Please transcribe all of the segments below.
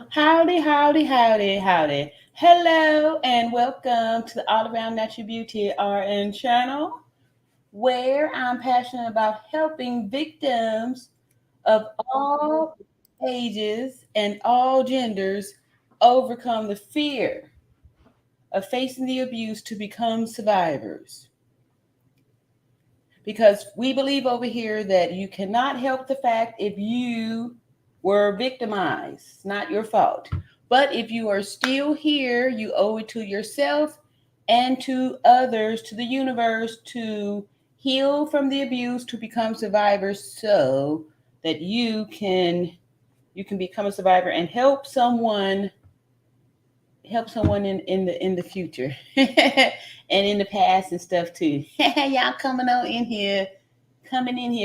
Howdy, howdy, howdy, howdy. Hello, and welcome to the All Around Natural Beauty RN channel, where I'm passionate about helping victims of all ages and all genders overcome the fear of facing the abuse to become survivors. Because we believe over here that you cannot help the fact if you were victimized. It's not your fault. But if you are still here, you owe it to yourself and to others, to the universe, to heal from the abuse, to become survivors so that you can become a survivor and help someone in the future and in the past and stuff too. Y'all coming in here.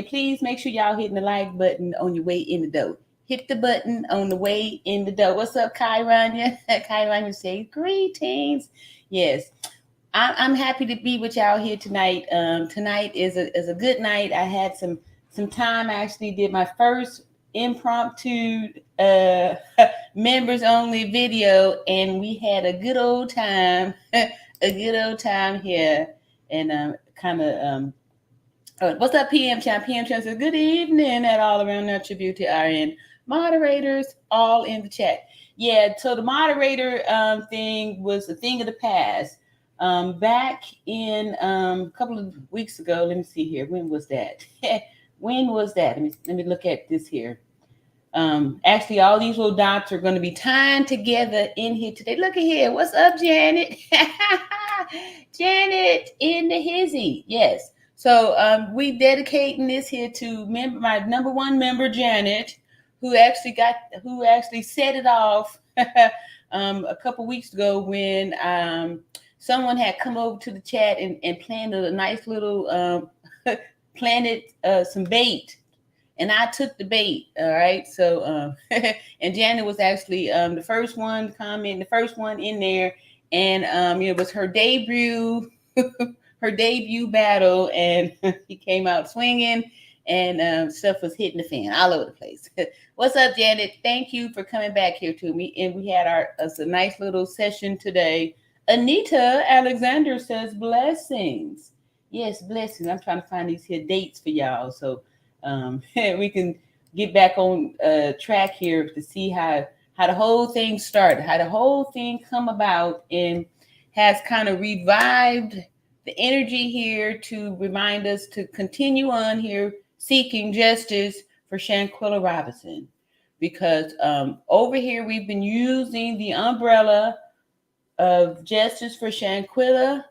Please make sure y'all hitting the like button on your way in the door. Hit the button on the way in the door. What's up, Kyrania? Kyrania says greetings. Yes, I'm happy to be with y'all here tonight. Tonight is a good night. I had some time. I actually did my first impromptu members only video, and we had a good old time. A good old time here, and kind of what's up, PM Chan? PM Chan says, good evening at All Around Natural Beauty RN. Moderators all in the chat. Yeah, so the moderator thing was a thing of the past. Back in a couple of weeks ago, let me see here. When was that? When was that? Let me look at this here. Actually, all these little dots are going to be tying together in here today. Look at here. What's up, Janet? Janet in the hizzy. Yes. So we dedicating this here to my number one member, Janet, who actually set it off a couple weeks ago when someone had come over to the chat and planted a nice little planted some bait, and I took the bait. All right. So and Janet was actually the first one to comment, the first one in there, and it was her debut. Her debut battle, and he came out swinging, and stuff was hitting the fan all over the place. What's up, Janet? Thank you for coming back here to me. And we had a nice little session today. Anita Alexander says blessings. Yes, blessings. I'm trying to find these here dates for y'all, so we can get back on track here to see how the whole thing started, how the whole thing come about, and has kind of revived the energy here to remind us to continue on here seeking justice for Shanquella Robinson. Because over here we've been using the umbrella of justice for Shanquella,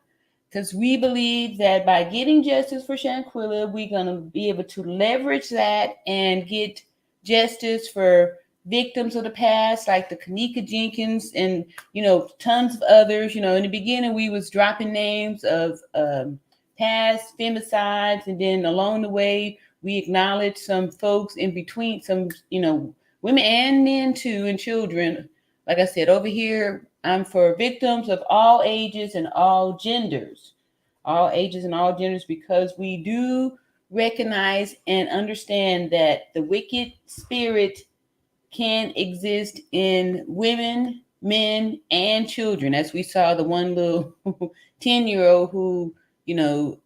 because we believe that by getting justice for Shanquella, we're going to be able to leverage that and get justice for victims of the past, like the Kanika Jenkins and, tons of others. In the beginning, we was dropping names of past femicides, and then along the way, we acknowledged some folks in between, some, women and men too, and children. Like I said, over here, I'm for victims of all ages and all genders. All ages and all genders, because we do recognize and understand that the wicked spirit can exist in women, men, and children. As we saw the one little 10-year-old who,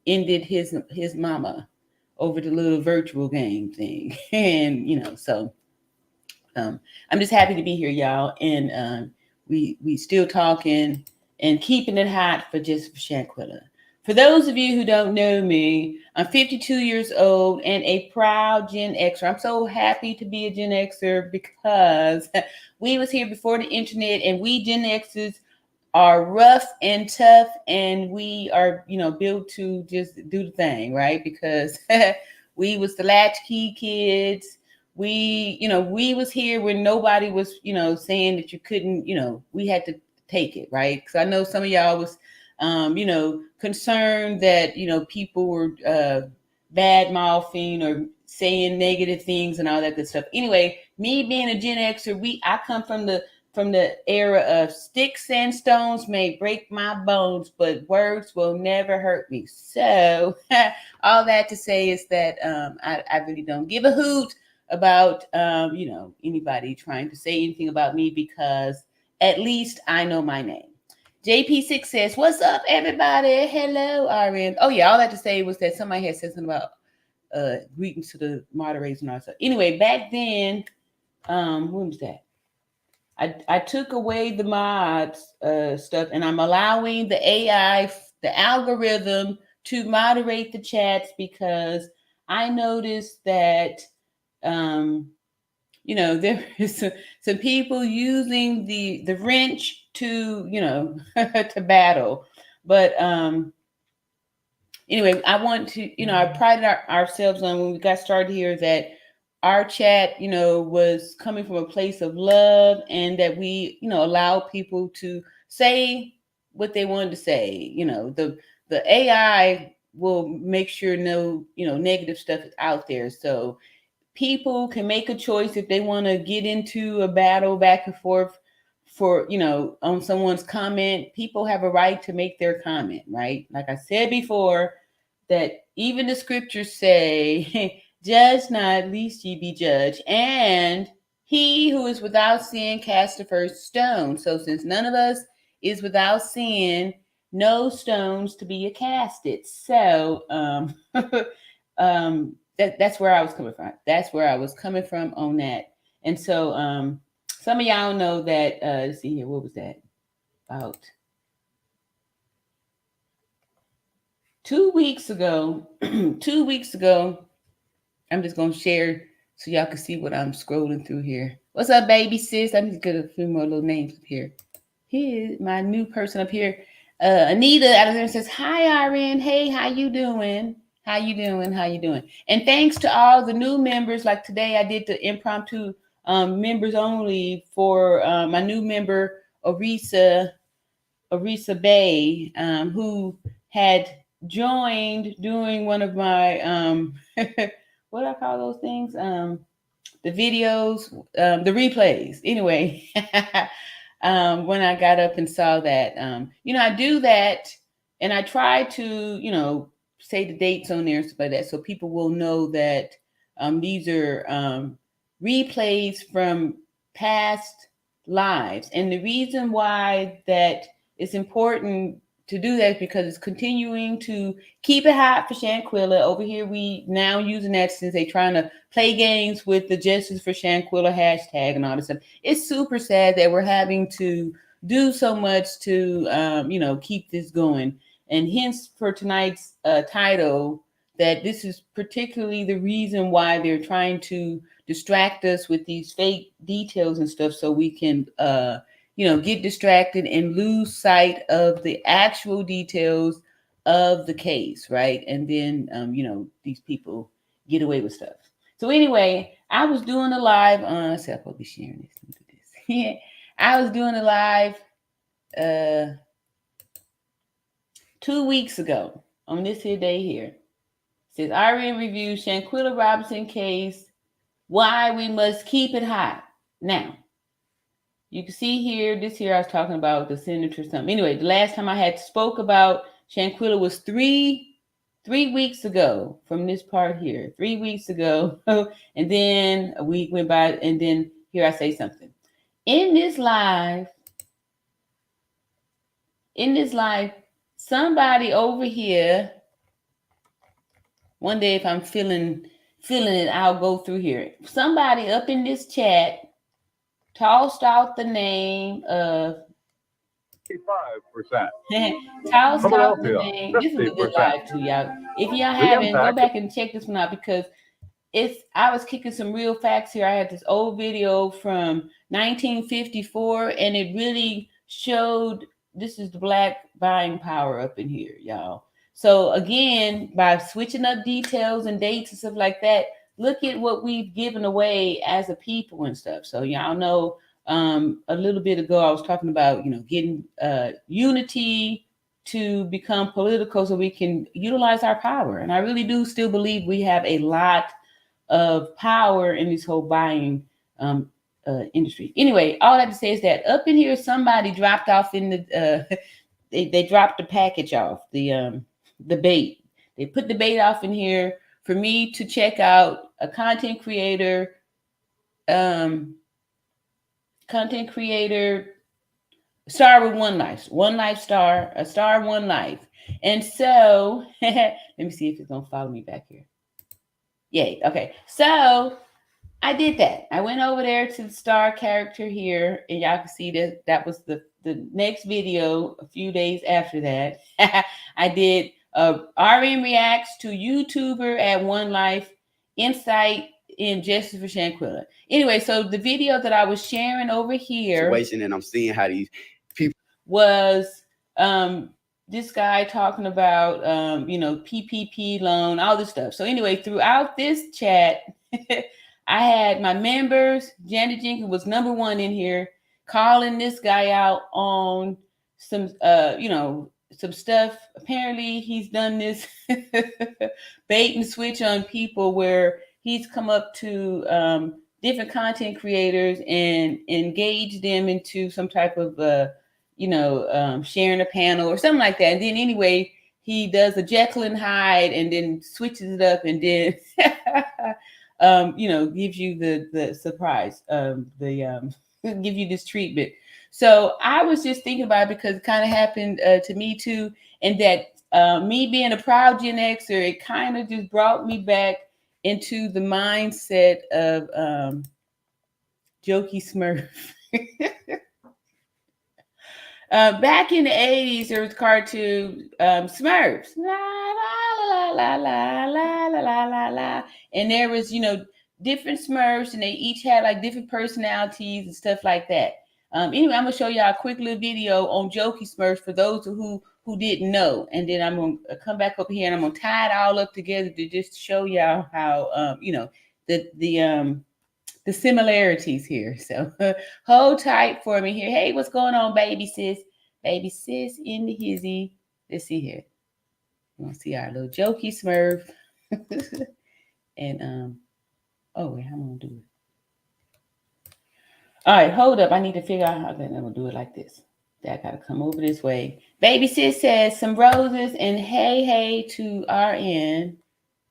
ended his mama over the little virtual game thing. And, so I'm just happy to be here, y'all. And we still talking and keeping it hot for Shanquella. For those of you who don't know me, I'm 52 years old and a proud Gen Xer. I'm so happy to be a Gen Xer because we was here before the internet, and we Gen Xers are rough and tough, and we are, built to just do the thing, right? Because we was the latchkey kids. We was here when nobody was, saying that you couldn't, we had to take it, right? Because I know some of y'all was concerned that, people were bad mouthing or saying negative things and all that good stuff. Anyway, me being a Gen Xer, I come from the era of sticks and stones may break my bones, but words will never hurt me. So all that to say is that I really don't give a hoot about anybody trying to say anything about me, because at least I know my name. JP6 says, "What's up, everybody? Hello, RN." Oh yeah, all I had to say was that somebody had said something about greetings to the moderators and all that stuff. Anyway, back then, when was that? I took away the mods stuff, and I'm allowing the AI, the algorithm, to moderate the chats, because I noticed that there is some people using the wrench to to battle. But anyway, I want to I prided ourselves on, when we got started here, that our chat was coming from a place of love, and that we allow people to say what they wanted to say. The AI will make sure no negative stuff is out there, so people can make a choice if they want to get into a battle back and forth for on someone's comment. People have a right to make their comment, right? Like I said before, that even the scriptures say, "Judge not, lest ye be judged," and he who is without sin cast the first stone. So since none of us is without sin, no stones to be casted. So that's where I was coming from. That's where I was coming from on that. And so some of y'all know that, let's see here, what was that? About 2 weeks ago, 2 weeks ago, I'm just going to share so y'all can see what I'm scrolling through here. What's up, baby sis? I need to get a few more little names up here. Here's my new person up here. Anita out of there says, "Hi, Irene. Hey, how you doing? How you doing? How you doing?" And thanks to all the new members. Like today, I did the impromptu members only for my new member, Orisa Bay, who had joined doing one of my what do I call those things? The videos, the replays. Anyway, when I got up and saw that, I do that, and I try to, say the dates on there and stuff like that, so people will know that these are replays from past lives. And the reason why that it's important to do that is because it's continuing to keep it hot for Shanquilla. Over here, we now using that since they trying to play games with the Justice for Shanquilla hashtag and all this stuff. It's super sad that we're having to do so much to, keep this going. And hence for tonight's title, that this is particularly the reason why they're trying to distract us with these fake details and stuff, so we can get distracted and lose sight of the actual details of the case, right? And then these people get away with stuff. So anyway, I was doing a live on, I'll probably sharing this. Let me do this. Yeah, I was doing a live 2 weeks ago on this here day here. It says, "Irene review Shanquella Robinson case, why we must keep it hot." Now, you can see here, this here I was talking about the senator something. Anyway, the last time I had spoke about Shanquilla was three weeks ago from this part here. 3 weeks ago. And then a week went by, and then here I say something. In this live, somebody over here, one day if I'm feeling it, I'll go through here. Somebody up in this chat tossed out the name of 55%. Tossed out the name. This is a good live too, y'all. If y'all haven't, go back and check this one out, because I was kicking some real facts here. I had this old video from 1954, and it really showed this is the black buying power up in here, y'all. So again, by switching up details and dates and stuff like that, look at what we've given away as a people and stuff. So y'all know, a little bit ago I was talking about getting unity to become political so we can utilize our power. And I really do still believe we have a lot of power in this whole buying industry. Anyway, all I have to say is that up in here, somebody dropped off in the they dropped the package off, the bait. They put the bait off in here for me to check out, a content creator content creator, star with one life star, a star, one life. And so, let me see if it's going to follow me back here. Yay. Okay. So I did that. I went over there to the star character here, and y'all can see that that was the next video a few days after that. I did RN reacts to YouTuber at One Life, Insight in Justice for Shanquilla. Anyway, so the video that I was sharing over here, and I'm seeing how these people was this guy talking about PPP loan, all this stuff. So anyway, throughout this chat, I had my members. Janet Jenkins was number one in here, calling this guy out on some some stuff. Apparently he's done this bait and switch on people where he's come up to different content creators and engage them into some type of sharing a panel or something like that. And then anyway, he does a Jekyll and Hyde and then switches it up and then gives you the surprise, give you this treatment. So I was just thinking about it because it kind of happened to me too, and that me being a proud Gen Xer, it kind of just brought me back into the mindset of Jokey Smurf. Back in the 80s, there was cartoon Smurfs. La la la la la la la la la la. And there was, different Smurfs, and they each had like different personalities and stuff like that. Anyway, I'm gonna show y'all a quick little video on Jokey Smurf for those who didn't know, and then I'm gonna come back up here and I'm gonna tie it all up together to just show y'all how the similarities here. So hold tight for me here. Hey, what's going on, baby sis? Baby sis in the hizzy. Let's see here. You want to see our little Jokey Smurf. And wait, how am I gonna do it? All right, hold up. I need to figure out how I'm gonna do it like this. I gotta come over this way. Baby sis says some roses and hey to RN.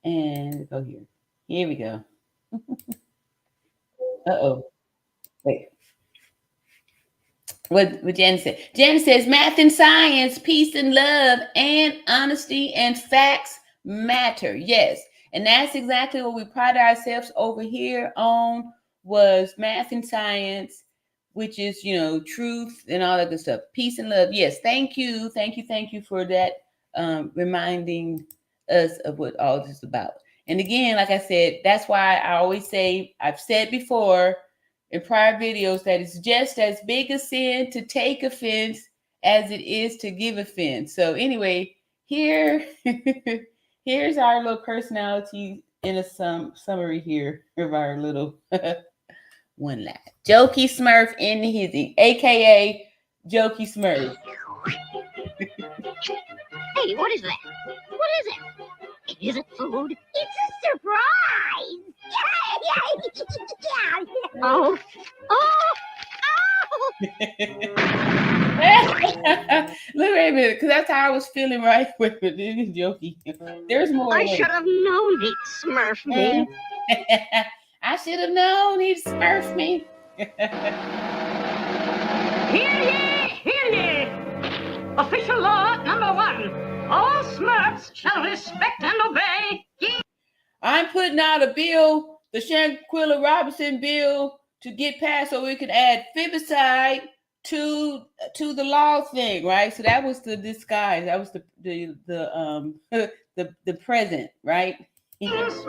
And go here. Here we go. Uh-oh. Wait. What Janet said. Janet says math and science, peace and love, and honesty and facts matter. Yes. And that's exactly what we pride ourselves over here on, was math and science, which is, truth and all that good stuff. Peace and love. Yes. Thank you. Thank you for that, reminding us of what all this is about. And again, like I said, that's why I always say, I've said before in prior videos, that it's just as big a sin to take offense as it is to give offense. So anyway, here's our little personality in a summary here of our little one life. Jokey Smurf in the hizzy, aka Jokey Smurf. Hey, what is that? What is it? Is it food? It's a surprise! Yeah. Oh. Look, wait a minute, because that's how I was feeling right with it. This is Jokey. There's more. I should have known he'd smurf me. I should have known he'd smurf me. Hear ye! Official law number 1. All Smurfs shall respect and obey. I'm putting out a bill, the Shanquella Robinson bill, to get passed so we can add fibicide to the law thing, right? So that was the disguise. That was the present, right? Smurf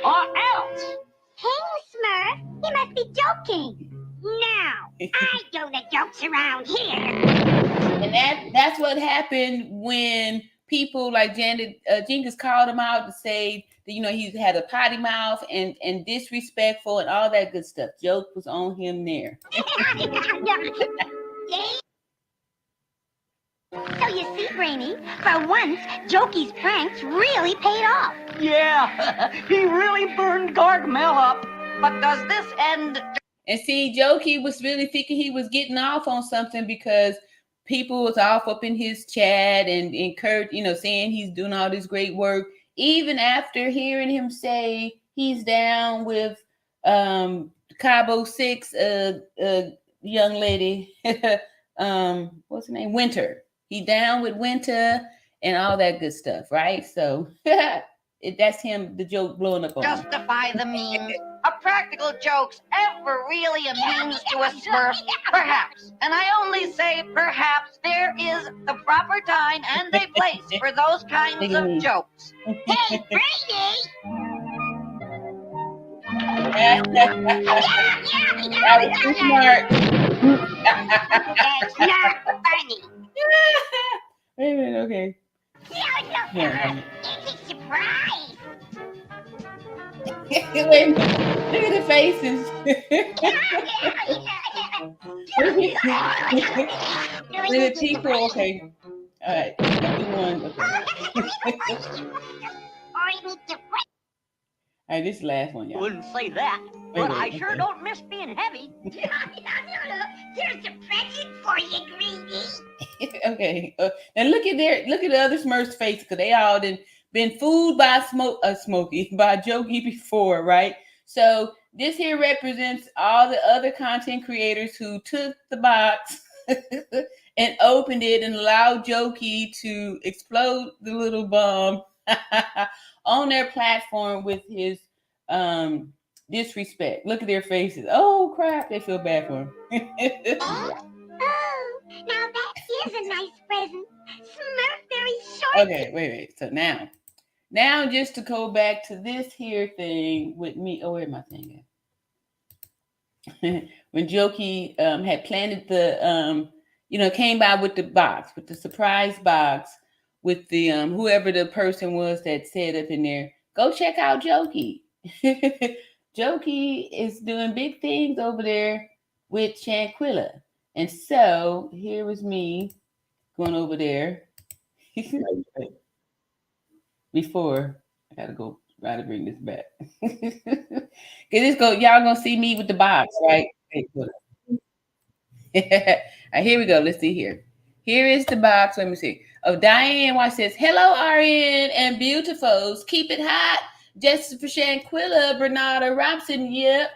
or else. King Smurf, he must be joking. No, I do the jokes around here. And that's what happened when people like Janet Jenkins called him out to say that, he had a potty mouth and disrespectful and all that good stuff. Joke was on him there. So you see, Brainy, for once, Jokey's pranks really paid off. Yeah, he really burned Gargamel up. But does this end? And see, Jokey was really thinking he was getting off on something because people was off up in his chat and encouraged, saying he's doing all this great work. Even after hearing him say he's down with Cabo 6 young lady, what's her name? Winter. He down with Winter and all that good stuff, right? So that's him, the joke blowing up on him. Justify the means. Are practical jokes ever really a means to a Smurf? Perhaps. And I only say perhaps there is the proper time and a place for those kinds of jokes. Hey, Brady! That was too smart. That's not funny. Wait a minute, okay. Yeah. It's a surprise. Wait a minute. Look at the faces. Look at people. Okay. All right. Everyone. Okay. All right, this is the last one, y'all. Wouldn't say that, but I sure don't miss being heavy. Here's a present for you, Greedy. Okay. And look at the other Smurfs' face, because they all been fooled by Smokey, by Jokey before, right? So this here represents all the other content creators who took the box and opened it and allowed Jokey to explode the little bomb on their platform with his disrespect. Look at their faces. Oh crap, they feel bad for him. Oh, now that is a nice present. Smurf very short. Okay, wait. So now just to go back to this here thing with me. Oh, where's my thing at? When Jokey had planted the came by with the box, with the surprise box, with the whoever the person was that said up in there, go check out Jokey. Jokey is doing big things over there with Shanquilla. And so here was me going over there. Before I gotta go try to bring this back. Y'all gonna see me with the box, right? All right, here we go. Let's see here. Here is the box. Let me see. Oh, Diane White says, hello, RN and beautifuls. Keep it hot. Justice for Shanquella, Bernarda Robinson. Yeah.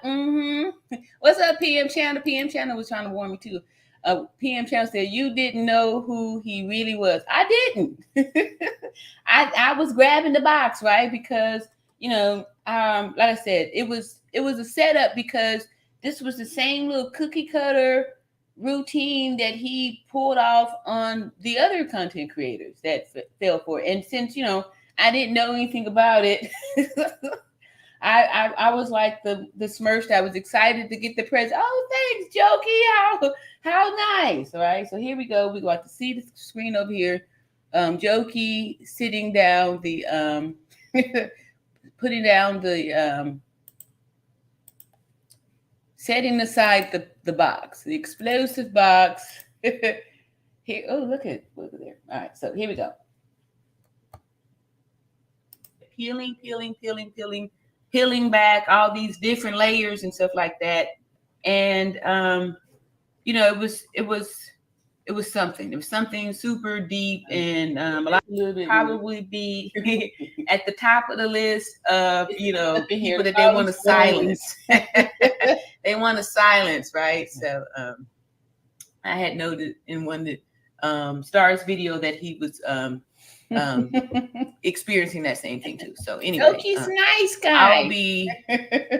What's up, PM Channel? PM Channel was trying to warn me too. PM Channel said, you didn't know who he really was. I didn't. I was grabbing the box, right? Because, like I said, it was a setup, because this was the same little cookie cutter routine that he pulled off on the other content creators that fell for it. And since, I didn't know anything about it, I was like the Smurf that was excited to get the present. Oh, thanks, Jokey. How nice. All right. So here we go. We got to see the screen over here. Jokey sitting down putting down the setting aside the box, the explosive box. Here, oh, look at there. All right, so here we go. Peeling back all these different layers and stuff like that. And it was something. It was something super deep, and a lot of probably be at the top of the list of people that they want to silence. They want to silence, right? So I had noted in one that Star's video that he was experiencing that same thing too. So anyway, Jokey's nice guy. I'll be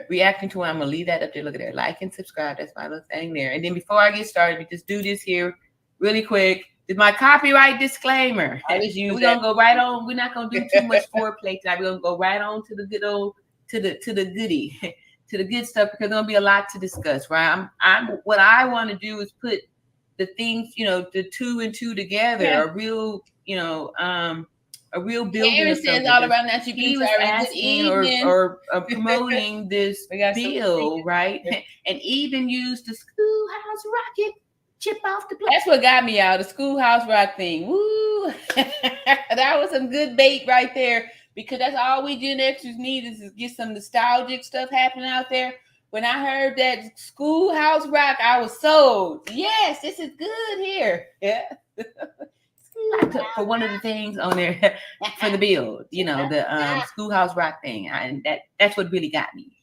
reacting to it. I'm gonna leave that up there. Look at there, like and subscribe. That's my little thing there. And then before I get started, we just do this here really quick. Is my copyright disclaimer. We're gonna go right on. We're not gonna do too much foreplay tonight. We're gonna go right on to the good old to the goodie, to the good stuff, because there's gonna be a lot to discuss. Right? I'm what I want to do is put the things, the two and two together, a real building of something. All around that he was asking or promoting this bill, right? And even used the Schoolhouse Rocket chip off the plate. That's what got me out, the Schoolhouse Rock thing. Woo! That was some good bait right there, because that's all we Gen Xers need is get some nostalgic stuff happening out there. When I heard that Schoolhouse Rock, I was sold. Yes, this is good here. Yeah. For one of the things on there for the bill, the Schoolhouse Rock thing, and that's what really got me.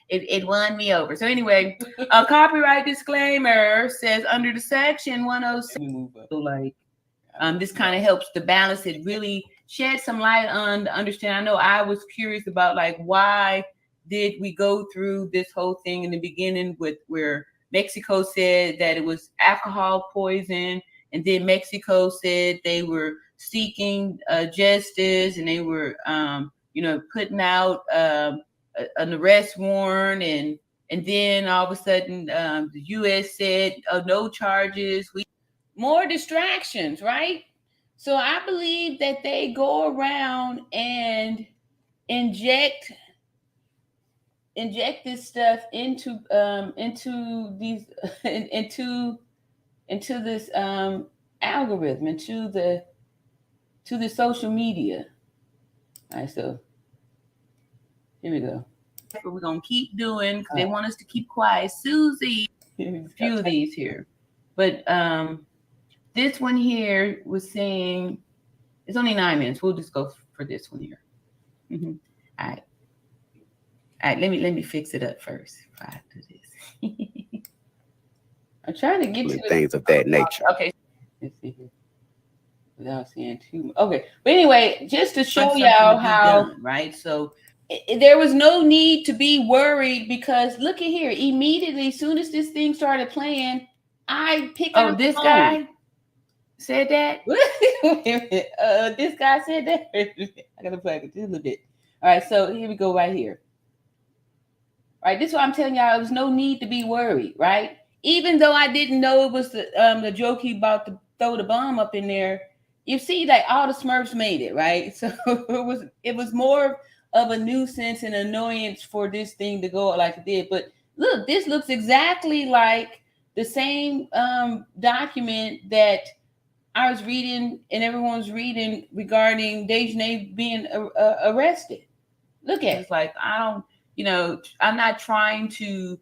it won me over. So anyway, a copyright disclaimer says under the section 107, so like this kind of helps to balance it, really shed some light on the understand. I know I was curious about like why did we go through this whole thing in the beginning with where Mexico said that it was alcohol poison, and then Mexico said they were seeking justice, and they were putting out an arrest warrant, and then all of a sudden the U.S. said no charges. More distractions, right? So I believe that they go around and inject this stuff into these into this algorithm, into the social media. All right, so here we go. That's what we're gonna keep doing because they want us to keep quiet. Susie, a few of these here, but this one here was saying it's only 9 minutes. We'll just go for this one here. Mm-hmm. All right. Let me fix it up first before I do this. I'm trying to get to things of that nature. Okay. Let's see here. Without saying too much. Okay. But anyway, just to show y'all how done, right? So there was no need to be worried because look at here. Immediately, as soon as this thing started playing, I picked up this guy. Said that? This guy said that? I gotta play it a little bit. All right, so here we go right here. All right, this is what I'm telling y'all. There was no need to be worried, right? Even though I didn't know it was the jokey about to throw the bomb up in there, you see that all the Smurfs made it, right? So it was more of a nuisance and annoyance for this thing to go like it did. But look, this looks exactly like the same document that I was reading and everyone's reading regarding Dejanay being arrested. Look at it. It's like, I'm not trying to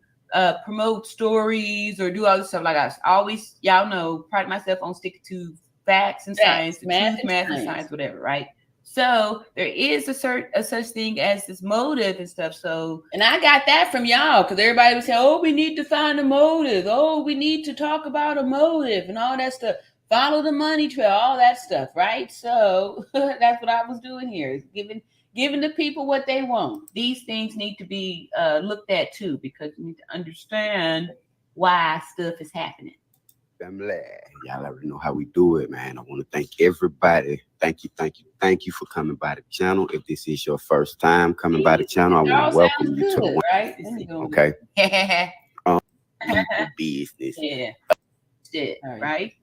promote stories or do all this stuff. Like I always, y'all know, pride myself on sticking to facts and science, math and science, whatever, right? So there is a such thing as this motive and stuff. So, and I got that from y'all because everybody was saying, oh, we need to find a motive. Oh, we need to talk about a motive and all that stuff. Follow the money trail, all that stuff, right? So that's what I was doing here, is giving the people what they want. These things need to be looked at too, because you need to understand why stuff is happening. Family, y'all already know how we do it, man. I want to thank everybody. Thank you for coming by the channel. If this is your first time coming by the channel, I want to welcome you to the right? Okay. Business. Yeah. Shit, right?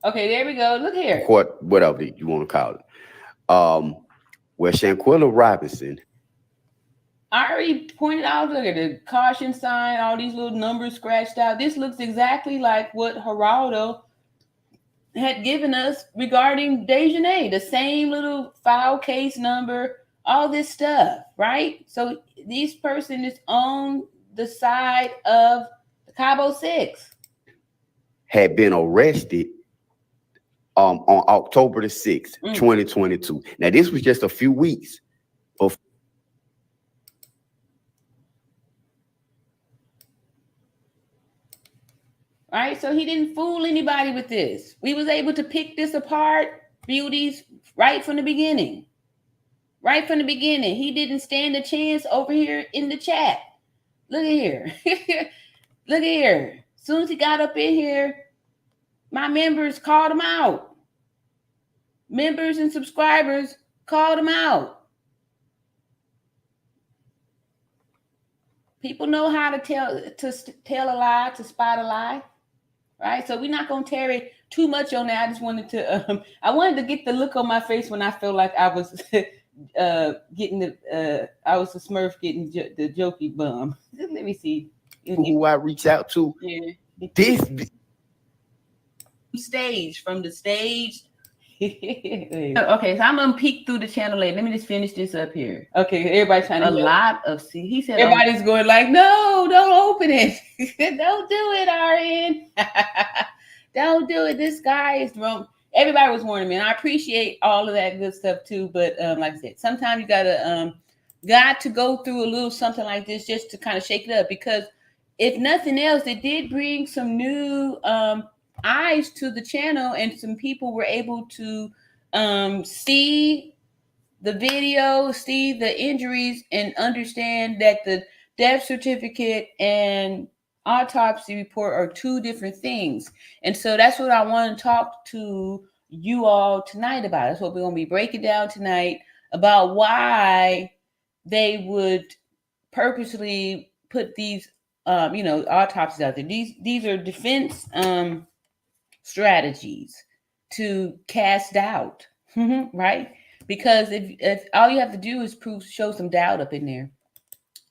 Okay, there we go. Look here. Whatever you want to call it. Where Shanquella Robinson. I already pointed out, look at the caution sign, all these little numbers scratched out. This looks exactly like what Geraldo had given us regarding Dejanay, the same little file case number, all this stuff, right? So this person is on the side of the Cabo 6. Had been arrested on October the 6th, 2022. Now, this was just a few weeks before. All right, so he didn't fool anybody with this. We was able to pick this apart, beauties, right from the beginning. Right from the beginning. He didn't stand a chance over here in the chat. Look at here. Look at here. As soon as he got up in here, my members called him out. Members and subscribers called him out. People know how to tell a lie, to spot a lie, right? So we're not gonna tarry too much on that. I just wanted to, I wanted to get the look on my face when I felt like I was getting I was a Smurf getting the jokey bum. Let me see who I reach out to. Yeah. This stage from the stage. Okay, so I'm gonna peek through the channel later. Let me just finish this up here. Okay, everybody's trying to lot of see. He said everybody's going like, no, don't open it. Don't do it, RN. Don't do it. This guy is wrong. Everybody was warning me, and I appreciate all of that good stuff too. But like I said, sometimes you gotta got to go through a little something like this just to kind of shake it up, because if nothing else, it did bring some new eyes to the channel, and some people were able to see the video, see the injuries, and understand that the death certificate and autopsy report are two different things. And so that's what I want to talk to you all tonight about. That's what we're going to be breaking down tonight, about why they would purposely put these autopsies out there. These are defense strategies to cast doubt, right? Because if all you have to do is show some doubt up in there,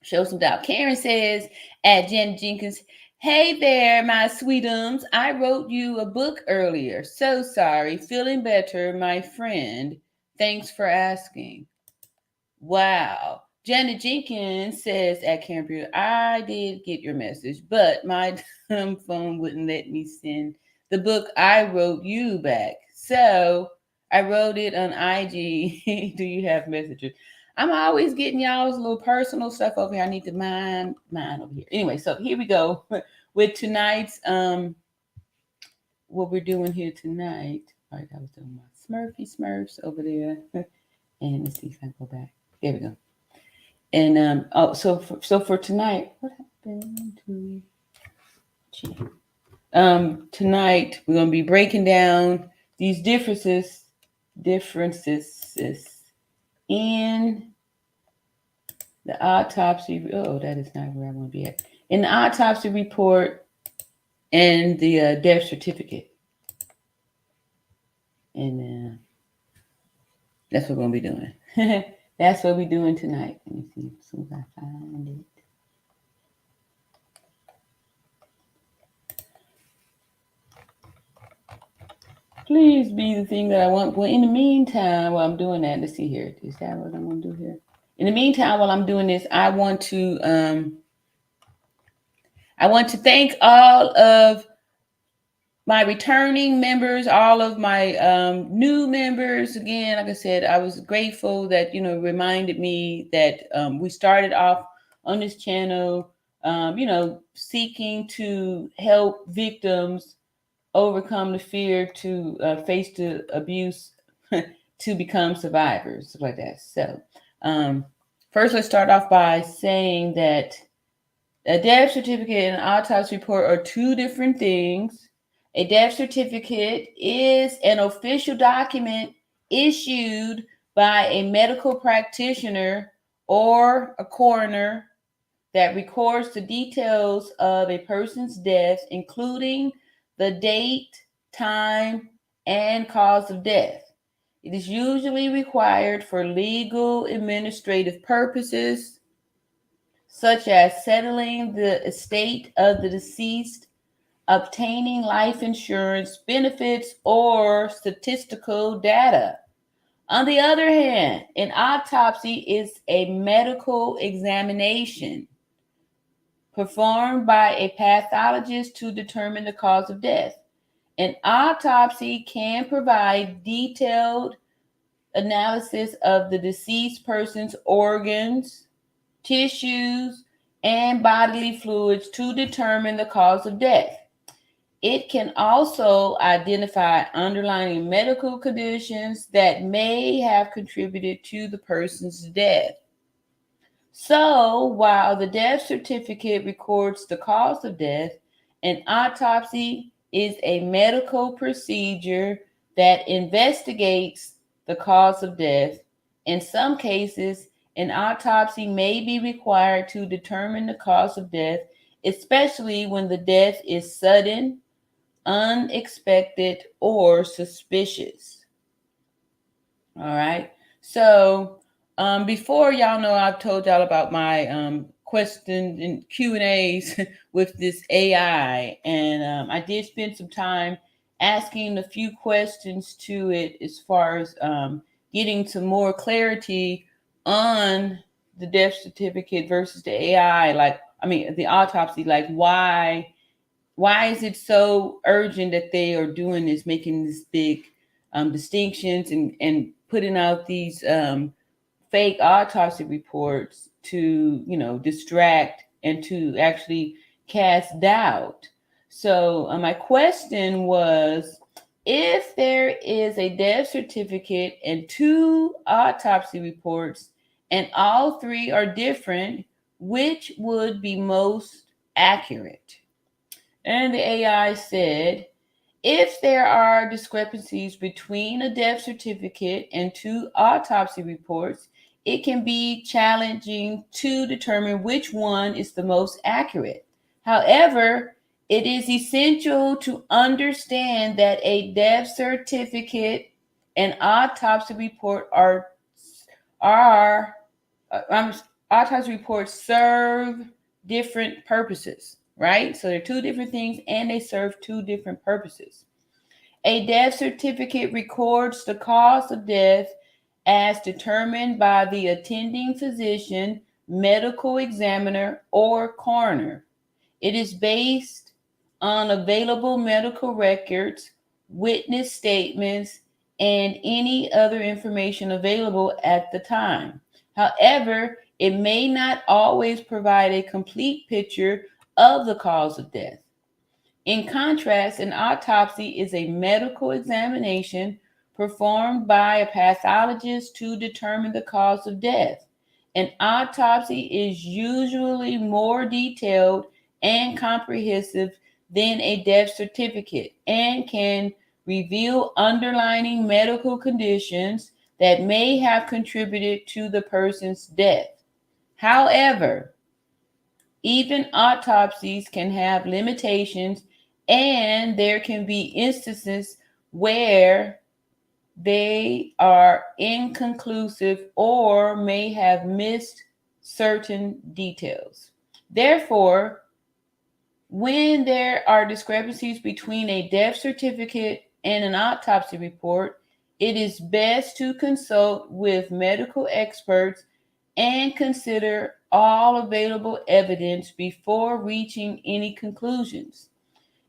show some doubt. Karen says at Jen Jenkins, "Hey there, my sweetums. I wrote you a book earlier. So sorry. Feeling better, my friend. Thanks for asking." Wow. Janet Jenkins says at Cambria, "I did get your message, but my dumb phone wouldn't let me send the book I wrote you back. So I wrote it on IG. Do you have messages?" I'm always getting y'all's little personal stuff over here. I need to mind over here. Anyway, so here we go with tonight's what we're doing here tonight. All right, I was doing my Smurfs over there. And let's see if I can go back. There we go. And so for tonight, what happened to tonight we're gonna be breaking down these differences in the autopsy. Oh, that is not where I want to be at. In the autopsy report and the death certificate. And that's what we're gonna be doing. That's what we're doing tonight. Let me see as soon as I find it. Please be the thing that I want. Well, in the meantime, while I'm doing that, let's see here. Is that what I'm going to do here? In the meantime, while I'm doing this, I want to thank all of my returning members, all of my new members. Again, like I said, I was grateful that, reminded me that we started off on this channel, seeking to help victims overcome the fear to face the abuse to become survivors, stuff like that. So first, let's start off by saying that a death certificate and an autopsy report are two different things. A death certificate is an official document issued by a medical practitioner or a coroner that records the details of a person's death, including the date, time, and cause of death. It is usually required for legal administrative purposes, such as settling the estate of the deceased, obtaining life insurance benefits, or statistical data. On the other hand, an autopsy is a medical examination performed by a pathologist to determine the cause of death. An autopsy can provide detailed analysis of the deceased person's organs, tissues, and bodily fluids to determine the cause of death. It can also identify underlying medical conditions that may have contributed to the person's death. So, while the death certificate records the cause of death, an autopsy is a medical procedure that investigates the cause of death. In some cases, an autopsy may be required to determine the cause of death, especially when the death is sudden, unexpected, or suspicious. All right. So, before y'all know, I've told y'all about my questions and Q&As with this AI, and I did spend some time asking a few questions to it as far as getting some more clarity on the death certificate versus the AI. The autopsy. Like, why is it so urgent that they are doing this, making this big distinctions and putting out these fake autopsy reports to, distract and to actually cast doubt. So my question was, if there is a death certificate and 2 autopsy reports and all 3 are different, which would be most accurate? And the AI said, if there are discrepancies between a death certificate and 2 autopsy reports, it can be challenging to determine which one is the most accurate. However, it is essential to understand that a death certificate and autopsy report autopsy reports serve different purposes, right? So they're 2 different things and they serve 2 different purposes. A death certificate records the cause of death as determined by the attending physician, medical examiner, or coroner. It is based on available medical records, witness statements, and any other information available at the time. However, it may not always provide a complete picture of the cause of death. In contrast, an autopsy is a medical examination performed by a pathologist to determine the cause of death. An autopsy is usually more detailed and comprehensive than a death certificate and can reveal underlying medical conditions that may have contributed to the person's death. However, even autopsies can have limitations, and there can be instances where they are inconclusive or may have missed certain details. Therefore, when there are discrepancies between a death certificate and an autopsy report, it is best to consult with medical experts and consider all available evidence before reaching any conclusions.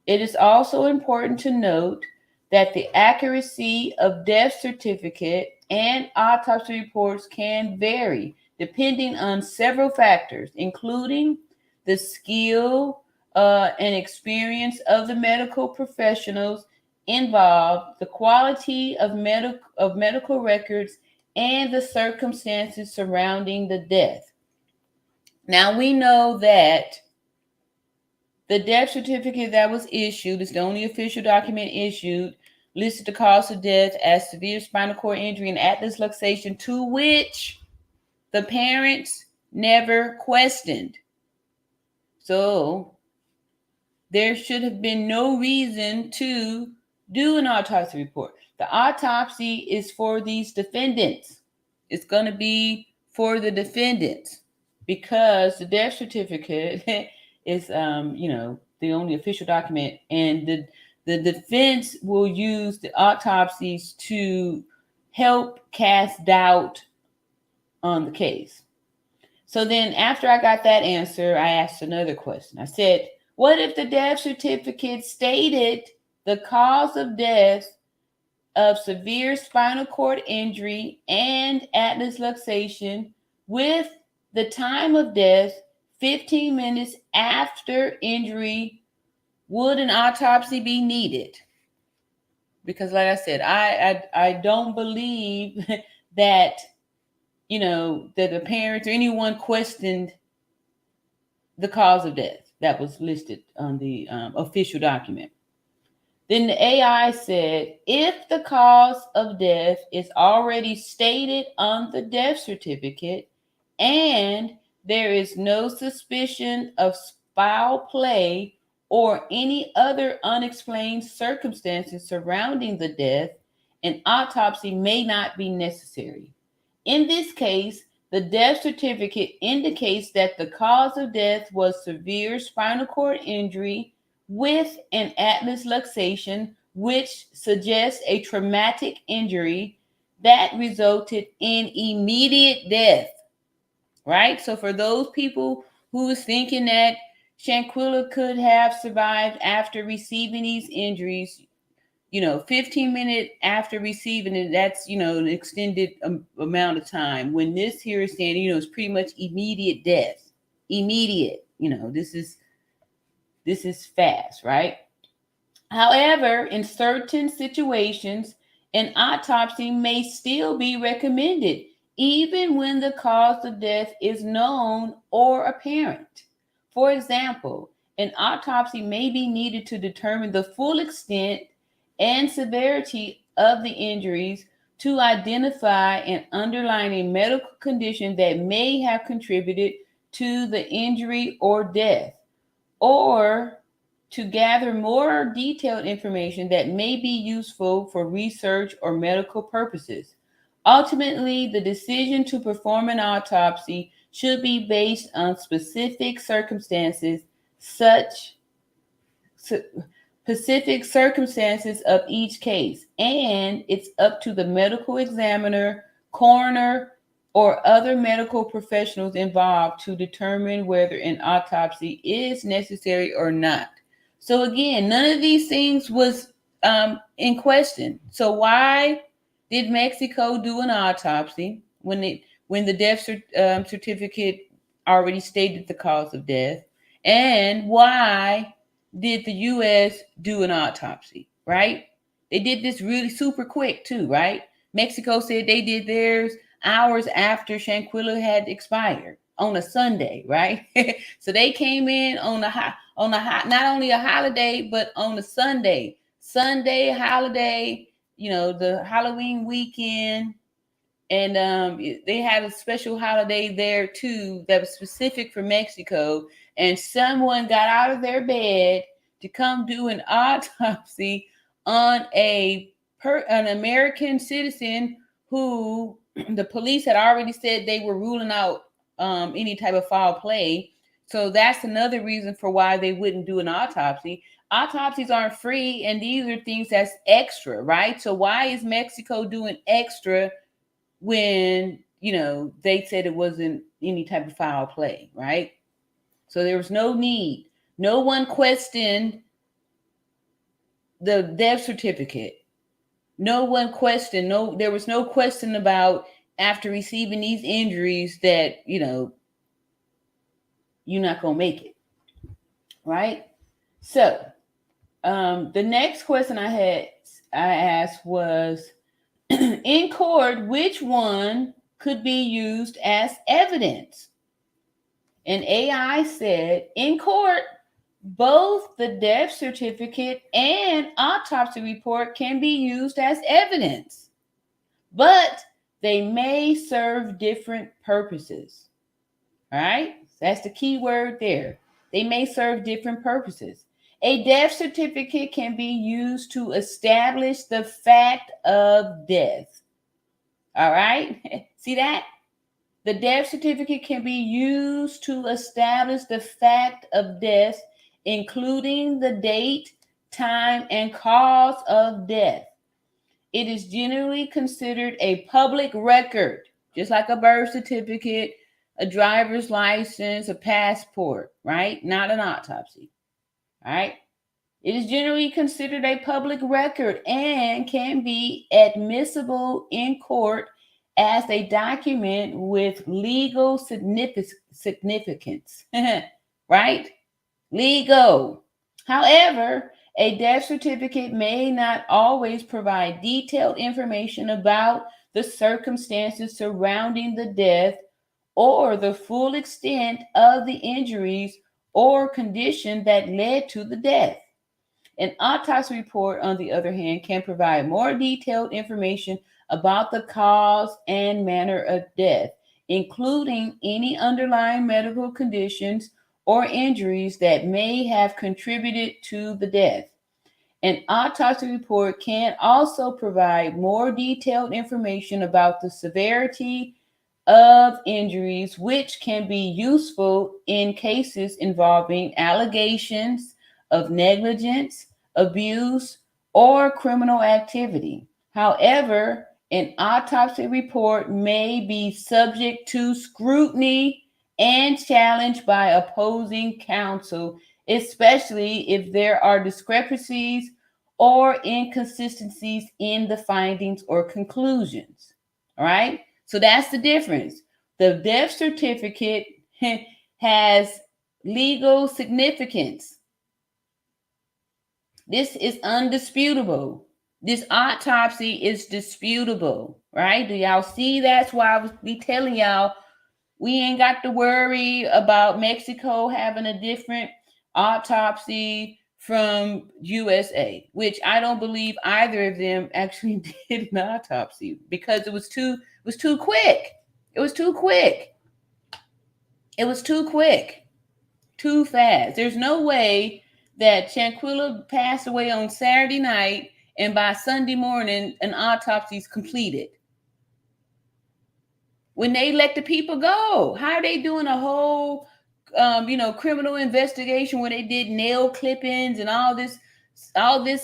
It is also important to note that the accuracy of death certificate and autopsy reports can vary depending on several factors, including the skill and experience of the medical professionals involved, the quality of medical records, and the circumstances surrounding the death. Now we know that the death certificate that was issued is the only official document issued, listed the cause of death as severe spinal cord injury and atlas luxation, to which the parents never questioned. So there should have been no reason to do an autopsy report. The autopsy is for these defendants. It's going to be for the defendants because the death certificate is, the only official document, and the defense will use the autopsies to help cast doubt on the case. So then after I got that answer, I asked another question. I said, what if the death certificate stated the cause of death of severe spinal cord injury and atlas luxation with the time of death 15 minutes after injury? Would an autopsy be needed? Because like I said, I don't believe that, that the parents or anyone questioned the cause of death that was listed on the official document. Then the AI said, if the cause of death is already stated on the death certificate and there is no suspicion of foul play or any other unexplained circumstances surrounding the death, an autopsy may not be necessary. In this case, the death certificate indicates that the cause of death was severe spinal cord injury with an atlas luxation, which suggests a traumatic injury that resulted in immediate death, right? So for those people who was thinking that Shanquilla could have survived after receiving these injuries, 15 minutes after receiving it, that's, an extended amount of time. When this here is saying, it's pretty much immediate death. Immediate, this is fast, right? However, in certain situations, an autopsy may still be recommended, even when the cause of death is known or apparent. For example, an autopsy may be needed to determine the full extent and severity of the injuries, to identify an underlying medical condition that may have contributed to the injury or death, or to gather more detailed information that may be useful for research or medical purposes. Ultimately, the decision to perform an autopsy should be based on specific circumstances of each case, and it's up to the medical examiner, coroner, or other medical professionals involved to determine whether an autopsy is necessary or not. So again, none of these things was in question. So why did Mexico do an autopsy when the death certificate already stated the cause of death? And why did the U.S. do an autopsy, right? They did this really super quick too, right? Mexico said they did theirs hours after Shanquilla had expired on a Sunday, right? So they came in on not only a holiday, but on a Sunday holiday, the Halloween weekend. And they had a special holiday there too that was specific for Mexico. And someone got out of their bed to come do an autopsy on an American citizen who the police had already said they were ruling out any type of foul play. So that's another reason for why they wouldn't do an autopsy. Autopsies aren't free, and these are things that's extra, right? So why is Mexico doing extra when, they said it wasn't any type of foul play, right? So there was no need. No one questioned the death certificate. There was no question about, after receiving these injuries, that, you're not going to make it, right? So the next question I asked was, in court, which one could be used as evidence? And AI said, in court, both the death certificate and autopsy report can be used as evidence, but they may serve different purposes. All right? That's the key word there. They may serve different purposes. A death certificate can be used to establish the fact of death. All right? See that? The death certificate can be used to establish the fact of death, including the date, time, and cause of death. It is generally considered a public record, just like a birth certificate, a driver's license, a passport, right? Not an autopsy, all right? It is generally considered a public record and can be admissible in court as a document with legal significance, right? Legal. However, a death certificate may not always provide detailed information about the circumstances surrounding the death or the full extent of the injuries or condition that led to the death. An autopsy report, on the other hand, can provide more detailed information about the cause and manner of death, including any underlying medical conditions or injuries that may have contributed to the death. An autopsy report can also provide more detailed information about the severity of injuries, which can be useful in cases involving allegations of negligence, abuse, or criminal activity. However, an autopsy report may be subject to scrutiny and challenged by opposing counsel, especially if there are discrepancies or inconsistencies in the findings or conclusions. All right. So that's the difference. The death certificate has legal significance. This is undisputable. This autopsy is disputable, right? Do y'all see? That's why I was be telling y'all we ain't got to worry about Mexico having a different autopsy from USA, which I don't believe either of them actually did an autopsy because it was too quick. It was too quick. It was too quick. Too fast. There's no way that Shanquilla passed away on Saturday night and by Sunday morning an autopsy is completed. When they let the people go, how are they doing a whole criminal investigation where they did nail clippings and all this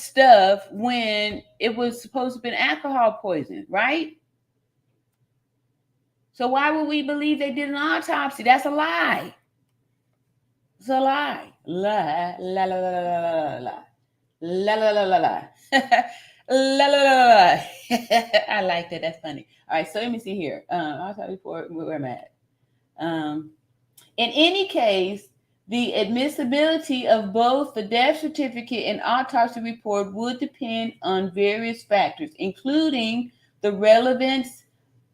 stuff when it was supposed to have been alcohol poison, right? So why would we believe they did an autopsy? That's a lie. It's a lie. La la la la la la la la la la la. La la la la. I like that. That's funny. All right, so let me see here. I'll tell you where I'm at. In any case, the admissibility of both the death certificate and autopsy report would depend on various factors, including the relevance,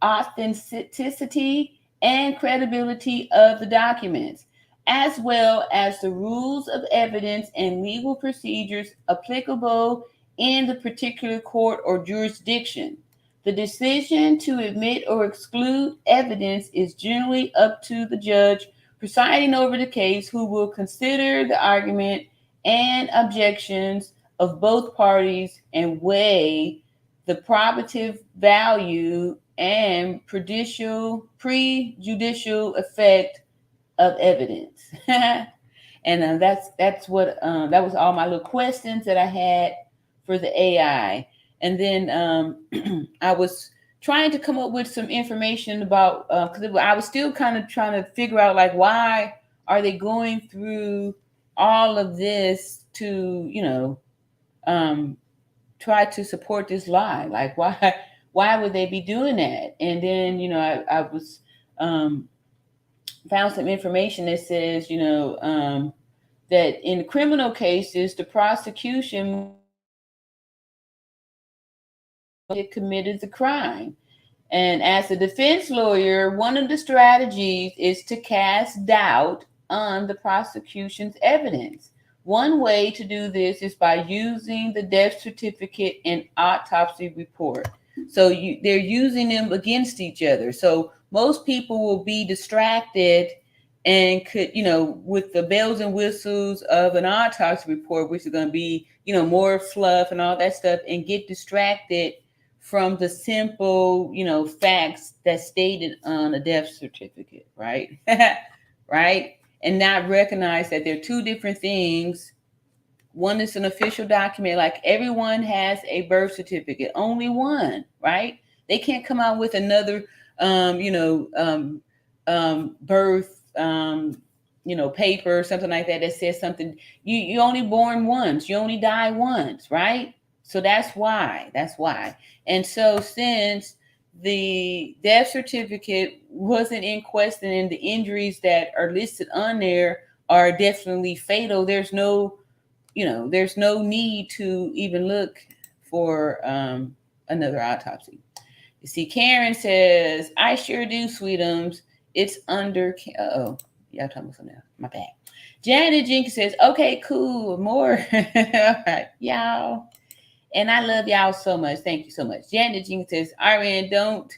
authenticity, and credibility of the documents, as well as the rules of evidence and legal procedures applicable in the particular court or jurisdiction. The decision to admit or exclude evidence is generally up to the judge presiding over the case, who will consider the argument and objections of both parties and weigh the probative value and prejudicial effect of evidence. And that's what that was all my little questions that I had for the AI. And then I was trying to come up with some information about because I was still kind of trying to figure out, like, why are they going through all of this to try to support this lie? Like, why would they be doing that? And then I was found some information that says that in criminal cases the prosecution committed the crime. And as a defense lawyer, one of the strategies is to cast doubt on the prosecution's evidence. One way to do this is by using the death certificate and autopsy report. So they're using them against each other. So most people will be distracted and could, with the bells and whistles of an autopsy report, which is going to be, more fluff and all that stuff, and get distracted from the simple, facts that's stated on a death certificate, right? Right? And not recognize that they're two different things. One is an official document, like everyone has a birth certificate, only one, right? They can't come out with another, birth, paper or something like that says something. You only born once, you only die once, right? So that's why. And so since the death certificate wasn't in question and the injuries that are listed on there are definitely fatal, there's no need to even look for another autopsy. You see, Karen says, I sure do, sweetums. It's under, y'all talking about something else. My bad. Janet Jenkins says, okay, cool, more. All right, y'all. And I love y'all so much. Thank you so much. Janet Jenkins says, Irene, don't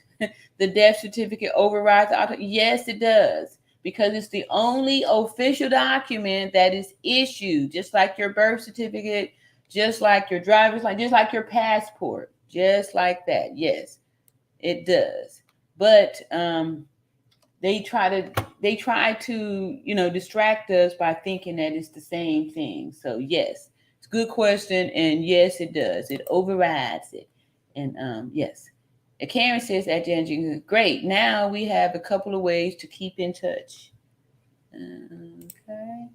the death certificate override the autopsy? Yes, it does. Because it's the only official document that is issued, just like your birth certificate, just like your driver's license, just like your passport, just like that. Yes, it does. But they try to distract us by thinking that it's the same thing. So yes, it's a good question, and yes, it does. It overrides it, and yes. And Karen says that Jen, great. Now we have a couple of ways to keep in touch. Okay,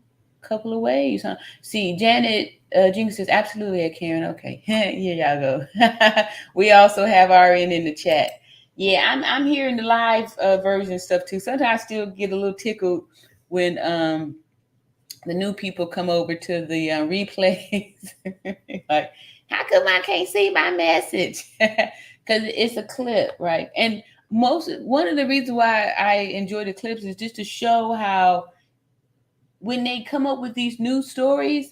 couple of ways, huh? See, Janet Jenkins says, absolutely, Karen. Okay, here y'all go. We also have RN in the chat. Yeah, I'm hearing the live version stuff too. Sometimes I still get a little tickled when the new people come over to the replays. Like, how come I can't see my message? Because it's a clip, right? And one of the reasons why I enjoy the clips is just to show how when they come up with these news stories,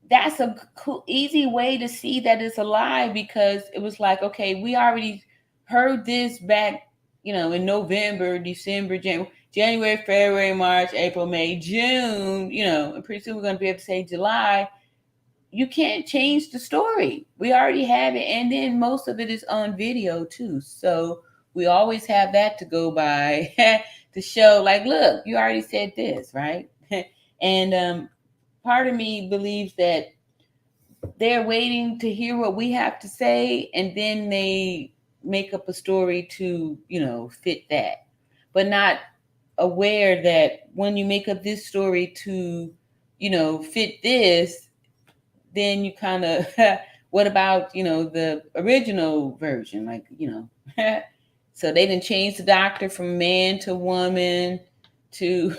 that's a cool, easy way to see that it's a lie, because it was like, okay, we already heard this back, in November, December, January, February, March, April, May, June, and pretty soon we're going to be able to say July. You can't change the story. We already have it. And then most of it is on video too. So we always have that to go by to show, like, look, you already said this, right? And part of me believes that they're waiting to hear what we have to say, and then they make up a story to, fit that, but not aware that when you make up this story to, fit this, then you kind of, what about, the original version? Like, so they didn't change the doctor from man to woman to,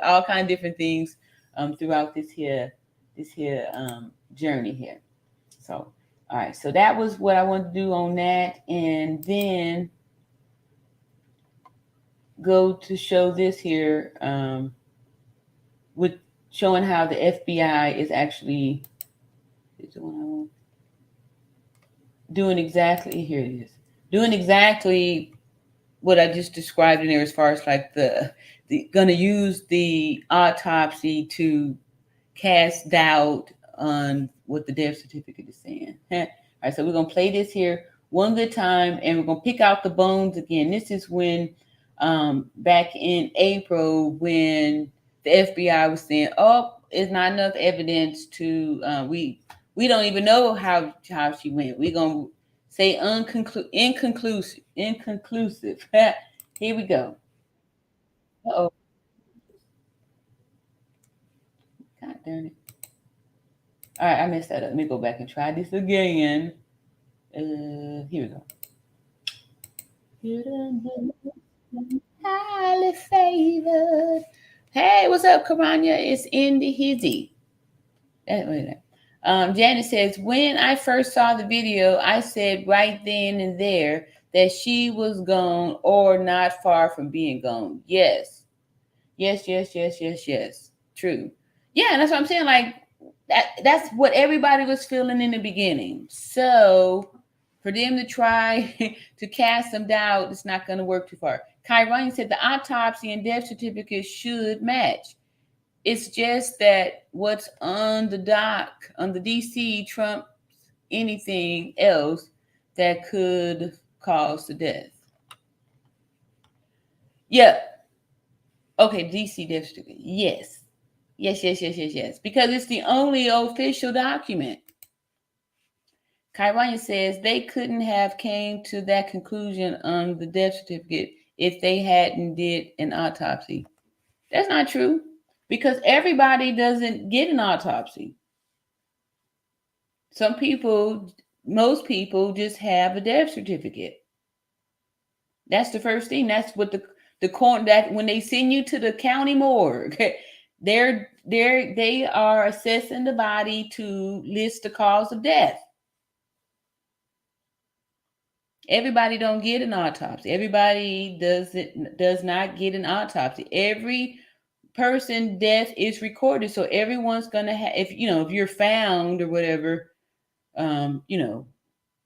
all kind of different things throughout this here journey here. So, all right. So that was what I wanted to do on that. And then go to show this here with showing how the FBI is actually doing exactly, here it is, doing exactly what I just described in there, as far as like the gonna use the autopsy to cast doubt on what the death certificate is saying. All right, so we're gonna play this here one good time, and we're gonna pick out the bones again. This is when back in April, when the FBI was saying, "Oh, it's not enough evidence to we don't even know how she went. We're gonna say inconclusive." Here we go. Uh-oh. God darn it. All right, I messed that up. Let me go back and try this again. Here we go. Highly favored. Hey, what's up, Karanya? It's in the hizzy. Janet says, when I first saw the video, I said right then and there that she was gone or not far from being gone. Yes. True. Yeah, and that's what I'm saying. Like, that's what everybody was feeling in the beginning. So for them to try to cast some doubt, it's not going to work too far. Kai Ryan said the autopsy and death certificate should match. It's just that what's on the doc, on the DC, trumps anything else that could cause the death. Yeah. Okay, DC death certificate. Yes. Because it's the only official document. Kyrania says they couldn't have came to that conclusion on the death certificate if they hadn't did an autopsy. That's not true, because everybody doesn't get an autopsy. Most people just have a death certificate. That's the first thing. That's what the court, that when they send you to the county morgue, they are assessing the body to list the cause of death. Everybody don't get an autopsy. Everybody does not get an autopsy. Every person death is recorded, so everyone's gonna have, if you're found or whatever, you're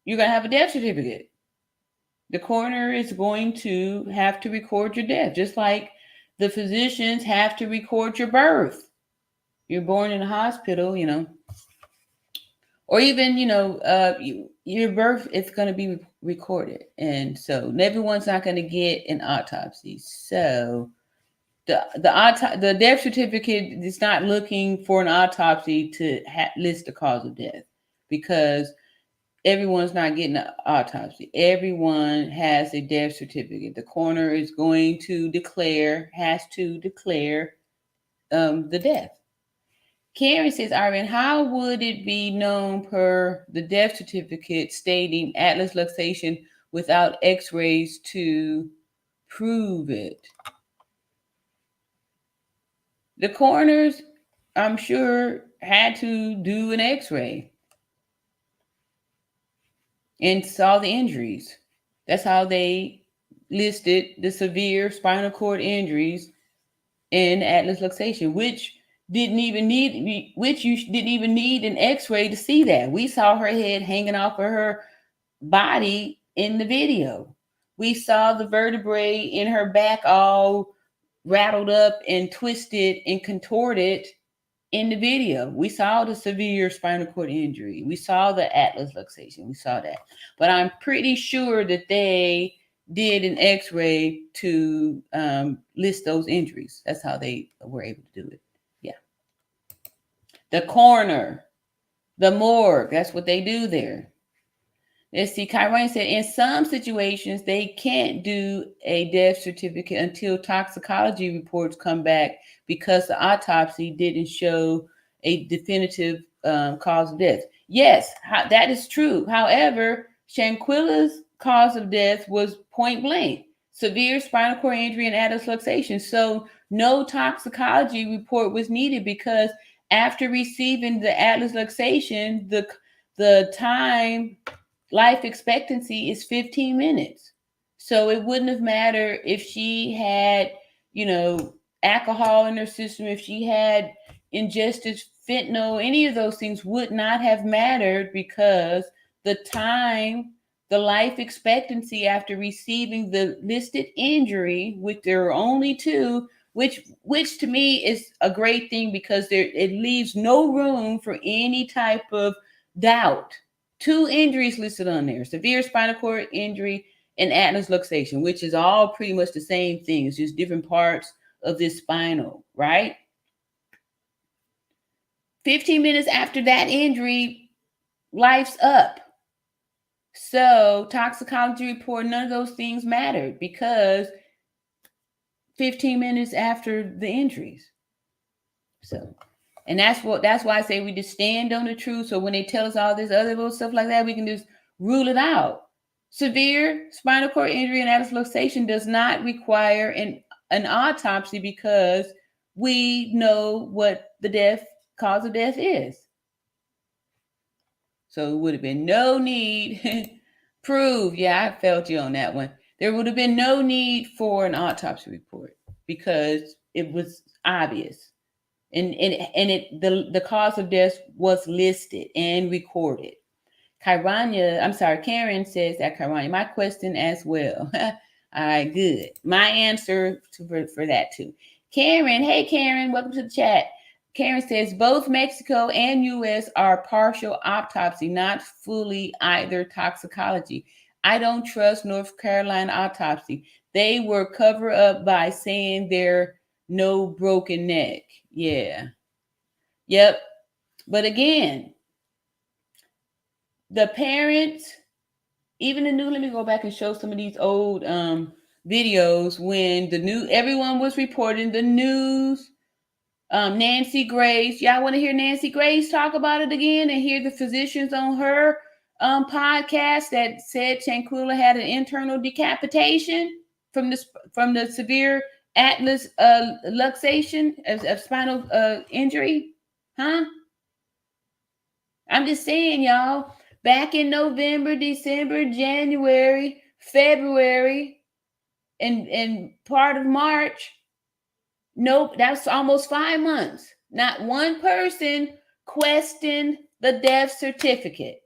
gonna have a death certificate. The coroner is going to have to record your death, just like the physicians have to record your birth. You're born in a hospital, or even, your birth is going to be recorded. And so everyone's not going to get an autopsy. So the death certificate is not looking for an autopsy to list the cause of death, because everyone's not getting an autopsy. Everyone has a death certificate. The coroner is going to has to declare the death. Karen says, Arvin, how would it be known per the death certificate stating atlas luxation without x-rays to prove it? The coroners, I'm sure, had to do an x-ray and saw the injuries. That's how they listed the severe spinal cord injuries in atlas luxation, which you didn't even need an x-ray to see that. We saw her head hanging off of her body in the video. We saw the vertebrae in her back all rattled up and twisted and contorted in the video. We saw the severe spinal cord injury. We saw the atlas luxation. We saw that. But I'm pretty sure that they did an x-ray to list those injuries. That's how they were able to do it. Yeah. The coroner, the morgue, that's what they do there. Let's see, Kyron said, in some situations, they can't do a death certificate until toxicology reports come back because the autopsy didn't show a definitive cause of death. Yes, that is true. However, Shanquila's cause of death was point blank, severe spinal cord injury and atlas luxation. So no toxicology report was needed because after receiving the atlas luxation, the time life expectancy is 15 minutes. So it wouldn't have mattered if she had, alcohol in her system, if she had ingested fentanyl, any of those things would not have mattered because the life expectancy after receiving the listed injury, which there are only two, which to me is a great thing because it leaves no room for any type of doubt. Two injuries listed on there, severe spinal cord injury and atlas luxation, which is all pretty much the same thing. It's just different parts of this spinal, right? 15 minutes after that injury, life's up. So toxicology report, none of those things mattered because 15 minutes after the injuries. So, and that's why I say we just stand on the truth. So when they tell us all this other little stuff like that, we can just rule it out. Severe spinal cord injury and atlas luxation does not require an autopsy because we know what the cause of death is. So it would have been no need prove. Yeah, I felt you on that one. There would have been no need for an autopsy report because it was obvious. And the cause of death was listed and recorded. Karen says that, Kyrania, my question as well. All right, good. My answer for that too. Karen, hey Karen, welcome to the chat. Karen says both Mexico and U.S. are partial autopsy, not fully either toxicology. I don't trust North Carolina autopsy. They were covered up by saying there no broken neck. Yeah. Yep. But again, the parents, even let me go back and show some of these old videos when everyone was reporting the news. Nancy Grace, y'all want to hear Nancy Grace talk about it again and hear the physicians on her podcast that said Shanquilla had an internal decapitation from the severe atlas luxation of spinal injury? Huh? I'm just saying, y'all, back in November, December, January, February, and part of March, nope, that's almost 5 months. Not one person questioned the death certificate.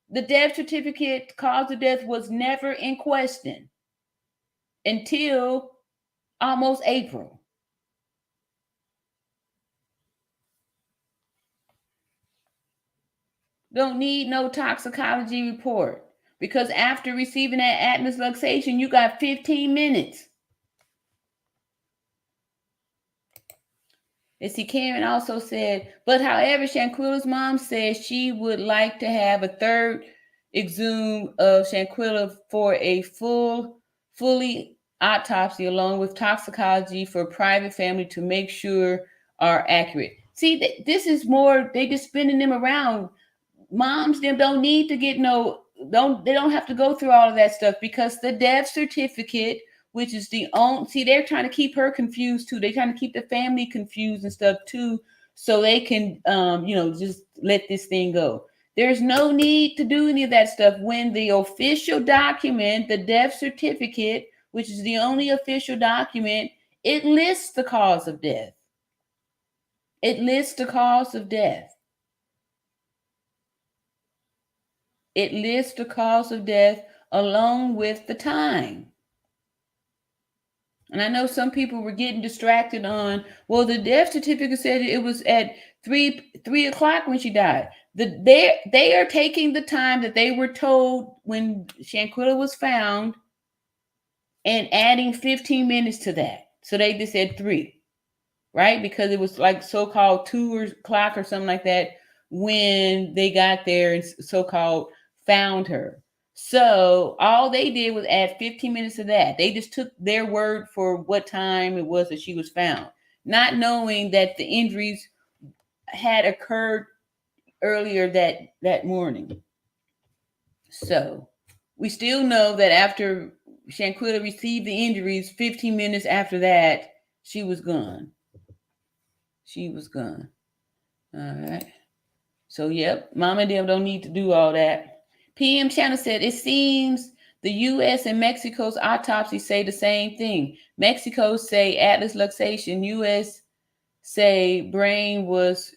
The death certificate, cause of death, was never in question until almost April. Don't need no toxicology report because after receiving that atlas luxation, you got 15 minutes. And see, Karen also said, but however, Shanquilla's mom says she would like to have a third exhume of Shanquilla for a fully autopsy along with toxicology for private family to make sure are accurate. See, this is more, they just spinning them around. Moms, them don't need to get they don't have to go through all of that stuff, because the death certificate, which is the only, see, they're trying to keep her confused too. They're trying to keep the family confused and stuff too, so they can, just let this thing go. There's no need to do any of that stuff when the official document, the death certificate, which is the only official document, it lists the cause of death. It lists the cause of death. It lists the cause of death along with the time. And I know some people were getting distracted on, well, the death certificate said it was at 3 o'clock when she died. They are taking the time that they were told when Shanquilla was found and adding 15 minutes to that. So they just said 3, right? Because it was like so-called 2 o'clock or something like that when they got there and so-called found her. So all they did was add 15 minutes to that. They just took their word for what time it was that she was found, not knowing that the injuries had occurred earlier that morning. So we still know that after Shanquilla received the injuries, 15 minutes after that, she was gone. She was gone. All right. So, yep, mom and them don't need to do all that. PM Channel said, it seems the U.S. and Mexico's autopsies say the same thing. Mexico say atlas luxation. U.S. say brain was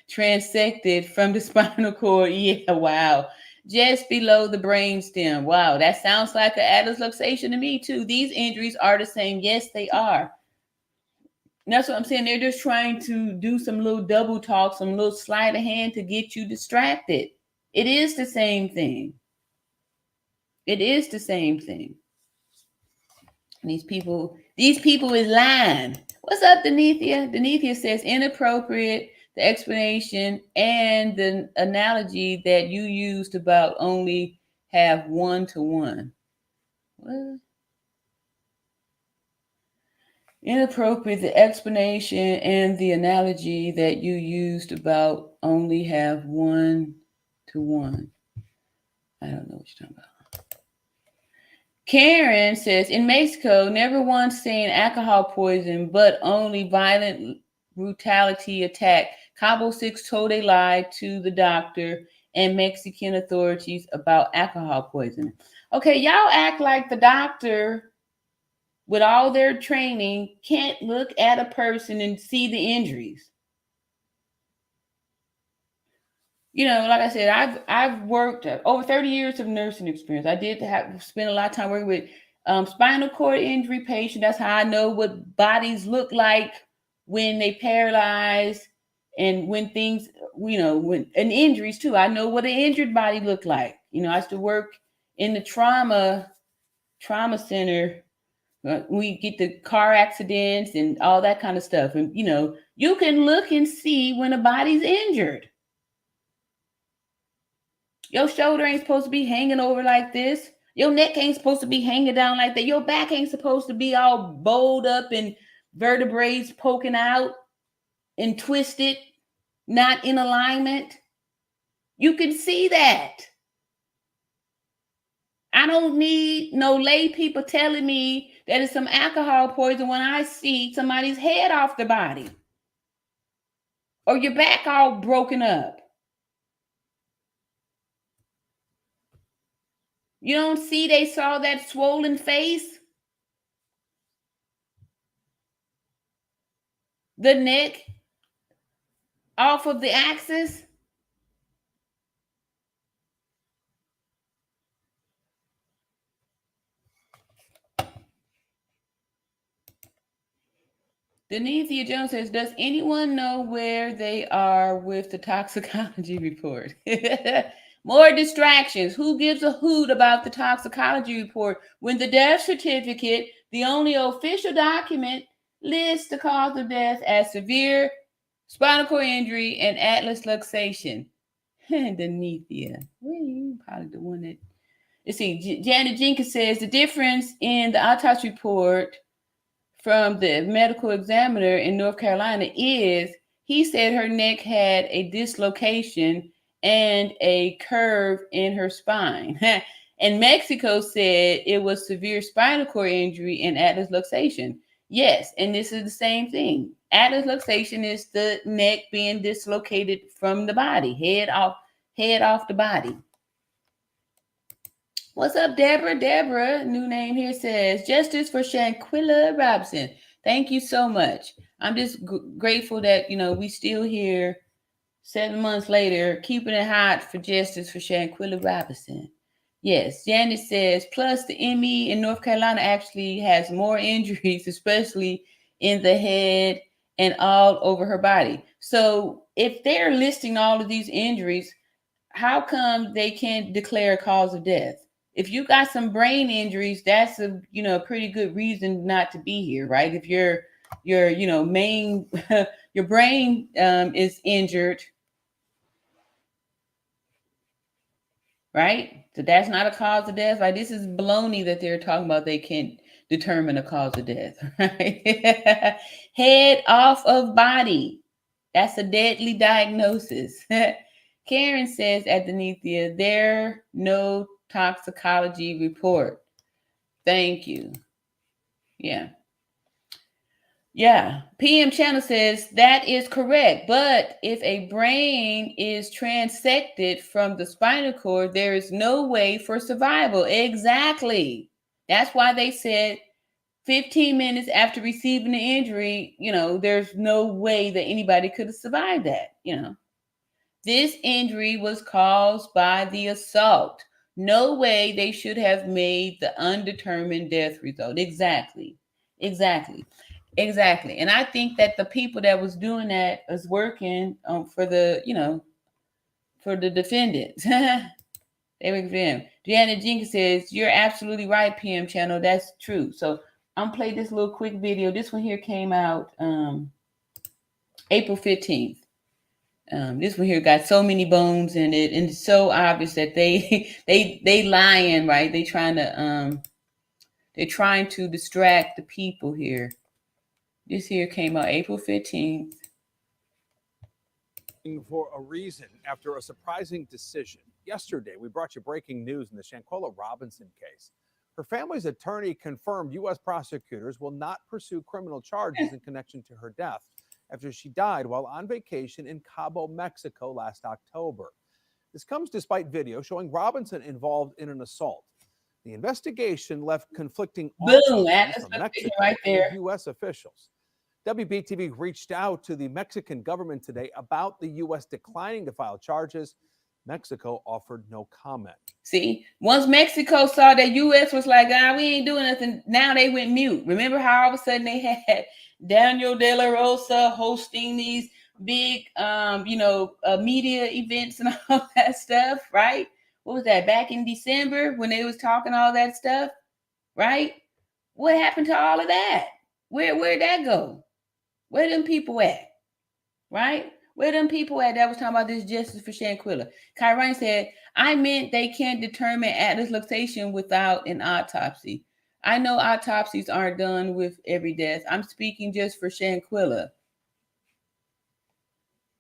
transected from the spinal cord. Yeah, wow. Just below the brain stem. Wow, that sounds like an atlas luxation to me, too. These injuries are the same. Yes, they are. And that's what I'm saying. They're just trying to do some little double talk, some little sleight of hand to get you distracted. It is the same thing. It is the same thing. And these people is lying. What's up, Denethia? Denethia says inappropriate, the explanation and the analogy that you used about only have 1-to-1. What? Inappropriate, the explanation and the analogy that you used about only have 1-to-1. I don't know what you're talking about. Karen says, in Mexico, never once seen alcohol poison, but only violent brutality attack. Cabo 6 told a lie to the doctor and Mexican authorities about alcohol poisoning. Okay, y'all act like the doctor, with all their training, can't look at a person and see the injuries. Like I said, I've worked over 30 years of nursing experience. I did spend a lot of time working with spinal cord injury patients. That's how I know what bodies look like when they paralyze, and when things, and injuries too. I know what an injured body look like. I used to work in the trauma center. We get the car accidents and all that kind of stuff. And, you can look and see when a body's injured. Your shoulder ain't supposed to be hanging over like this. Your neck ain't supposed to be hanging down like that. Your back ain't supposed to be all bowled up and vertebrae poking out and twisted, not in alignment. You can see that. I don't need no lay people telling me that it's some alcohol poison when I see somebody's head off the body or your back all broken up. You don't see they saw that swollen face? The neck off of the axis? Denethia Jones says, does anyone know where they are with the toxicology report? More distractions. Who gives a hoot about the toxicology report when the death certificate, the only official document, lists the cause of death as severe spinal cord injury and atlas luxation? Denethia, well, you probably the one that. Let's see. Janet Jenkins says the difference in the autopsy report from the medical examiner in North Carolina is he said her neck had a dislocation and a curve in her spine. And Mexico said it was severe spinal cord injury and atlas luxation. Yes, and this is the same thing. Atlas luxation is the neck being dislocated from the body, head off the body. What's up, Deborah? Deborah, new name here, says, justice for Shanquella Robinson. Thank you so much. I'm just grateful that, we still here 7 months later, keeping it hot for justice for Shanquella Robinson. Yes, Janet says, plus the ME in North Carolina actually has more injuries, especially in the head and all over her body. So if they're listing all of these injuries, how come they can't declare a cause of death? If you got some brain injuries, that's a pretty good reason not to be here, right? If your main your brain is injured, right? So that's not a cause of death. Like, this is baloney that they're talking about. They can't determine a cause of death, right? Head off of body. That's a deadly diagnosis. Karen says at Denethia, there no toxicology report. Thank you. Yeah. PM Channel says that is correct. But if a brain is transected from the spinal cord, there is no way for survival. Exactly. That's why they said 15 minutes after receiving the injury, there's no way that anybody could have survived that, This injury was caused by the assault. No way they should have made the undetermined death result. Exactly. And I think that the people that was doing that was working for the, for the defendants. They were them. Janet Jenkins says, you're absolutely right, PM Channel. That's true. So I'm gonna play this little quick video. This one here came out April 15th. This one here got so many bones in it, and it's so obvious that they lying, right? They're trying to distract the people here. This here came out April 15th. For a reason after a surprising decision. Yesterday, we brought you breaking news in the Shanquella Robinson case. Her family's attorney confirmed U.S. prosecutors will not pursue criminal charges in connection to her death after she died while on vacation in Cabo, Mexico last October. This comes despite video showing Robinson involved in an assault. The investigation left conflicting autopsies from Mexico right there. and U.S. officials. WBTV reached out to the Mexican government today about the U.S. declining to file charges. Mexico offered no comment. See, once Mexico saw that U.S. was like, we ain't doing nothing, now they went mute. Remember how all of a sudden they had Daniel De La Rosa hosting these big, media events and all that stuff, right? What was that, back in December when they was talking all that stuff, right? What happened to all of that? Where'd that go? Where them people at? Right? Where them people at that was talking about this justice for Shanquella? Kyron said, I meant they can't determine atlas luxation without an autopsy. I know autopsies aren't done with every death. I'm speaking just for Shanquella.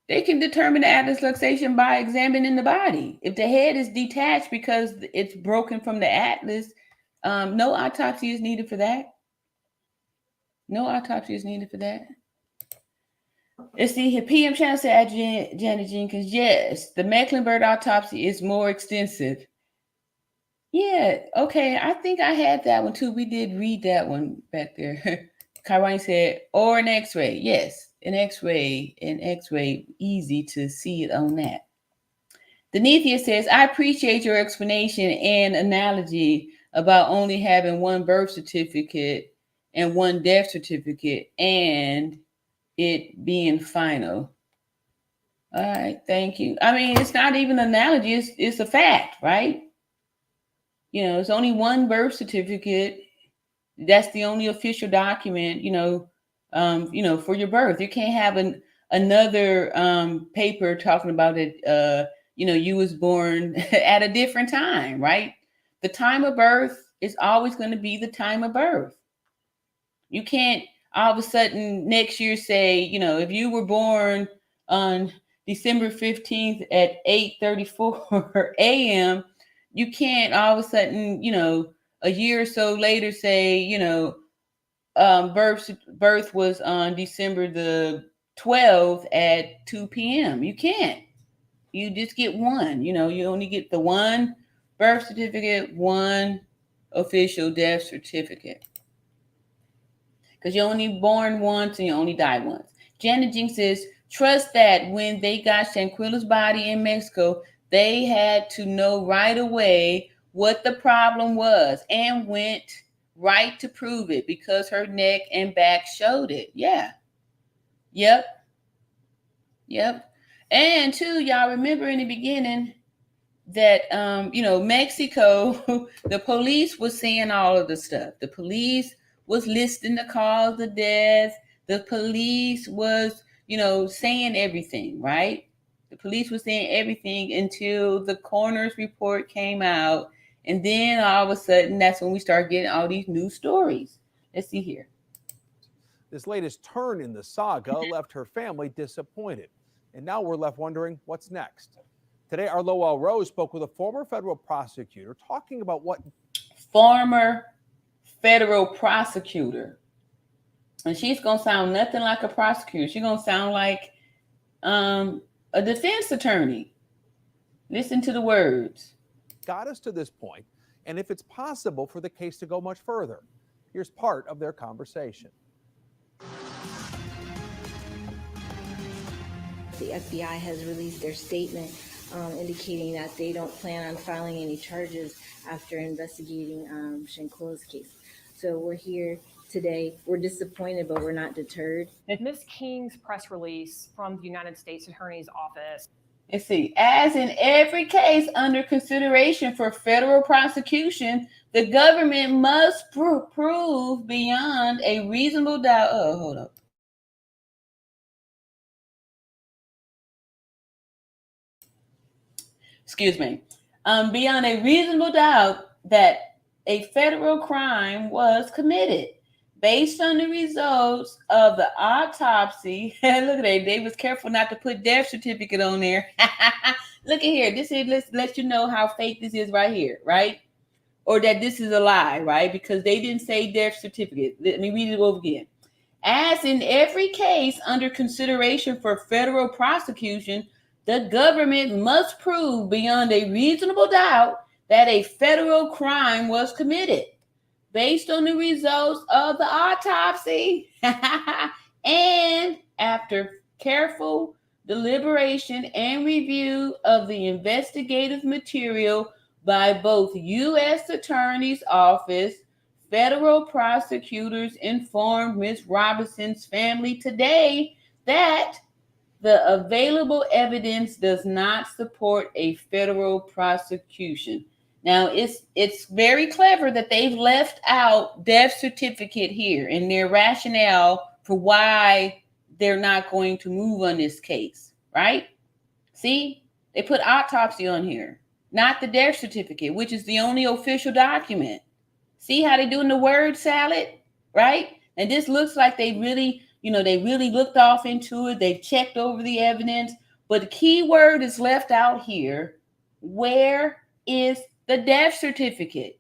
They can determine the atlas luxation by examining the body. If the head is detached because it's broken from the atlas, no autopsy is needed for that. No autopsy is needed for that. Let's see here. PM Channel said, Janet Jenkins, yes, the Mecklenburg autopsy is more extensive. Yeah, okay. I think I had that one too. We did read that one back there. Kyrene said, or an x-ray. Yes, an x-ray, easy to see it on that. Denethia says, I appreciate your explanation and analogy about only having one birth certificate and one death certificate and it being final. All right, thank you. I mean, it's not even an analogy, it's a fact, right? It's only one birth certificate. That's the only official document, for your birth. You can't have another paper talking about it, you was born at a different time, right? The time of birth is always going to be the time of birth. You can't all of a sudden next year say, if you were born on December 15th at 8:34 a.m., you can't all of a sudden, a year or so later say, birth was on December the 12th at 2 p.m. You can't. You just get one. You only get the one birth certificate, one official death certificate. Because you're only born once and you only die once. Janet Jinx says, trust that when they got Shanquila's body in Mexico, they had to know right away what the problem was and went right to prove it because her neck and back showed it. Yeah. Yep. And too, y'all remember in the beginning that, Mexico, the police was seeing all of the stuff. The police was listing the cause of death. The police was, saying everything, right? The police was saying everything until the coroner's report came out. And then all of a sudden, that's when we start getting all these new stories. Let's see here. This latest turn in the saga left her family disappointed. And now we're left wondering what's next. Today, our Lowell Rose spoke with a former federal prosecutor talking about what... Former federal prosecutor. And she's going to sound nothing like a prosecutor. She's going to sound like a defense attorney. Listen to the words. Got us to this point, and if it's possible for the case to go much further. Here's part of their conversation. The FBI has released their statement indicating that they don't plan on filing any charges after investigating Shanquilla's case. So we're here today. We're disappointed, but we're not deterred. Ms. King's press release from the United States Attorney's Office. Let's see. As in every case under consideration for federal prosecution, the government must prove beyond a reasonable doubt. Oh, hold up. Excuse me. Beyond a reasonable doubt that a federal crime was committed based on the results of the autopsy. Look at that. They was careful not to put death certificate on there. Look at here. This is let you know how fake this is right here, right? Or that this is a lie, right? Because they didn't say death certificate. Let me read it over again. As in every case under consideration for federal prosecution, the government must prove beyond a reasonable doubt that a federal crime was committed based on the results of the autopsy and after careful deliberation and review of the investigative material by both U.S. Attorney's Office. Federal prosecutors informed Ms. Robinson's family today that the available evidence does not support a federal prosecution. Now, it's very clever that they've left out death certificate here in their rationale for why they're not going to move on this case, right? See, they put autopsy on here, not the death certificate, which is the only official document. See how they're doing the word salad, right? And this looks like they really, they really looked off into it. They've checked over the evidence, but the key word is left out here. Where is the death certificate?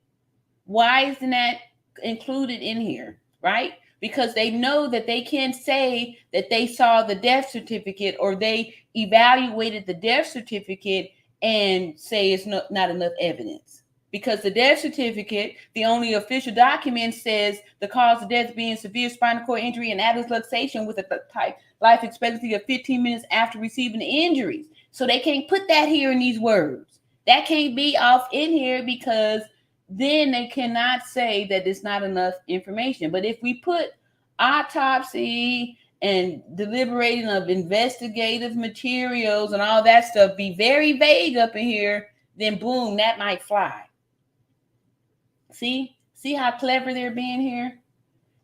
Why isn't that included in here, right? Because they know that they can't say that they saw the death certificate or they evaluated the death certificate and say it's not enough evidence. Because the death certificate, the only official document, says the cause of death being severe spinal cord injury and adult luxation with a type life expectancy of 15 minutes after receiving the injuries. So they can't put that here in these words. That can't be off in here because then they cannot say that it's not enough information. But if we put autopsy and deliberating of investigative materials and all that stuff, be very vague up in here, then boom, that might fly. See how clever they're being here?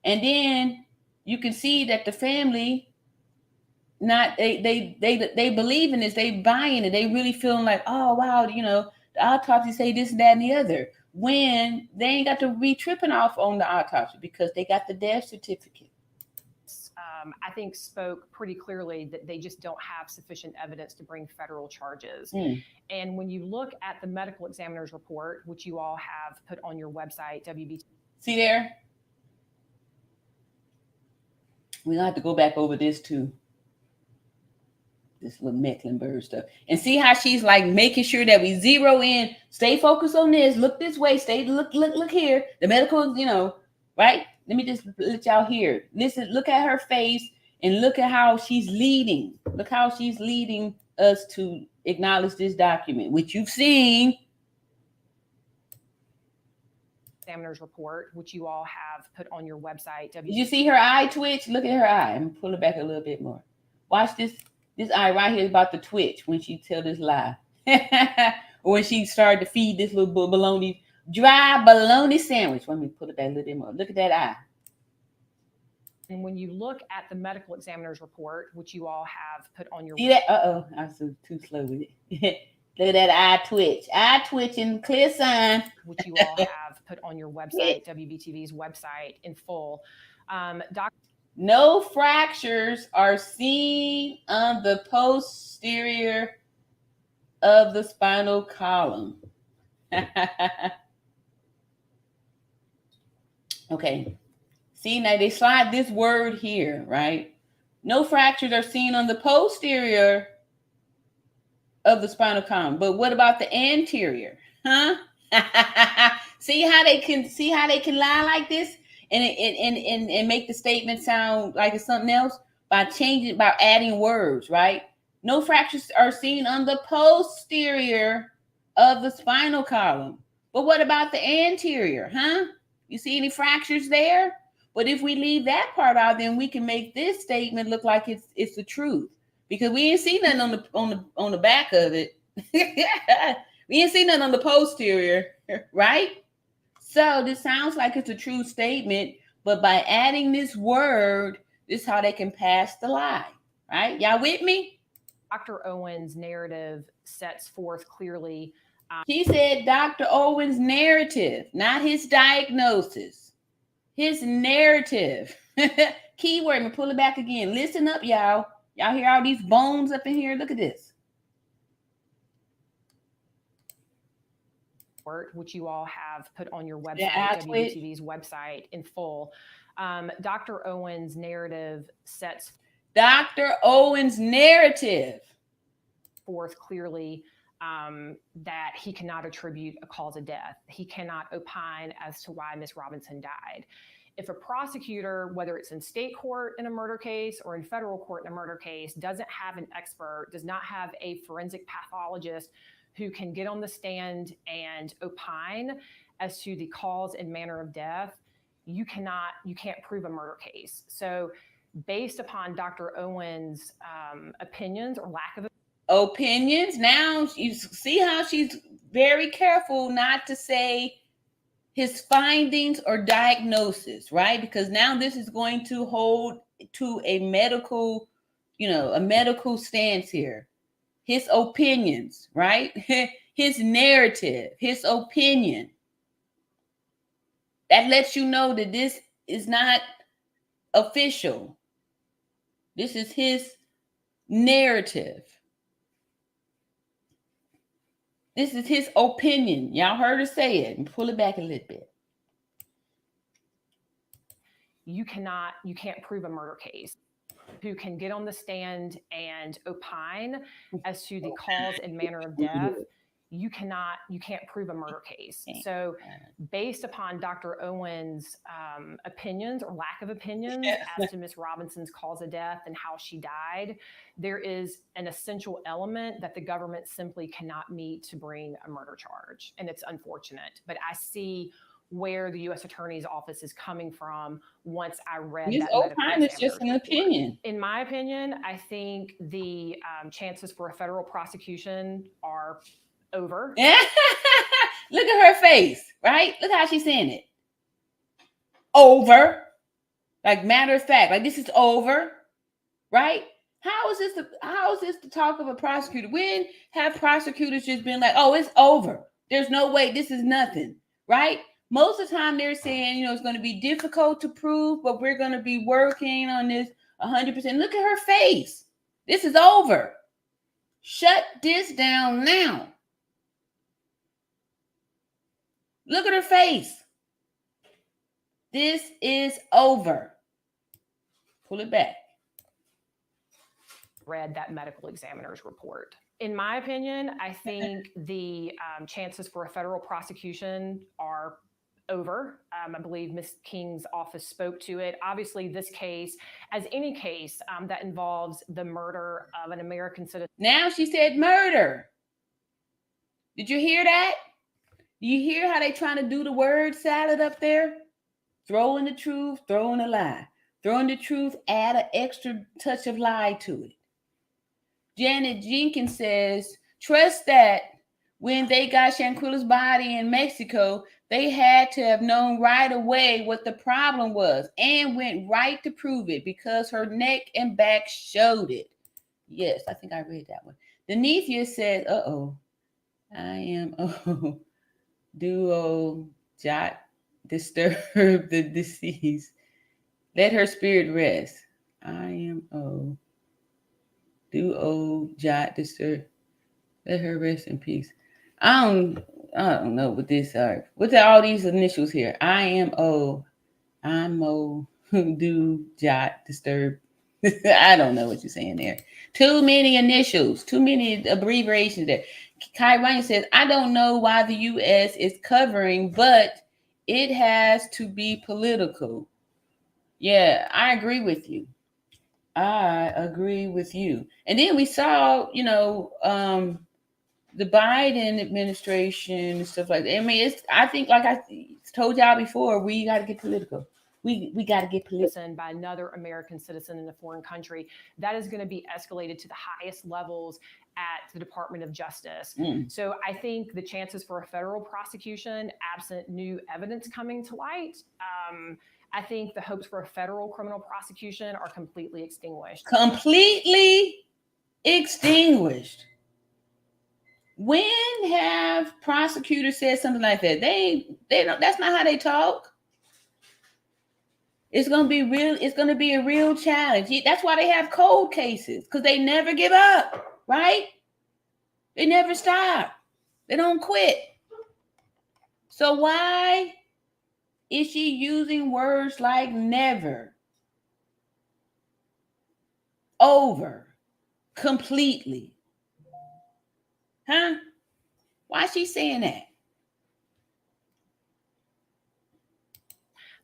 And then you can see that the family, they believe in this, they buying it, they really feeling like, oh wow, the autopsy say this, that, and the other. When they ain't got to be tripping off on the autopsy because they got the death certificate. I think spoke pretty clearly that they just don't have sufficient evidence to bring federal charges. And when you look at the medical examiner's report, which you all have put on your website, WBT. See there? We're gonna have to go back over this too. This little Mecklenburg stuff. And see how she's like making sure that we zero in, stay focused on this, look this way, stay look here. The medical, right? Let me just let y'all hear. Listen, look at her face and look at how she's leading. Look how she's leading us to acknowledge this document, which you've seen. Examiner's report, which you all have put on your website. Did you see her eye twitch? Look at her eye. I'm gonna pull it back a little bit more. Watch this. This eye right here is about to twitch when she tell this lie. Or when she started to feed this little dry bologna sandwich. Let me pull it back a little bit more. Look at that eye. And when you look at the medical examiner's report, which you all have put on your see that? I was too slow with it. Look at that eye twitch. Eye twitching, clear sign. Which you all have put on your website, WBTV's website in full. No fractures are seen on the posterior of the spinal column. Okay. See, now they slide this word here, right? No fractures are seen on the posterior of the spinal column. But what about the anterior? Huh? See how they can lie like this and make the statement sound like it's something else by adding words, right? No fractures are seen on the posterior of the spinal column. But what about the anterior? Huh? You see any fractures there? But if we leave that part out, then we can make this statement look like it's the truth, because we ain't seen nothing on the back of it. We ain't seen nothing on the posterior, right? So this sounds like it's a true statement, but by adding this word, this is how they can pass the lie, right? Y'all with me? Dr. Owen's narrative sets forth clearly. She said Dr. Owen's narrative, not his diagnosis. His narrative. Keyword, I'm gonna pull it back again. Listen up, y'all. Y'all hear all these bones up in here? Look at this. Which you all have put on your website, WBTV's website in full. Dr. Owen's narrative sets Dr. Owen's narrative forth clearly that he cannot attribute a cause of death. He cannot opine as to why Ms. Robinson died. If a prosecutor, whether it's in state court in a murder case or in federal court in a murder case, doesn't have an expert, does not have a forensic pathologist who can get on the stand and opine as to the cause and manner of death, you can't prove a murder case. So based upon Dr. Owen's opinions or lack of opinions, now you see how she's very careful not to say his findings or diagnosis, right? Because now this is going to hold to a medical stance here. His opinions, right? His narrative, his opinion. That lets you know that this is not official. This is his narrative. This is his opinion. Y'all heard her say it, and pull it back a little bit. You can't prove a murder case. Who can get on the stand and opine as to the cause and manner of death, you can't prove a murder case. So based upon Dr. Owen's opinions or lack of opinions as to Ms. Robinson's cause of death and how she died, there is an essential element that the government simply cannot meet to bring a murder charge. And it's unfortunate, but I see where the U.S. Attorney's Office is coming from once I read His opinion is just an opinion. In my opinion, I think the chances for a federal prosecution are over. Look at her face, right? Look how she's saying it. Over. Like matter of fact, like this is over, right? How is this the talk of a prosecutor? When have prosecutors just been like, oh, it's over. There's no way, this is nothing, right? Most of the time they're saying, it's going to be difficult to prove, but we're going to be working on this 100%. Look at her face. This is over. Shut this down now. Look at her face. This is over. Pull it back. Read that medical examiner's report. In my opinion, I think the chances for a federal prosecution are over. I believe Ms. King's office spoke to it. Obviously, this case, as any case that involves the murder of an American citizen. Now she said murder. Did you hear that? Do you hear how they trying to do the word salad up there? Throwing the truth, throwing a lie. Throwing the truth, add an extra touch of lie to it. Janet Jenkins says, trust that when they got Shanquilla's body in Mexico, they had to have known right away what the problem was and went right to prove it because her neck and back showed it. Yes, I think I read that one. Denethia said, I am, duo, jot, disturb the deceased. Let her spirit rest. I am, duo, jot, disturb. Let her rest in peace. I don't know what this are. What's all these initials here? I am I'm do, jot, disturb. I don't know what you're saying there. Too many initials, too many abbreviations there. Kai Ryan says, I don't know why the U.S. is covering, but it has to be political. Yeah, I agree with you. I agree with you. And then we saw, the Biden administration and stuff like that. I mean, I think, like I told y'all before, we got to get political. We got to get political. By another American citizen in a foreign country, that is going to be escalated to the highest levels at the Department of Justice. So I think the chances for a federal prosecution, absent new evidence coming to light, I think the hopes for a federal criminal prosecution are completely extinguished. Completely extinguished. When have prosecutors said something like that? They don't. That's not how they talk. It's gonna be real. It's gonna be a real challenge. That's why they have cold cases, because they never give up, right? They never stop. They don't quit. So why is she using words like never, over, completely? Huh? Why is she saying that?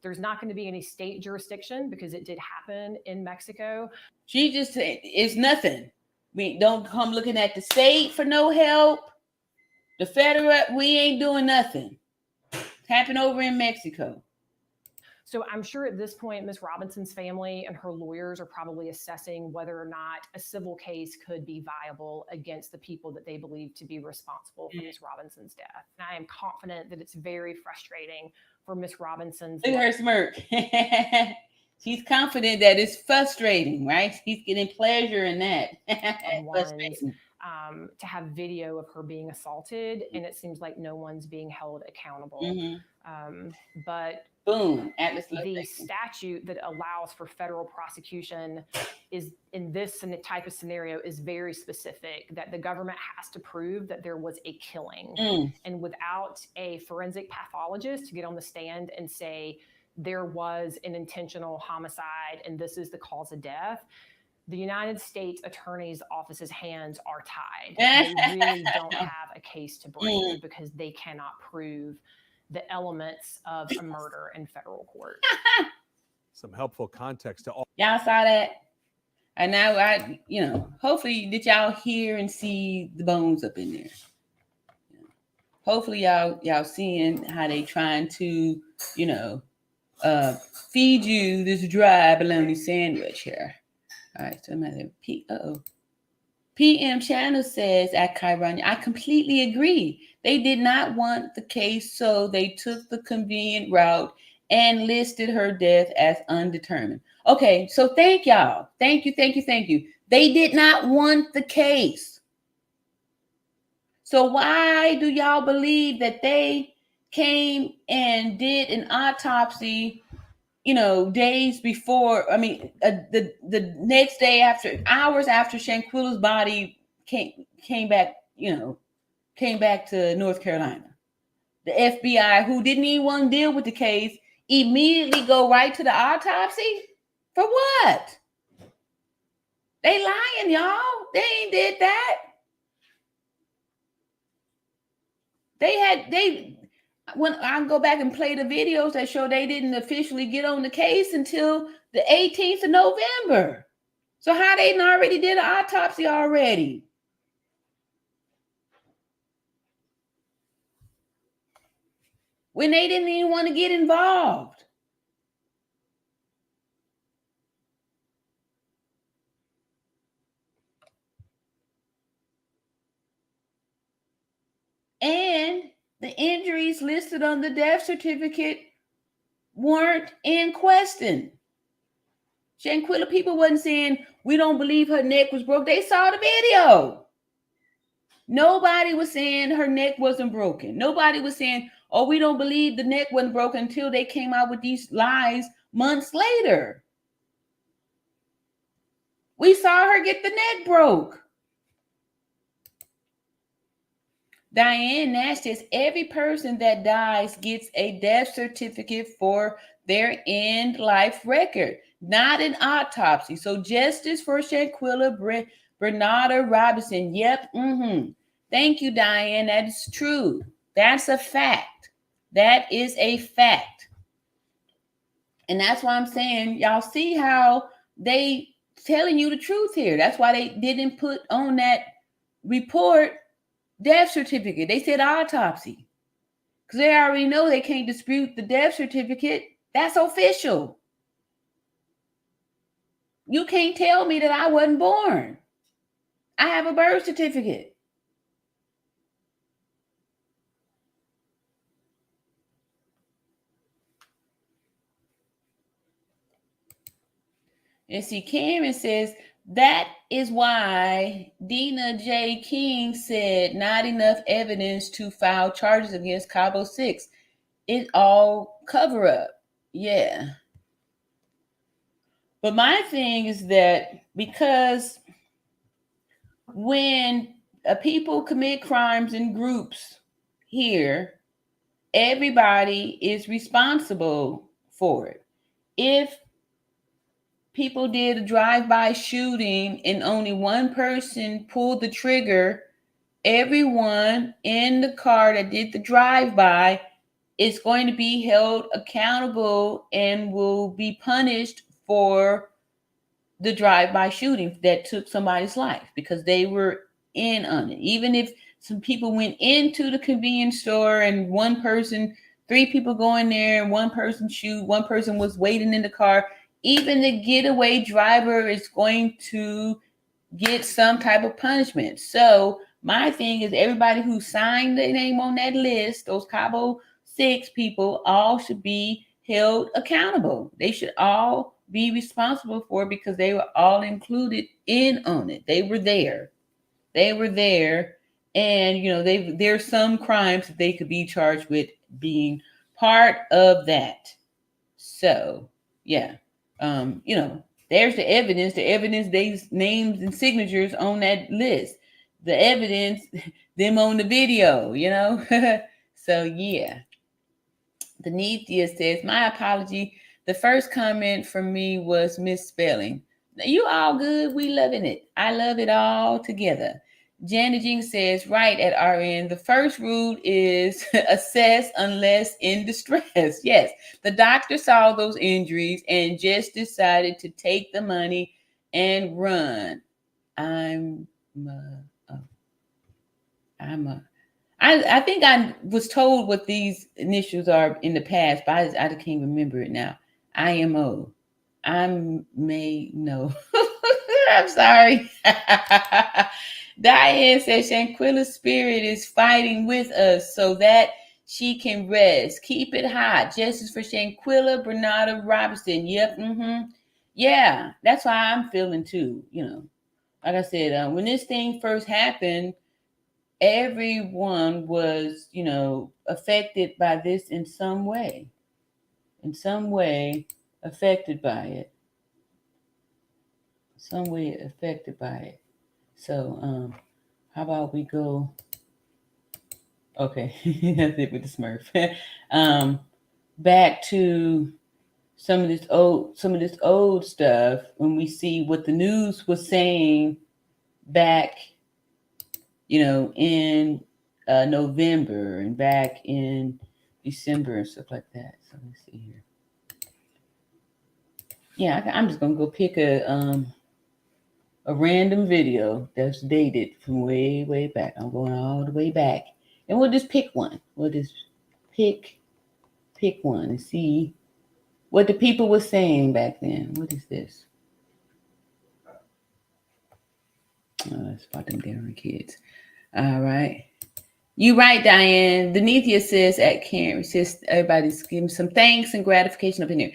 There's not going to be any state jurisdiction because it did happen in Mexico. She just said it's nothing. We don't come looking at the state for no help. The federal, we ain't doing nothing. It's happened over in Mexico. So I'm sure at this point, Ms. Robinson's family and her lawyers are probably assessing whether or not a civil case could be viable against the people that they believe to be responsible for Ms. Robinson's death. And I am confident that it's very frustrating for Ms. Robinson's. Look at her smirk. She's confident that it's frustrating, right? She's getting pleasure in that. To have video of her being assaulted, and it seems like no one's being held accountable. But boom, the statute that allows for federal prosecution is, in this type of scenario, is very specific, that the government has to prove that there was a killing. And without a forensic pathologist to get on the stand and say there was an intentional homicide and this is the cause of death, the United States Attorney's Office's hands are tied. They really don't have a case to bring because they cannot prove the elements of a murder in federal court. Some helpful context to all. Y'all saw that? And now hopefully did y'all hear and see the bones up in there? Hopefully y'all seeing how they trying to, feed you this dry bologna sandwich here. All right, so PM Channel says at Chiron, I completely agree. They did not want the case, so they took the convenient route and listed her death as undetermined. Okay, so thank y'all. Thank you. They did not want the case. So why do y'all believe that they came and did an autopsy days before, the next day, after hours after Shanquilla's body came back, came back to North Carolina. The FBI, who didn't even want to deal with the case, immediately go right to the autopsy? For what? They lying, y'all. They ain't did that. When I go back and play the videos that show they didn't officially get on the case until the 18th of November. So how they already did an autopsy already? When they didn't even want to get involved. And the injuries listed on the death certificate weren't in question. Shanquilla people wasn't saying, we don't believe her neck was broke. They saw the video. Nobody was saying her neck wasn't broken. Nobody was saying, oh, we don't believe the neck wasn't broken, until they came out with these lies months later. We saw her get the neck broke. Diane Nash says every person that dies gets a death certificate for their end life record, not an autopsy. So justice for Shanquella Bernarda Robinson. Yep. Thank you, Diane. That is true. That's a fact. That is a fact. And that's why I'm saying, y'all see how they telling you the truth here. That's why they didn't put on that report death certificate. They said autopsy, because they already know they can't dispute the death certificate. That's official. You can't tell me that I wasn't born. I have a birth certificate. And see, Karen says, that is why Dina J. King said not enough evidence to file charges against Cabo 6. It all cover up. Yeah. But my thing is that because when people commit crimes in groups here, everybody is responsible for it. If people did a drive-by shooting and only one person pulled the trigger, everyone in the car that did the drive-by is going to be held accountable and will be punished for the drive-by shooting that took somebody's life because they were in on it. Even if some people went into the convenience store and one person, 3 people go in there and one person shoot, one person was waiting in the car, even the getaway driver is going to get some type of punishment. So my thing is, everybody who signed their name on that list, those Cabo 6 people, all should be held accountable. They should all be responsible for it because they were all included in on it. They were there. And there's some crimes that they could be charged with being part of that. So yeah. There's the evidence, these names and signatures on that list, the evidence, them on the video, So yeah. Denethia says, my apology. The first comment from me was misspelling. You all good. We loving it. I love it all together. Janet Jean says, right at RN, the first rule is assess unless in distress. Yes, the doctor saw those injuries and just decided to take the money and run. I think I was told what these initials are in the past, but I can't remember it now. IMO. I may know. I'm sorry. Diane says Shanquilla's spirit is fighting with us so that she can rest. Keep it hot. Justice for Shanquella Bernarda Robinson. Yep. Yeah, that's why I'm feeling too. Like I said, when this thing first happened, everyone was, affected by this in some way. affected by it. Some way affected by it. So, how about we go? Okay, that's it with the Smurf. Back to some of this old stuff when we see what the news was saying back, in November and back in December and stuff like that. So let's see here. Yeah, I'm just gonna go pick a random video that's dated from way back. I'm going all the way back, and we'll just pick one. We'll just pick one and see what the people were saying back then. What is this? Oh, it's about them damn kids. All right. You right, Diane. Denithia says at Karen, says everybody's giving some thanks and gratification up in here.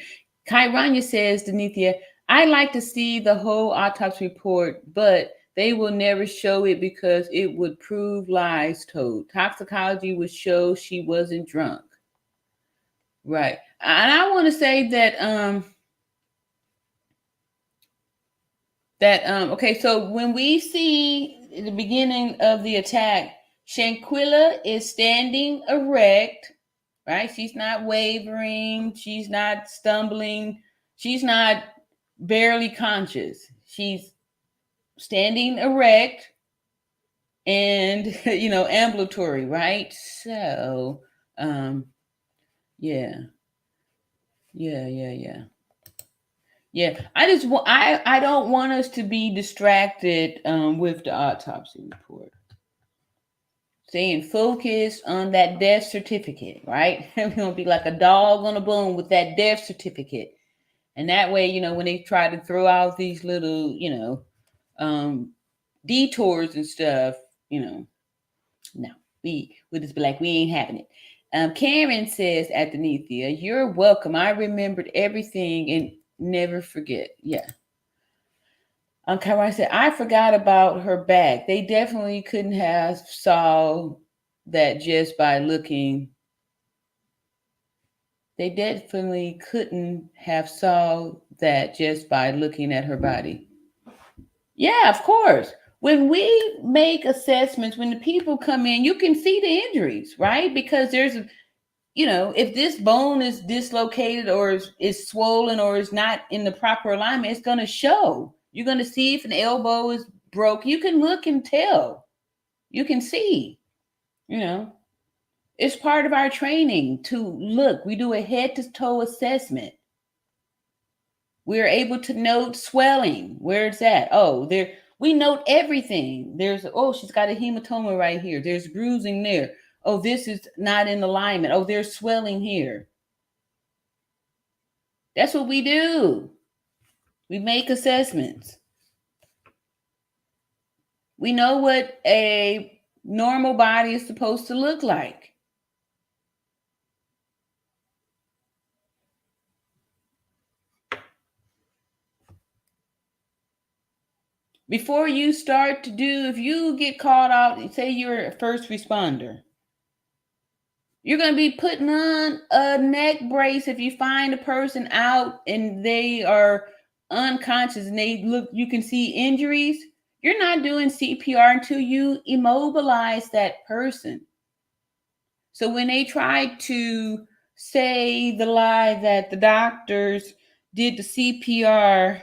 Kyrania says, Denithia, I like to see the whole autopsy report, but they will never show it because it would prove lies told. Toxicology would show she wasn't drunk. Right. And I want to say that okay, so when we see the beginning of the attack, Shanquilla is standing erect, right? She's not wavering, she's not stumbling, she's not barely conscious. She's standing erect and ambulatory, right? So yeah. I don't want us to be distracted with the autopsy report. Staying focused on that death certificate, right? We're gonna be like a dog on a bone with that death certificate, and that way, when they try to throw out these little, detours and stuff, no, we'll just be like, we ain't having it. Karen says at Denithia, you're welcome. I remembered everything and never forget. Yeah. Karen said, I forgot about her back. They definitely couldn't have saw that just by looking. They definitely couldn't have saw that just by looking at her body. Yeah, of course. When we make assessments, when the people come in, you can see the injuries, right? Because there's if this bone is dislocated or is swollen or is not in the proper alignment, it's going to show. You're going to see if an elbow is broke. You can look and tell. You can see. It's part of our training to look. We do a head to toe assessment. We're able to note swelling. Where's that? Oh, there. We note everything. She's got a hematoma right here. There's bruising there. Oh, this is not in alignment. Oh, there's swelling here. That's what we do. We make assessments. We know what a normal body is supposed to look like. Before you start to if you get called out, say you're a first responder, you're going to be putting on a neck brace if you find a person out and they are unconscious and you can see injuries. You're not doing CPR until you immobilize that person. So when they try to say the lie that the doctors did the CPR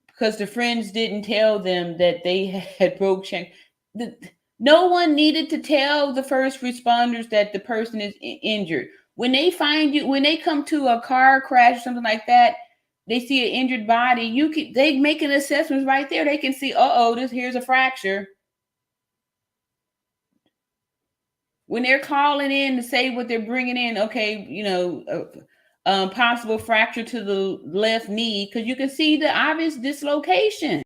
because the friends didn't tell them that they had broke shank. No one needed to tell the first responders that the person is injured. When they when they come to a car crash or something like that, they see an injured body. They make an assessment right there. They can see, here's a fracture. When they're calling in to say what they're bringing in, possible fracture to the left knee, because you can see the obvious dislocation.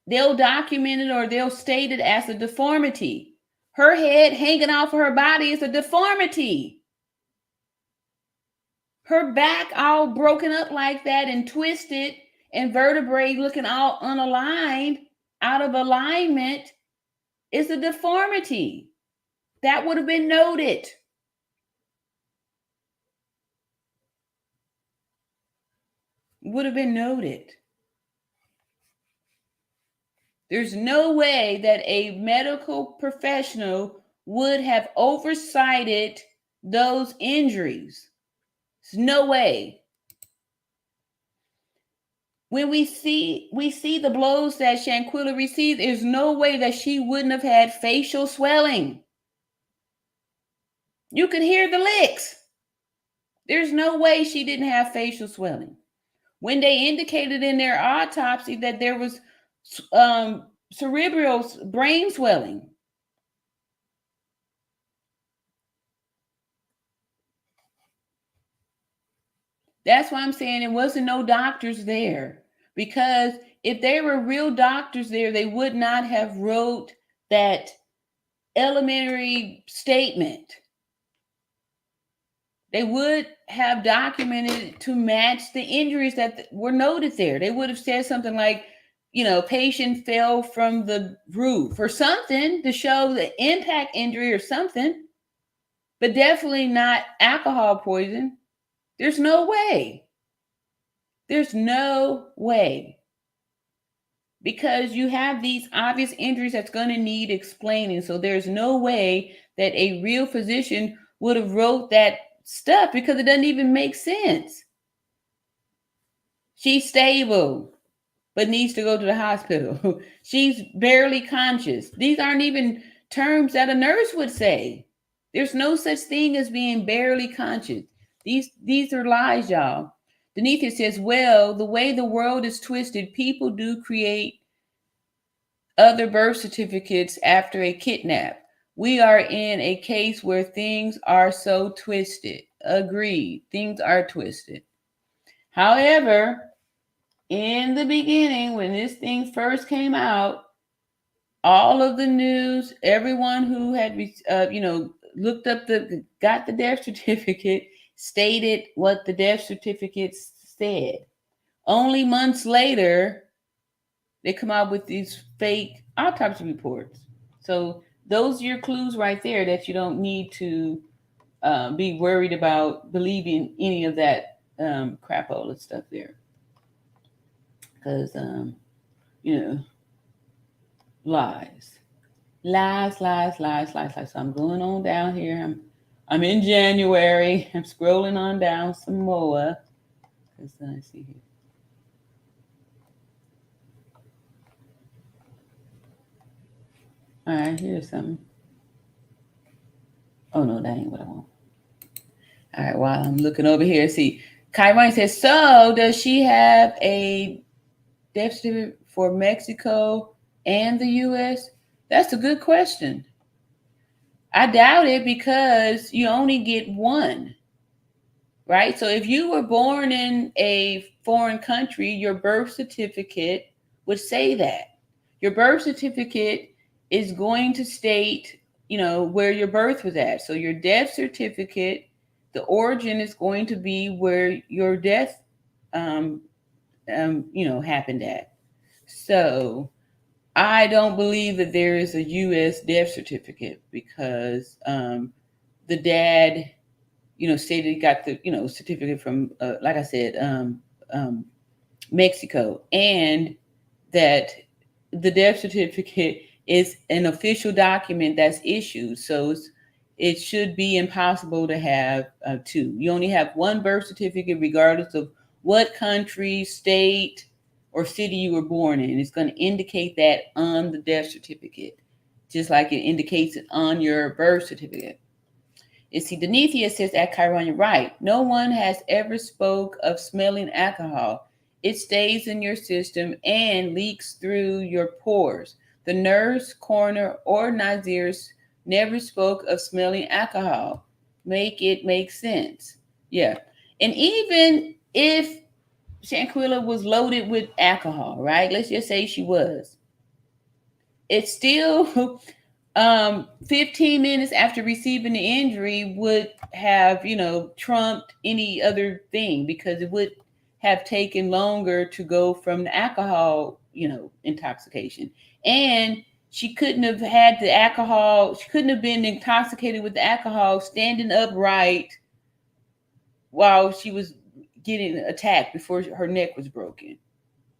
They'll document it or they'll state it as a deformity. Her head hanging off of her body is a deformity. Her back all broken up like that and twisted and vertebrae looking all unaligned, out of alignment, is a deformity. That would have been noted. would have been noted. There's no way that a medical professional would have oversighted those injuries. There's no way. When we see the blows that Shanquilla received, there's no way that she wouldn't have had facial swelling. You could hear the licks. There's no way she didn't have facial swelling. When they indicated in their autopsy that there was cerebral brain swelling. That's why I'm saying there wasn't no doctors there. Because if there were real doctors there, they would not have wrote that elementary statement. They would have documented it to match the injuries that were noted there. They would have said something like, patient fell from the roof or something to show the impact injury or something, but definitely not alcohol poison. There's no way. There's no way. Because you have these obvious injuries that's going to need explaining. So there's no way that a real physician would have wrote that stuff because it doesn't even make sense. She's stable, but needs to go to the hospital. She's barely conscious. These aren't even terms that a nurse would say. There's no such thing as being barely conscious. These are lies, y'all. Demetria says, well, the way the world is twisted, people do create other birth certificates after a kidnap. We are in a case where things are so twisted. Agreed. Things are twisted. However, in the beginning, when this thing first came out, all of the news, everyone who had, looked up got the death certificate, stated what the death certificate said. Only months later, they come out with these fake autopsy reports. So those are your clues right there that you don't need to be worried about believing any of that crapola stuff there. Because, lies. Lies. So I'm going on down here. I'm in January. I'm scrolling on down some more. Let's see here. All right, here's something. Oh, no, that ain't what I want. All right, while I'm looking over here, see, Kyron says, so does she have a death certificate for Mexico and the U.S.? That's a good question. I doubt it because you only get one, right? So if you were born in a foreign country, your birth certificate would say that. Your birth certificate is going to state, where your birth was at. So your death certificate, the origin is going to be where your death, happened at. So I don't believe that there is a U.S. death certificate because the dad, stated he got the, certificate from, like I said, Mexico, and that the death certificate is an official document that's issued. So it should be impossible to have two. You only have one birth certificate, regardless of what country, state, or city you were born in. It's going to indicate that on the death certificate, just like it indicates it on your birth certificate. You see, Denethia says at Chiron, you're right. No one has ever spoke of smelling alcohol. It stays in your system and leaks through your pores. The nurse, coroner, or Nazirs never spoke of smelling alcohol. Make it make sense. Yeah. And even if Shanquilla was loaded with alcohol, right? Let's just say she was. It's still 15 minutes after receiving the injury would have, trumped any other thing because it would have taken longer to go from the alcohol, intoxication. And she couldn't have had the alcohol. She couldn't have been intoxicated with the alcohol standing upright while she was getting attacked before her neck was broken,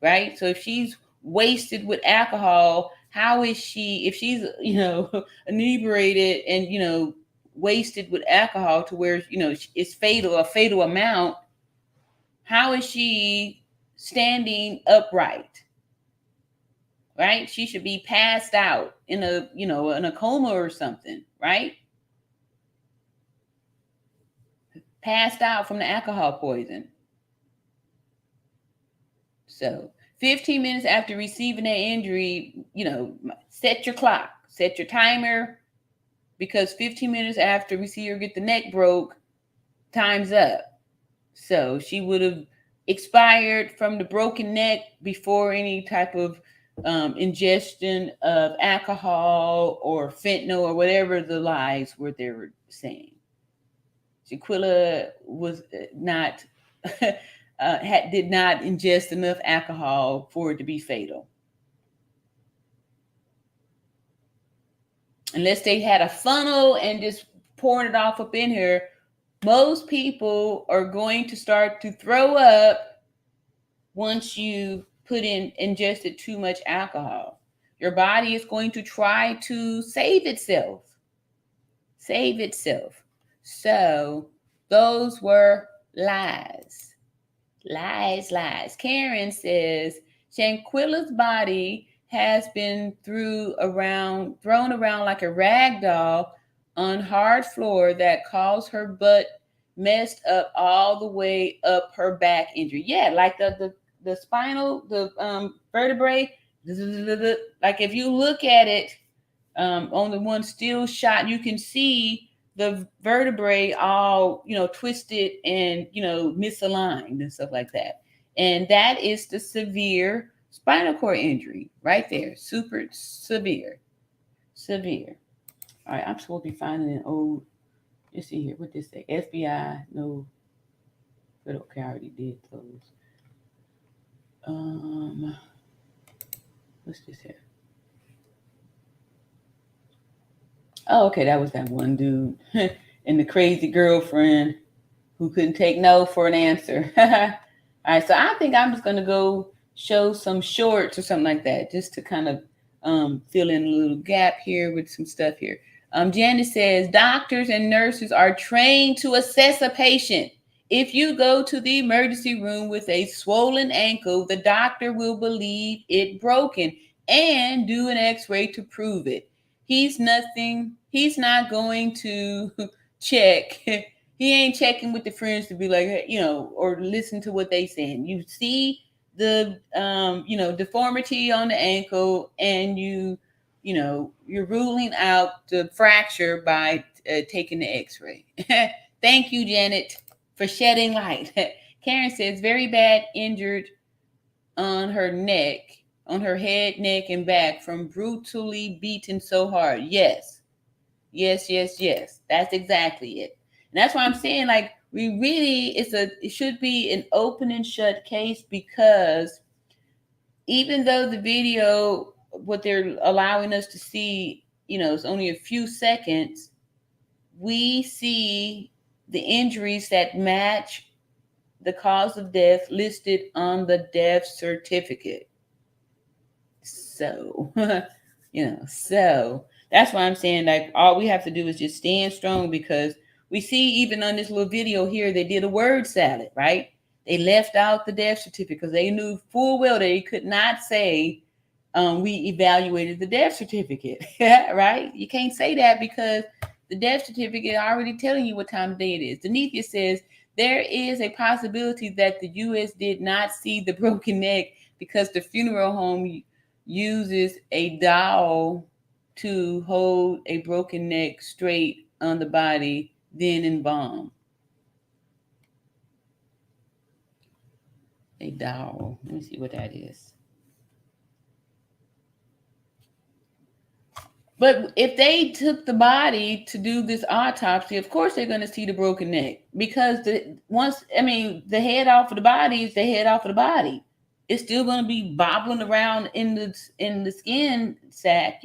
right? So if she's wasted with alcohol, how is she, if she's, inebriated and, wasted with alcohol to where, it's a fatal amount, how is she standing upright? Right? She should be passed out in a coma or something, right? Passed out from the alcohol poison. So 15 minutes after receiving that injury, set your clock, set your timer, because 15 minutes after we see her get the neck broke, time's up. So she would have expired from the broken neck before any type of ingestion of alcohol or fentanyl or whatever the lies were they were saying. Shanquella was not did not ingest enough alcohol for it to be fatal. Unless they had a funnel and just pouring it off up in her, most people are going to start to throw up once you ingested too much alcohol. Your body is going to try to save itself. So those were lies. Lies. Karen says Shanquilla's body has been thrown around like a rag doll on hard floor that caused her butt messed up all the way up her back injury. Yeah, like the spinal, the vertebrae. Like if you look at it on the one still shot, you can see the vertebrae all, twisted and, misaligned and stuff like that. And that is the severe spinal cord injury right there. Super severe. All right, I'm supposed to be finding an old, let's see here, what this say? FBI, no, federal, okay, I already did those. What's this here? Oh, okay, that was that one dude and the crazy girlfriend who couldn't take no for an answer. All right, so I think I'm just going to go show some shorts or something like that, just to kind of fill in a little gap here with some stuff here. Janet says, doctors and nurses are trained to assess a patient. If you go to the emergency room with a swollen ankle, the doctor will believe it broken and do an x-ray to prove it. He's not going to check. He ain't checking with the friends to be like, or listen to what they saying. You see the, deformity on the ankle and you're ruling out the fracture by taking the x-ray. Thank you, Janet, for shedding light. Karen says, very bad injured on her neck, on her head, neck, and back from brutally beaten so hard. Yes. That's exactly it. And that's why I'm saying, like, it should be an open and shut case, because even though the video, what they're allowing us to see, it's only a few seconds, we see the injuries that match the cause of death listed on the death certificate. So, so that's why I'm saying, like, all we have to do is just stand strong, because we see even on this little video here, they did a word salad, right? They left out the death certificate because they knew full well they could not say, we evaluated the death certificate, right? You can't say that because the death certificate already telling you what time of day it is. Denethia says, there is a possibility that the U.S. did not see the broken neck because the funeral home uses a dowel to hold a broken neck straight on the body, then embalm. A dowel. Let me see what that is. But if they took the body to do this autopsy, of course they're going to see the broken neck, because the head off of the body is the head off of the body. It's still going to be bobbling around in the skin sac,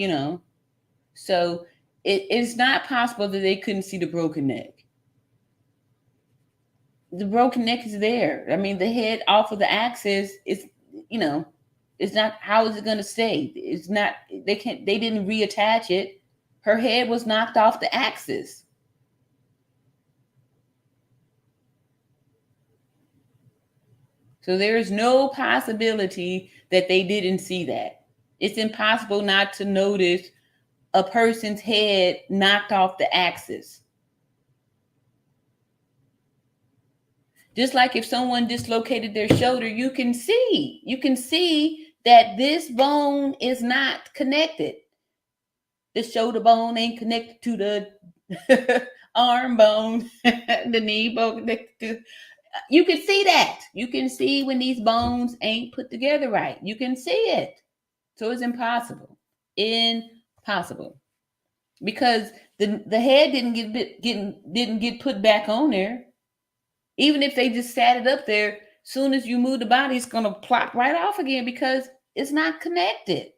So it's not possible that they couldn't see the broken neck. the broken neck is there. I mean, the head off of the axis is, it's not, how is it going to stay? It's not, they didn't reattach it. Her head was knocked off the axis. So there is no possibility that they didn't see that. It's impossible not to notice a person's head knocked off the axis. Just like if someone dislocated their shoulder, you can see that this bone is not connected. The shoulder bone ain't connected to the arm bone, the knee bone connected to. You can see that. You can see when these bones ain't put together right. You can see it. So it's impossible. Impossible. Because the head didn't get put back on there. Even if they just sat it up there, soon as you move the body, it's going to plop right off again because it's not connected.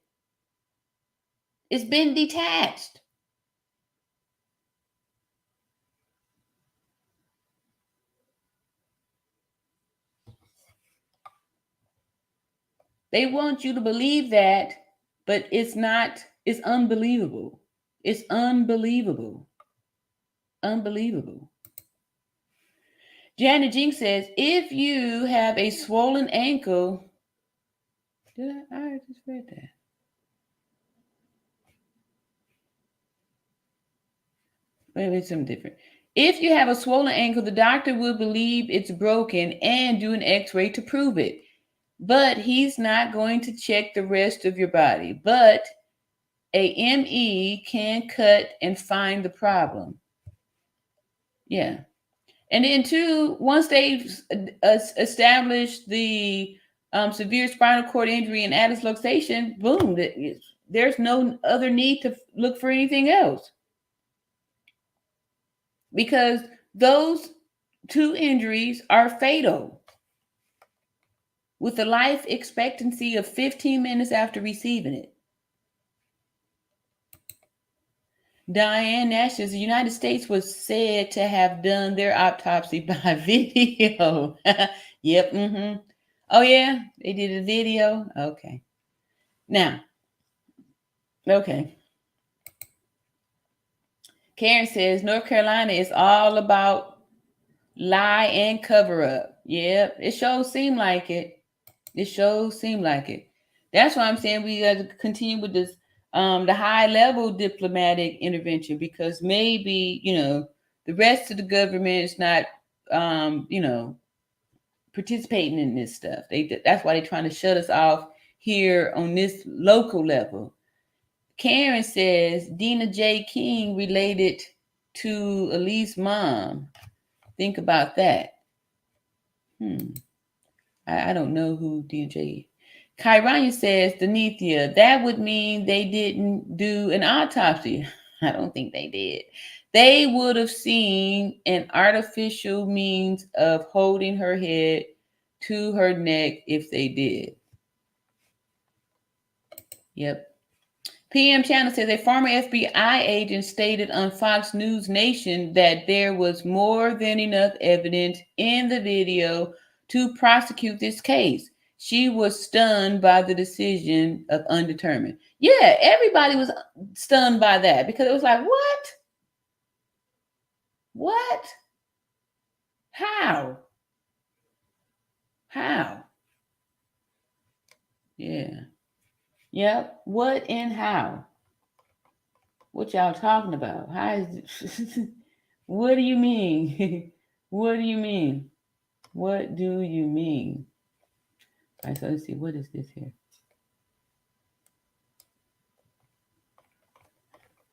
It's been detached. They want you to believe that, but it's not, it's unbelievable. It's unbelievable. Unbelievable. Janet Jinx says, if you have a swollen ankle, I just read that. Maybe it's something different. If you have a swollen ankle, the doctor will believe it's broken and do an x-ray to prove it. But he's not going to check the rest of your body. But a ME can cut and find the problem. Yeah. And then two, once they've established the severe spinal cord injury and dislocation, boom, there's no other need to look for anything else. Because those two injuries are fatal, with a life expectancy of 15 minutes after receiving it. Diane Nash says the United States was said to have done their autopsy by video. Yep. Mm-hmm. Oh, yeah. They did a video. Okay. Now. Okay. Karen says North Carolina is all about lie and cover up. Yep. It sure seemed like it. It sure seemed like it. That's why I'm saying we got to continue with this, the high level diplomatic intervention, because maybe, the rest of the government is not, participating in this stuff. That's why they're trying to shut us off here on this local level. Karen says Dina J. King related to Elise's mom. Think about that. I don't know who Dina J. Kyrania says, Denithia, that would mean they didn't do an autopsy. I don't think they did. They would have seen an artificial means of holding her head to her neck if they did. Yep. PM Channel says a former FBI agent stated on Fox News Nation that there was more than enough evidence in the video to prosecute this case. She was stunned by the decision of undetermined. Yeah, everybody was stunned by that because it was like, what? What? How? Yeah. Yep. What and how? What y'all talking about? How is it? What do you mean? What do you mean? What do you mean? All right, so let's see. What is this here?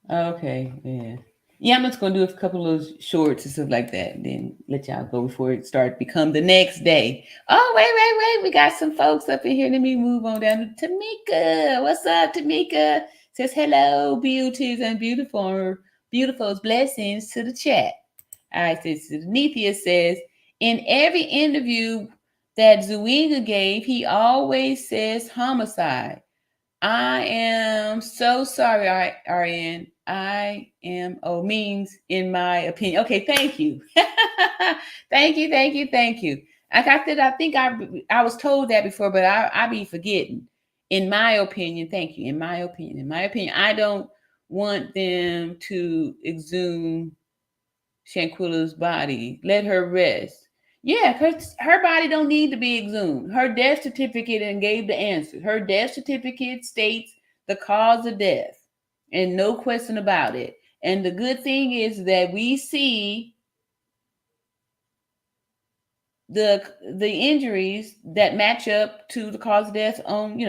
Okay, yeah. Yeah, I'm just going to do a couple of shorts and stuff like that, and then let y'all go before it starts become the next day. Oh, wait. We got some folks up in here. Let me move on down to Tamika. What's up, Tamika? Says, hello, beauties and beautifuls. Blessings to the chat. All right, so Nethia says, in every interview that Zuniga gave, he always says homicide. I am so sorry, RN. I am, means in my opinion. Okay, thank you. Thank you, thank you, thank you. Like I said, I think I was told that before, but I be forgetting. In my opinion, thank you. In my opinion, I don't want them to exhume Shanquilla's body. Let her rest. Yeah, her body don't need to be exhumed. Her death certificate and gave the answer. Her death certificate states the cause of death, and no question about it. And the good thing is that we see the injuries that match up to the cause of death on,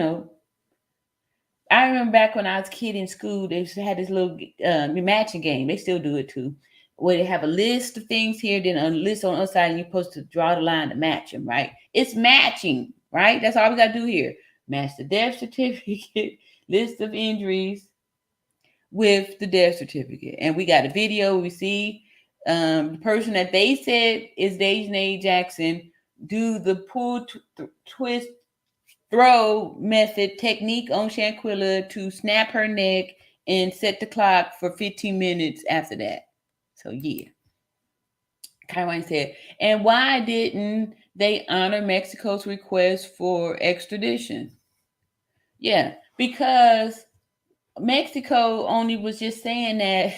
I remember back when I was a kid in school, they had this little matching game. They still do it too, where they have a list of things here, then a list on the other side, and you're supposed to draw the line to match them, right? It's matching, right? That's all we got to do here. Match the death certificate, list of injuries with the death certificate. And we got a video. We see the person that they said is Dejanay Jackson do the pull, twist, throw method technique on Shanquilla to snap her neck and set the clock for 15 minutes after that. So yeah. Kaiwan said, and why didn't they honor Mexico's request for extradition? Yeah, because Mexico only was just saying that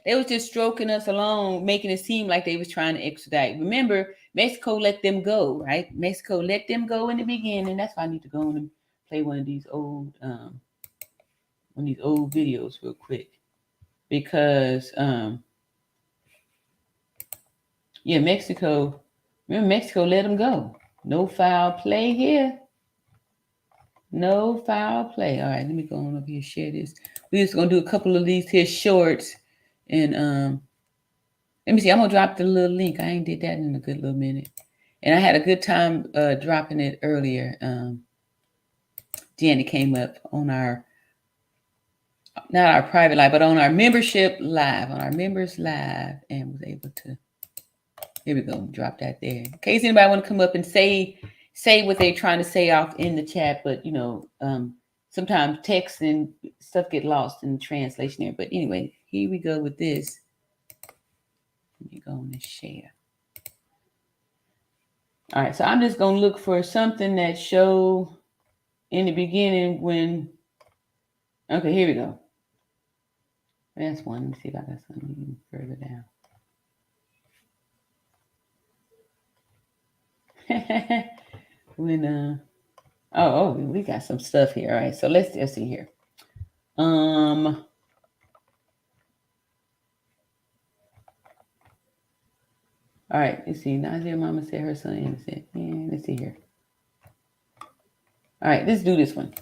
they was just stroking us along, making it seem like they was trying to extradite. Remember, Mexico let them go, right? Mexico let them go in the beginning. That's why I need to go and play one of these old videos real quick, because Mexico let them go. No foul play here. No foul play. All right, let me go on up here, share this. We're just gonna do a couple of these here shorts, and let me see. I'm gonna drop the little link. I ain't did that in a good little minute, and I had a good time dropping it earlier. Janet came up on our, not our private live, but on our membership live, on our members live, and was able to. Here we go. Drop that there. In case anybody want to come up and say what they're trying to say off in the chat, but sometimes text and stuff get lost in the translation there. But anyway, here we go with this. Let me go on and share. All right, so I'm just gonna look for something that show in the beginning when. Okay, here we go. That's one. Let me see if I got something further down. When we got some stuff here. All right, so let's see here. All right, let's see. Nazia mama said her son innocent. Yeah, let's see here. All right, let's do this one.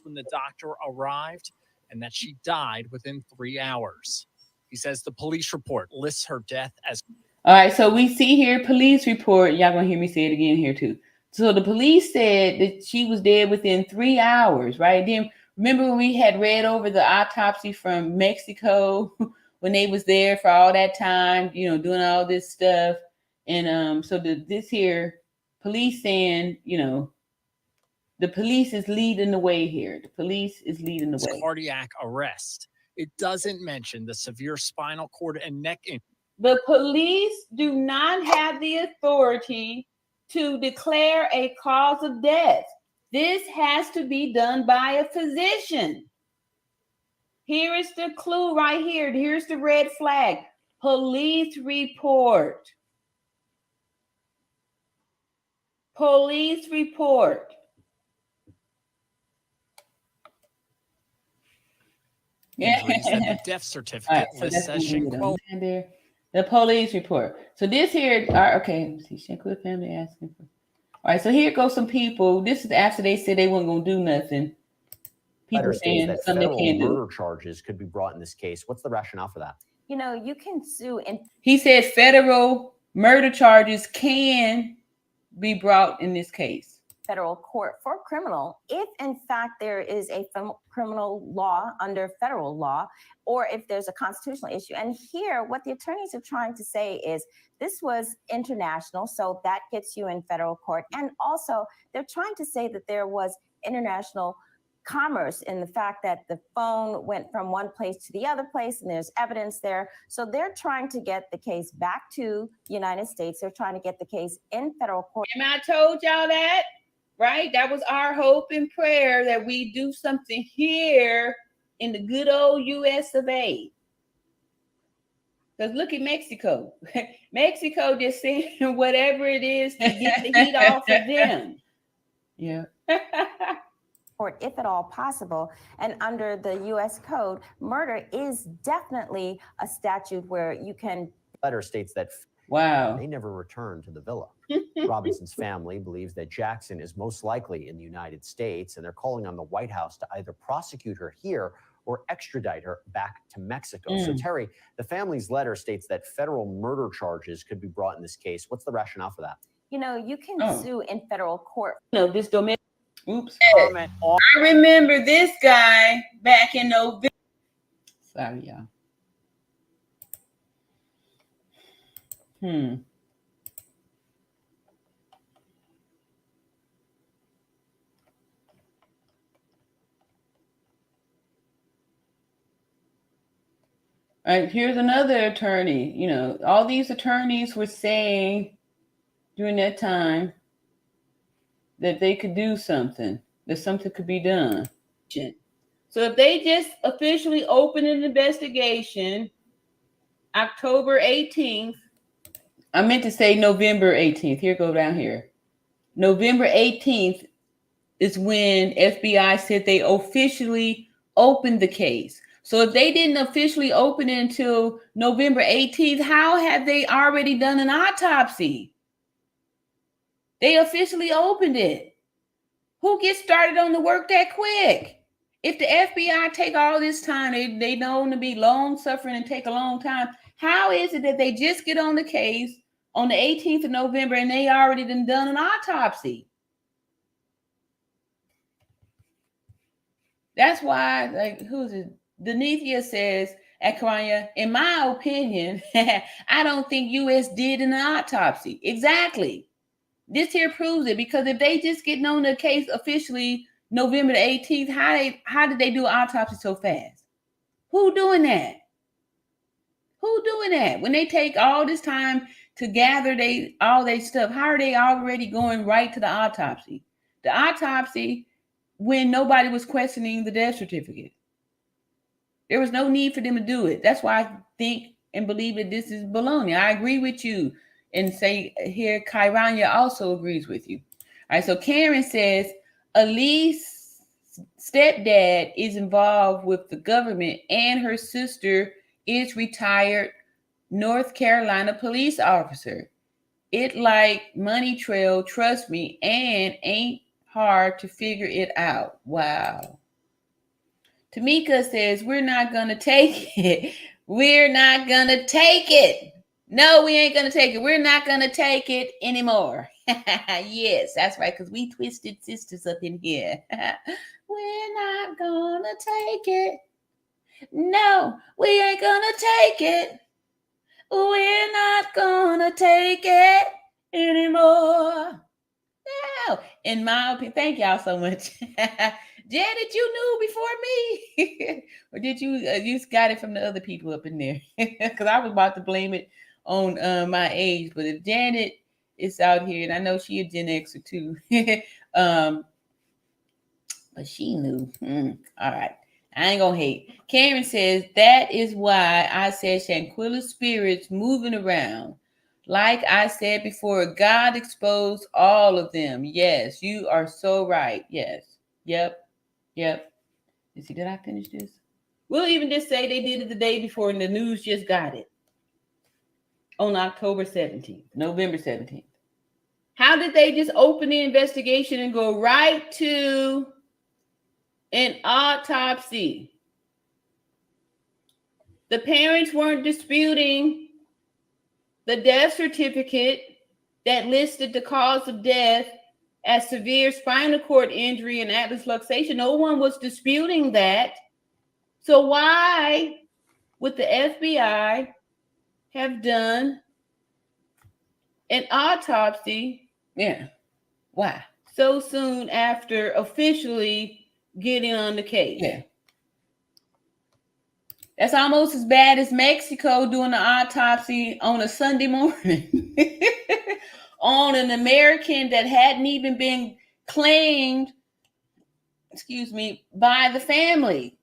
When the doctor arrived, and that she died within 3 hours. He says the police report lists her death as. All right, so we see here police report. Y'all gonna hear me say it again here too. So the police said that she was dead within 3 hours, right? Then remember when we had read over the autopsy from Mexico when they was there for all that time, doing all this stuff, and so this here police saying, the police is leading the way here. The police is leading the way. Cardiac arrest. It doesn't mention the severe spinal cord and neck injury. The police do not have the authority to declare a cause of death. This has to be done by a physician. Here is the clue right here. Here's the red flag. Police report. Police report. The death certificate lists as Shanquella. The police report. So this here, okay, let me see. Shanquella family asking for. All right, so here goes some people. This is after they said they weren't gonna do nothing. People saying that something they can't do. Murder charges could be brought in this case. What's the rationale for that? You can sue. And he said federal murder charges can be brought in this case. Federal court for criminal, if in fact there is a criminal law under federal law, or if there's a constitutional issue. And here, what the attorneys are trying to say is this was international, so that gets you in federal court. And also, they're trying to say that there was international commerce in the fact that the phone went from one place to the other place and there's evidence there. So they're trying to get the case back to the United States. They're trying to get the case in federal court. And I told y'all that, right? That was our hope and prayer, that we do something here in the good old US of A. Because look at Mexico. Mexico just saying whatever it is to get the heat off of them. Yeah. Or if at all possible. And under the U.S. Code, murder is definitely a statute where you can. Letter states that they never returned to the villa. Robinson's family believes that Jackson is most likely in the United States, and they're calling on the White House to either prosecute her here or extradite her back to Mexico. So, Terry, the family's letter states that federal murder charges could be brought in this case. What's the rationale for that? You know, you can sue in federal court. No, this domain. Oops. I remember this guy back in November. Sorry, y'all. All right, here's another attorney. You know, all these attorneys were saying during that time that they could do something, that something could be done. So if they just officially open an investigation October 18th, I meant to say November 18th. Here, go down here. November 18th is when FBI said they officially opened the case. So if they didn't officially open it until November 18th, how have they already done an autopsy? They officially opened it. Who gets started on the work that quick? If the FBI take all this time, they known to be long suffering and take a long time. How is it that they just get on the case on the 18th of November and they already done an autopsy? That's why, like, who's it? Denethia says at Karanya, in my opinion, I don't think US did an autopsy. Exactly. This here proves it, because if they just get on the case officially November the 18th, how did they do an autopsy so fast? Who doing that? Who doing that? When they take all this time to gather all their stuff, how are they already going right to the autopsy? The autopsy when nobody was questioning the death certificate. There was no need for them to do it. That's why I think and believe that this is baloney. I agree with you. And say here, Kairanya also agrees with you. All right, so Karen says, Elise stepdad is involved with the government and her sister is retired North Carolina police officer. It like money trail, trust me, and ain't hard to figure it out. Wow. Tamika says, we're not going to take it. We're not going to take it. No, we ain't going to take it. We're not going to take it anymore. Yes, that's right, because we twisted sisters up in here. We're not going to take it. No, we ain't going to take it. We're not going to take it anymore. No, in my opinion, thank y'all so much. Janet, you knew before me. Or did you got it from the other people up in there? Because I was about to blame it on my age. But if Janet is out here, and I know she a Gen Xer too, but she knew. All right. I ain't gonna hate. Karen says, that is why I said Shanquilla spirits moving around. Like I said before, God exposed all of them. Yes, you are so right. Yes. Yep. You see, did I finish this? We'll even just say they did it the day before and the news just got it. On October 17th, November 17th. How did they just open the investigation and go right to an autopsy? The parents weren't disputing the death certificate that listed the cause of death as severe spinal cord injury and atlas luxation. No one was disputing that. So why would the FBI have done an autopsy? Yeah. Why? So soon after officially getting on the case. Yeah. That's almost as bad as Mexico doing the autopsy on a Sunday morning on an American that hadn't even been claimed, by the family.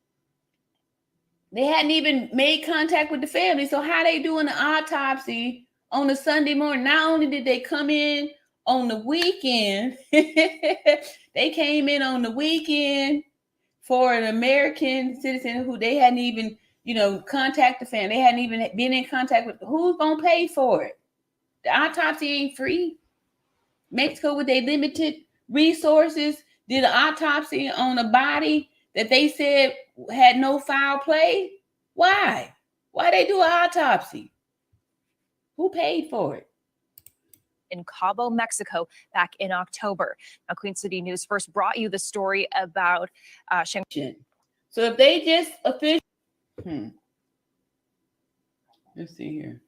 They hadn't even made contact with the family. So how they doing the autopsy on a Sunday morning? Not only did they come in on the weekend, they came in on the weekend for an American citizen who they hadn't even, contact the family. They hadn't even been in contact with. Who's gonna pay for it? The autopsy ain't free. Mexico, with their limited resources, did an autopsy on a body that they said had no foul play. Why? Why they do an autopsy? Who paid for it? In Cabo, Mexico, back in October. Now, Queen City News first brought you the story about Shanquella. So if they just officially, let's see here.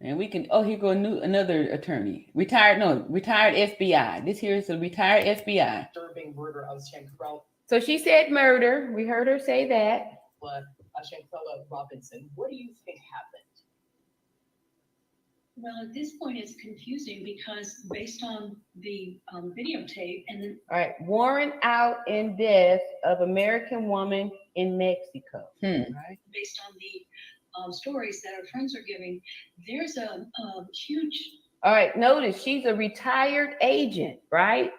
And we can, here go another attorney. Retired FBI. This here is a retired FBI. Disturbing murder of Shanquella. So she said murder. We heard her say that. But Shanquella Robinson, what do you think happened? Well, at this point, it's confusing because based on the videotape and then. All right, warrant out in death of American woman in Mexico. Right. Based on the stories that our friends are giving, there's a huge. All right, notice she's a retired agent, right?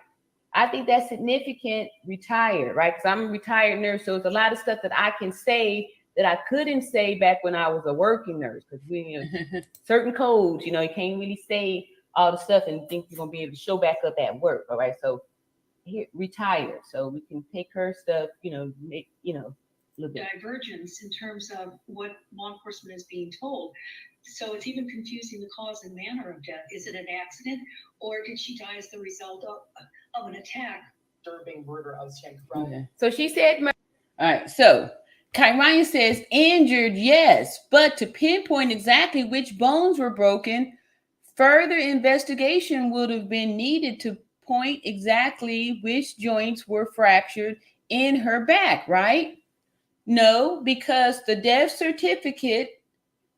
I think that's significant, retired, right? Because I'm a retired nurse, so it's a lot of stuff that I can say that I couldn't say back when I was a working nurse, because we certain codes, you can't really say all the stuff and think you're gonna be able to show back up at work. All right, so here, retired, so we can take her stuff, make a little bit. Divergence in terms of what law enforcement is being told. So it's even confusing the cause and manner of death. Is it an accident, or did she die as the result of an attack? Disturbing murder of Shanquella. Okay. So she said murder. All right, so Ryan says injured, yes, but to pinpoint exactly which bones were broken, further investigation would have been needed to point exactly which joints were fractured in her back, right? No, because the death certificate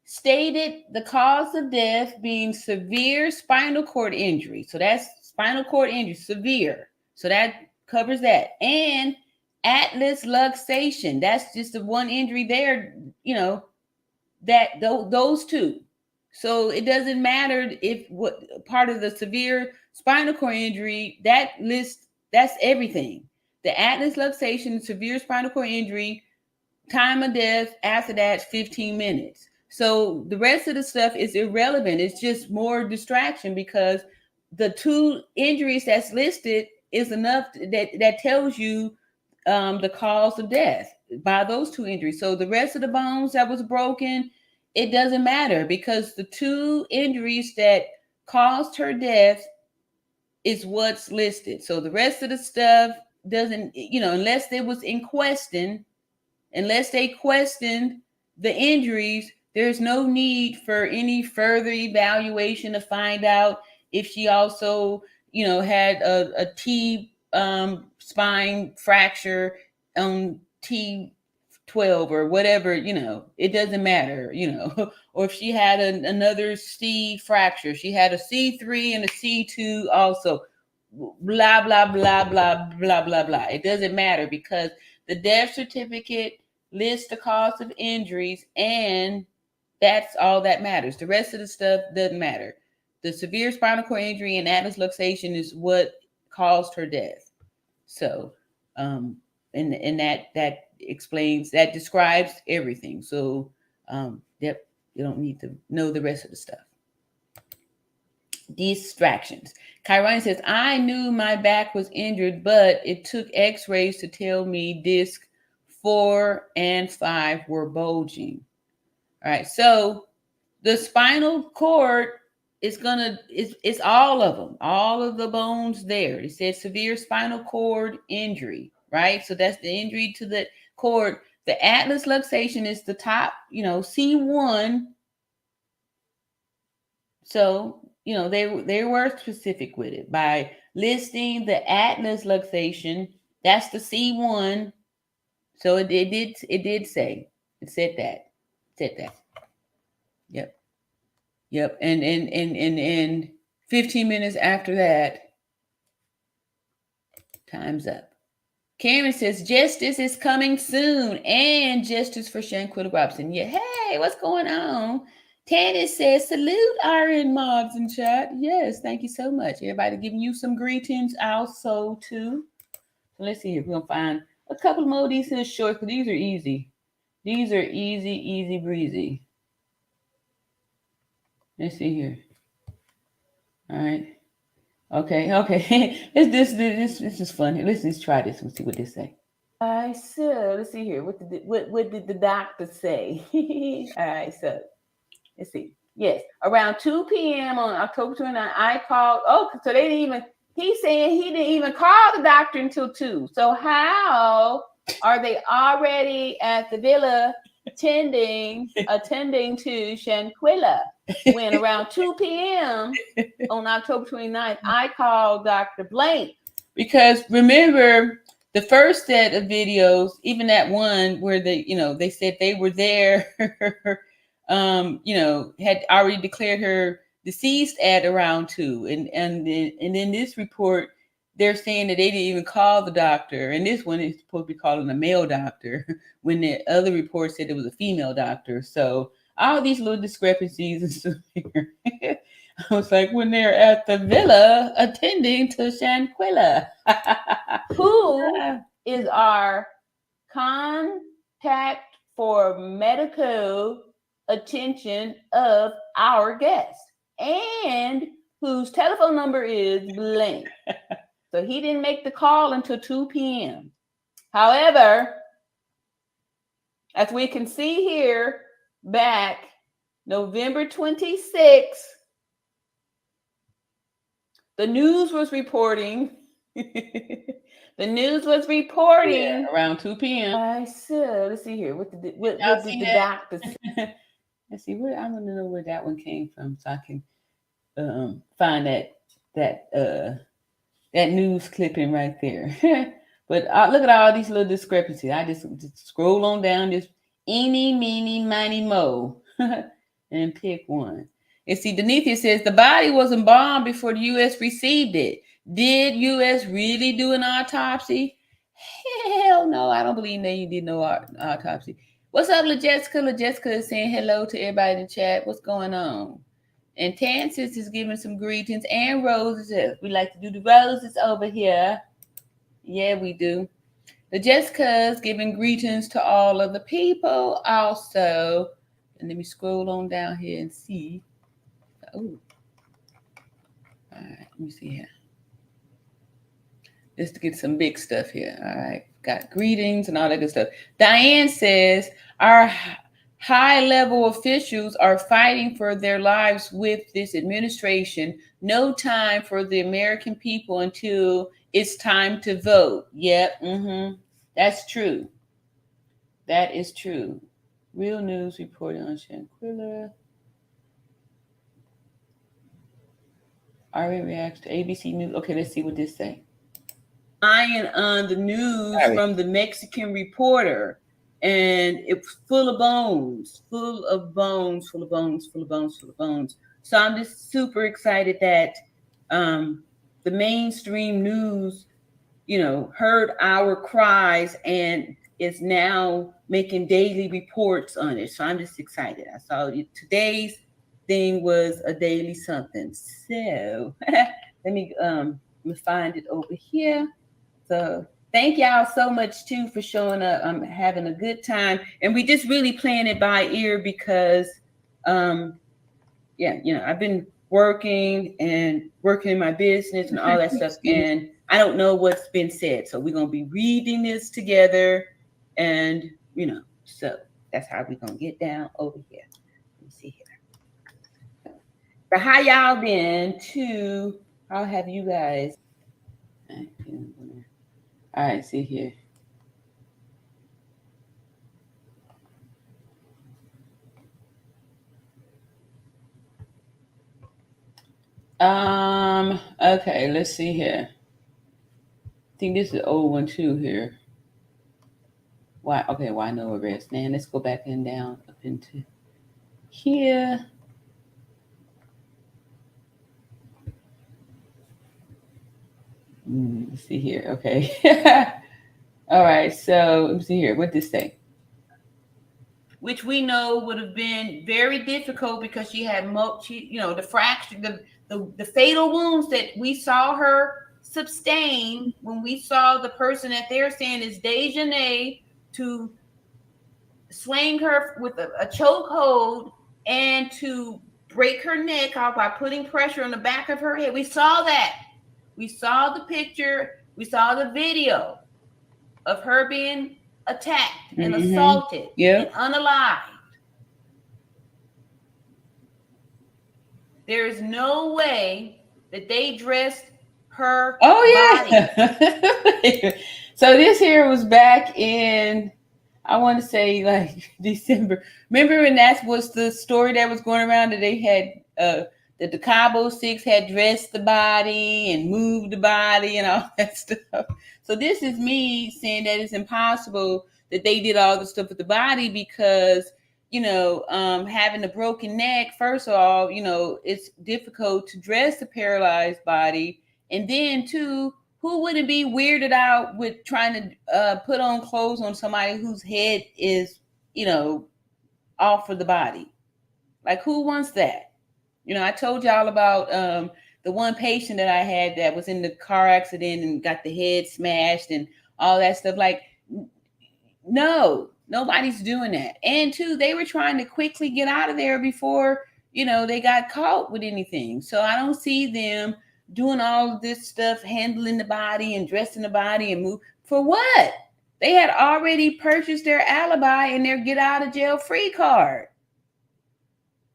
stated the cause of death being severe spinal cord injury. So that's spinal cord injury, severe. So that covers that. And atlas luxation. That's just the one injury there, those two. So it doesn't matter if what part of the severe spinal cord injury, that list, that's everything. The atlas luxation, severe spinal cord injury, time of death, after that, 15 minutes. So the rest of the stuff is irrelevant. It's just more distraction because the two injuries that's listed is enough that tells you the cause of death by those two injuries. So the rest of the bones that was broken, it doesn't matter because the two injuries that caused her death is what's listed. So the rest of the stuff doesn't, unless it was in question, unless they questioned the injuries, there's no need for any further evaluation to find out if she also, had a T spine fracture on T12 or whatever, it doesn't matter, or if she had another C fracture, she had a C3 and a C2 also, blah, blah, blah, blah, blah, blah, blah. It doesn't matter because the death certificate lists the cause of injuries and that's all that matters. The rest of the stuff doesn't matter. The severe spinal cord injury and atlas luxation is what caused her death. So, and that explains, that describes everything. So, you don't need to know the rest of the stuff. Distractions. Kyron says, I knew my back was injured, but it took x-rays to tell me disc 4 and 5 were bulging. All right. So the spinal cord is it's all of them, all of the bones there. It says severe spinal cord injury, right? So that's the injury to the cord. The atlas luxation is the top, C1. So, they were specific with it by listing the Atlas luxation. That's the C1. So it did say. It said that. Yep. Yep. And 15 minutes after that, time's up. Karen says, justice is coming soon, and justice for Shanquella Robinson. Yeah, hey, what's going on? Tannis says, salute Iron Mogs in chat. Yes, thank you so much. Everybody giving you some greetings also, too. So let's see if we're going to find a couple more of these here short, because these are easy. These are easy breezy. Let's see here. All right. Okay. This is fun. Let's try this and see what they say. All right, so let's see here. What did the doctor say? All right, so let's see. Yes, around 2 p.m. on October 29th, I called. Oh, so they didn't even. He's saying he didn't even call the doctor until 2. So how are they already at the villa attending to Shanquilla when around 2 p.m. on October 29th, I called Dr. Blank? Because remember, the first set of videos, even that one where they said they were there, had already declared her deceased at around 2. And in this report, they're saying that they didn't even call the doctor. And this one is supposed to be calling a male doctor when the other report said it was a female doctor. So all these little discrepancies and stuff here. I was like, when they're at the villa attending to Shanquella, who is our contact for medical attention of our guest, and whose telephone number is blank. So he didn't make the call until 2 p.m. However, as we can see here, back November 26th, the news was reporting. Around 2 p.m. So let's see here. What did the doctor say? Let's see. I want to know where that one came from, so I can find that news clipping right there. But look at all these little discrepancies. I just scroll on down this eeny, meeny, miny, mo, and pick one. And see, Denithia says the body was embalmed before the U.S. received it. Did U.S. really do an autopsy? Hell no, I don't believe they did no autopsy. What's up, LaJessica? LaJessica is saying hello to everybody in the chat. What's going on? And Tansis is giving some greetings, and roses. We like to do the roses over here. Yeah, we do. LaJessica is giving greetings to all of the people also. And let me scroll on down here and see. Oh, all right. Let me see here. Just to get some big stuff here. All right. Got greetings and all that good stuff. Diane says, our high-level officials are fighting for their lives with this administration. No time for the American people until it's time to vote. Yep. That's true. That is true. Real news reporting on Shanquilla. RA reacts to ABC News. Okay, let's see what this say. Lying on the news from the Mexican Reporter, and it's full of bones. So I'm just super excited that the mainstream news, heard our cries and is now making daily reports on it. So I'm just excited. I saw today's thing was a daily something. So let me find it over here. So thank y'all so much too for showing up. I'm having a good time, and we just really playing it by ear because, I've been working in my business and all that stuff, and I don't know what's been said. So we're gonna be reading this together, and so that's how we're gonna get down over here. Let me see here. So how y'all been too? How have you guys? All right, see here. Okay, let's see here. I think this is an old one too here. Why? Okay, why no arrest? Now let's go back and down up into here. Let's see here. Okay. All right. So let me see here. What did this say? Which we know would have been very difficult because she had the fracture, the fatal wounds that we saw her sustain when we saw the person that they're saying is Dejanay to swing her with a chokehold and to break her neck off by putting pressure on the back of her head. We saw that. We saw the picture. We saw the video of her being attacked and assaulted and unalived. There is no way that they dressed her body. So this here was back in, I want to say like December. Remember when that was the story that was going around that they had that the Cabo Six had dressed the body and moved the body and all that stuff. So this is me saying that it's impossible that they did all the stuff with the body because, having a broken neck, first of all, it's difficult to dress the paralyzed body. And then two, who wouldn't be weirded out with trying to put on clothes on somebody whose head is, off of the body? Like, who wants that? I told y'all about the one patient that I had that was in the car accident and got the head smashed and all that stuff. Like, no, nobody's doing that. And two, they were trying to quickly get out of there before, they got caught with anything. So I don't see them doing all of this stuff, handling the body and dressing the body and move. For what? They had already purchased their alibi and their get out of jail free card.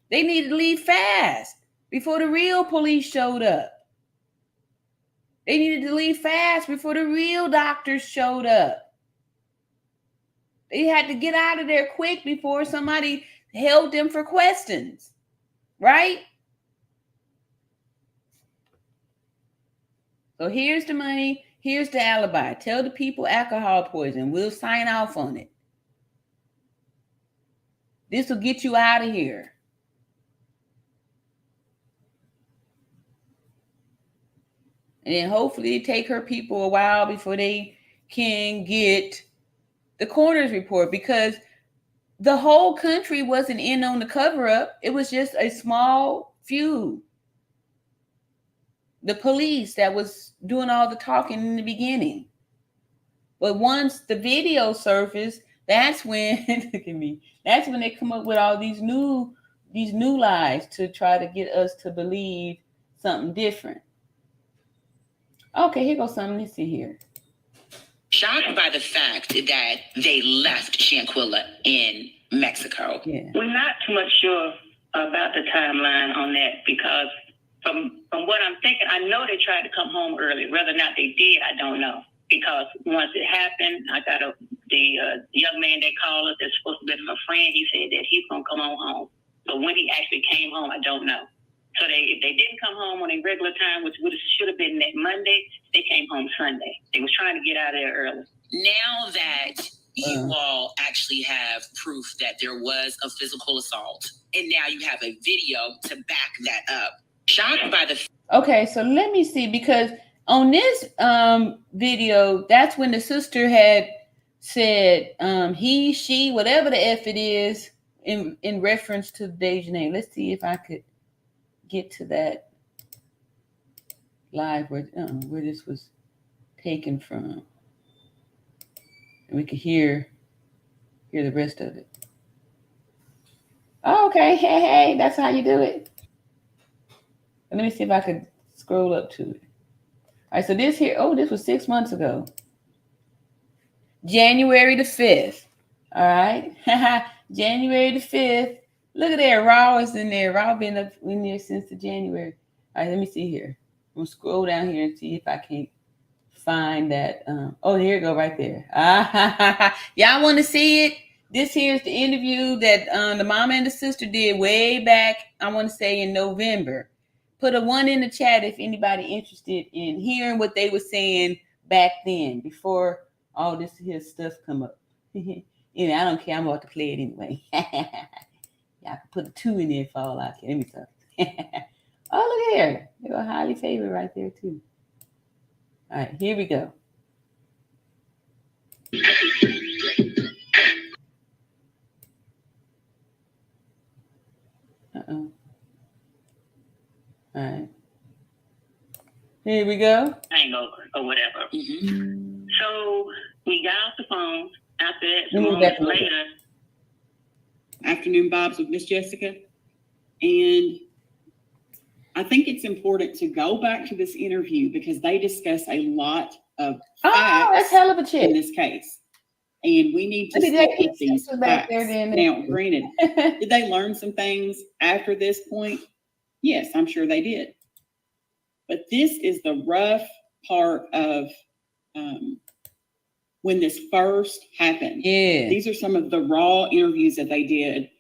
They needed to leave fast before the real police showed up. They needed to leave fast before the real doctors showed up. They had to get out of there quick before somebody held them for questions, right? So here's the money. Here's the alibi. Tell the people alcohol poison. We'll sign off on it. This will get you out of here. And then hopefully it take her people a while before they can get the coroner's report, because the whole country wasn't in on the cover up. It was just a small few. The police that was doing all the talking in the beginning. But once the video surfaced, that's when look at me. That's when they come up with all these new lies to try to get us to believe something different. Okay, here goes something. Let's see here. Shocked by the fact that they left Shanquilla in Mexico. Yeah. We're not too much sure about the timeline on that because from what I'm thinking, I know they tried to come home early. Whether or not they did, I don't know. Because once it happened, I got the young man that called us that's supposed to be my friend. He said that he's going to come on home. So when he actually came home, I don't know. So if they didn't come home on a regular time, which should have been that Monday, they came home Sunday. They was trying to get out of there early. Now that you all actually have proof that there was a physical assault, and now you have a video to back that up. Shocked by the... Okay, so let me see, because on this video, that's when the sister had said he, she, whatever the F it is in reference to Dejanay. Let's see if I could get to that live where this was taken from, and we could hear the rest of it. Okay, hey, that's how you do it. And let me see if I could scroll up to it. All right, so this here, this was 6 months ago. January the 5th. All right. January the 5th. Look at that. Raw is in there. Raw been up in there since the January. All right, let me see here. I'm going to scroll down here and see if I can find that. Here you go right there. Y'all want to see it? This here's the interview that the mama and the sister did way back, I want to say in November. Put a 1 in the chat if anybody interested in hearing what they were saying back then before all this here stuff come up. I don't care. I'm about to play it anyway. Y'all can put a 2 in there for all I care. Let me talk. Oh, look here. They were highly favored right there too. All right, here we go. All right. Here we go. Hangover or whatever. Mm-hmm. So we got off the phone after that. Some Move moments back a little later. Afternoon Bobs with Miss Jessica. And I think it's important to go back to this interview because they discuss a lot of facts that's hell of a chick in this case. And we need to stick with these facts. Now, granted, did they learn some things after this point? Yes, I'm sure they did. But this is the rough part of when this first happened. Yeah. These are some of the raw interviews that they did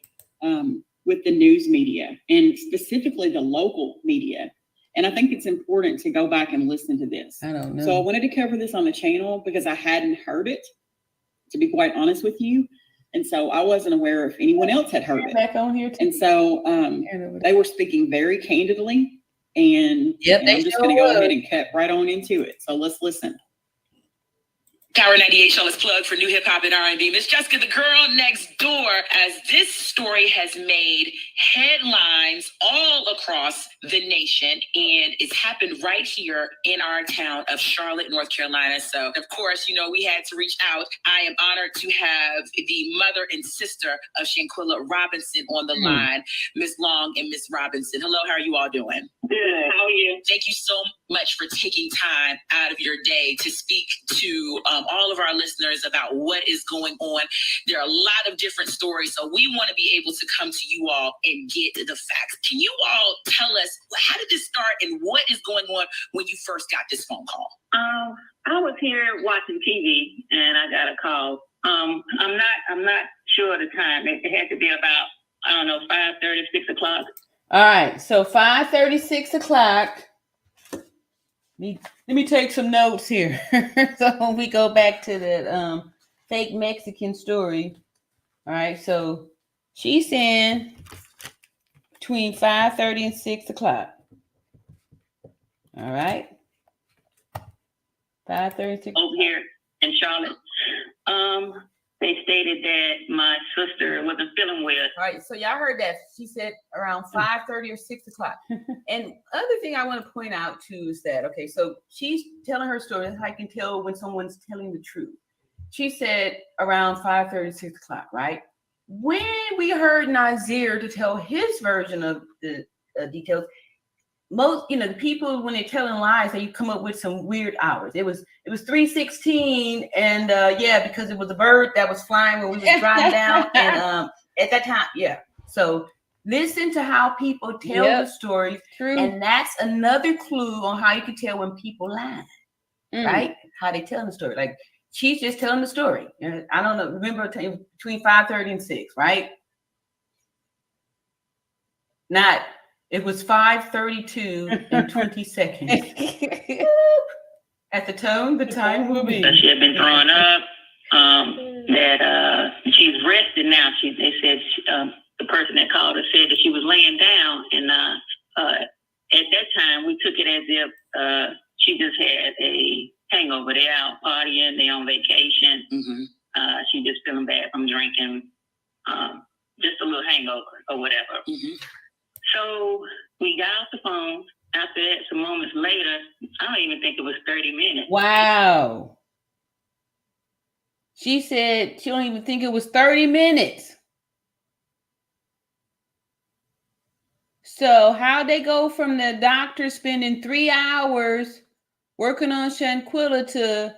with the news media and specifically the local media. And I think it's important to go back and listen to this. I don't know. So I wanted to cover this on the channel because I hadn't heard it, to be quite honest with you. And so I wasn't aware if anyone else had heard it. Back on here too. And so they were speaking very candidly. And I'm just going to go ahead and cut right on into it. So let's listen. Power 98 Charlotte's plug for new hip hop and R&B. Miss Jessica, the girl next door, as this story has made headlines all across the nation, and it's happened right here in our town of Charlotte, North Carolina. So, of course, we had to reach out. I am honored to have the mother and sister of Shanquella Robinson on the line, Miss Long and Miss Robinson. Hello, how are you all doing? Good. How are you? Thank you so much for taking time out of your day to speak to all of our listeners about what is going on. There are a lot of different stories, so we want to be able to come to you all and get the facts. Can you all tell us, how did this start and what is going on when you first got this phone call? I was here watching TV and I got a call. I'm not sure of the time. It had to be about, 5:30, 6 o'clock. All right, so 5:30, 6 o'clock. Let me take some notes here. So we go back to the fake Mexican story. All right, so she's saying between 5:30 and 6 o'clock. All right. 5:30, 6 over here in Charlotte. They stated that my sister wasn't feeling well. All right, so y'all heard that. She said around 5:30 or 6 o'clock. And other thing I want to point out too is that, okay, so she's telling her story. That's how I can tell when someone's telling the truth. She said around 5:30, 6 o'clock, right? When we heard Nazir to tell his version of the details, most, the people, when they're telling lies, they come up with some weird hours. It was 3:16, and because it was a bird that was flying when we were driving down, and at that time, So listen to how people tell the stories, and that's another clue on how you can tell when people lie, right? How they tell the story. Like she's just telling the story. I don't know. Remember, between 5:30 and 6, right? Not. It was 5:32 and 20 seconds. At the tone, the time will be. She had been throwing up. That she's rested now. They said the person that called her said that she was laying down, and at that time we took it as if she just had a hangover. They're out partying. They're on vacation. Mm-hmm. She just feeling bad from drinking. Just a little hangover or whatever. Mm-hmm. So we got off the phone. After that, some moments later, I don't even think it was 30 minutes. Wow. She said she don't even think it was 30 minutes. So how'd they go from the doctor spending 3 hours working on Shanquilla to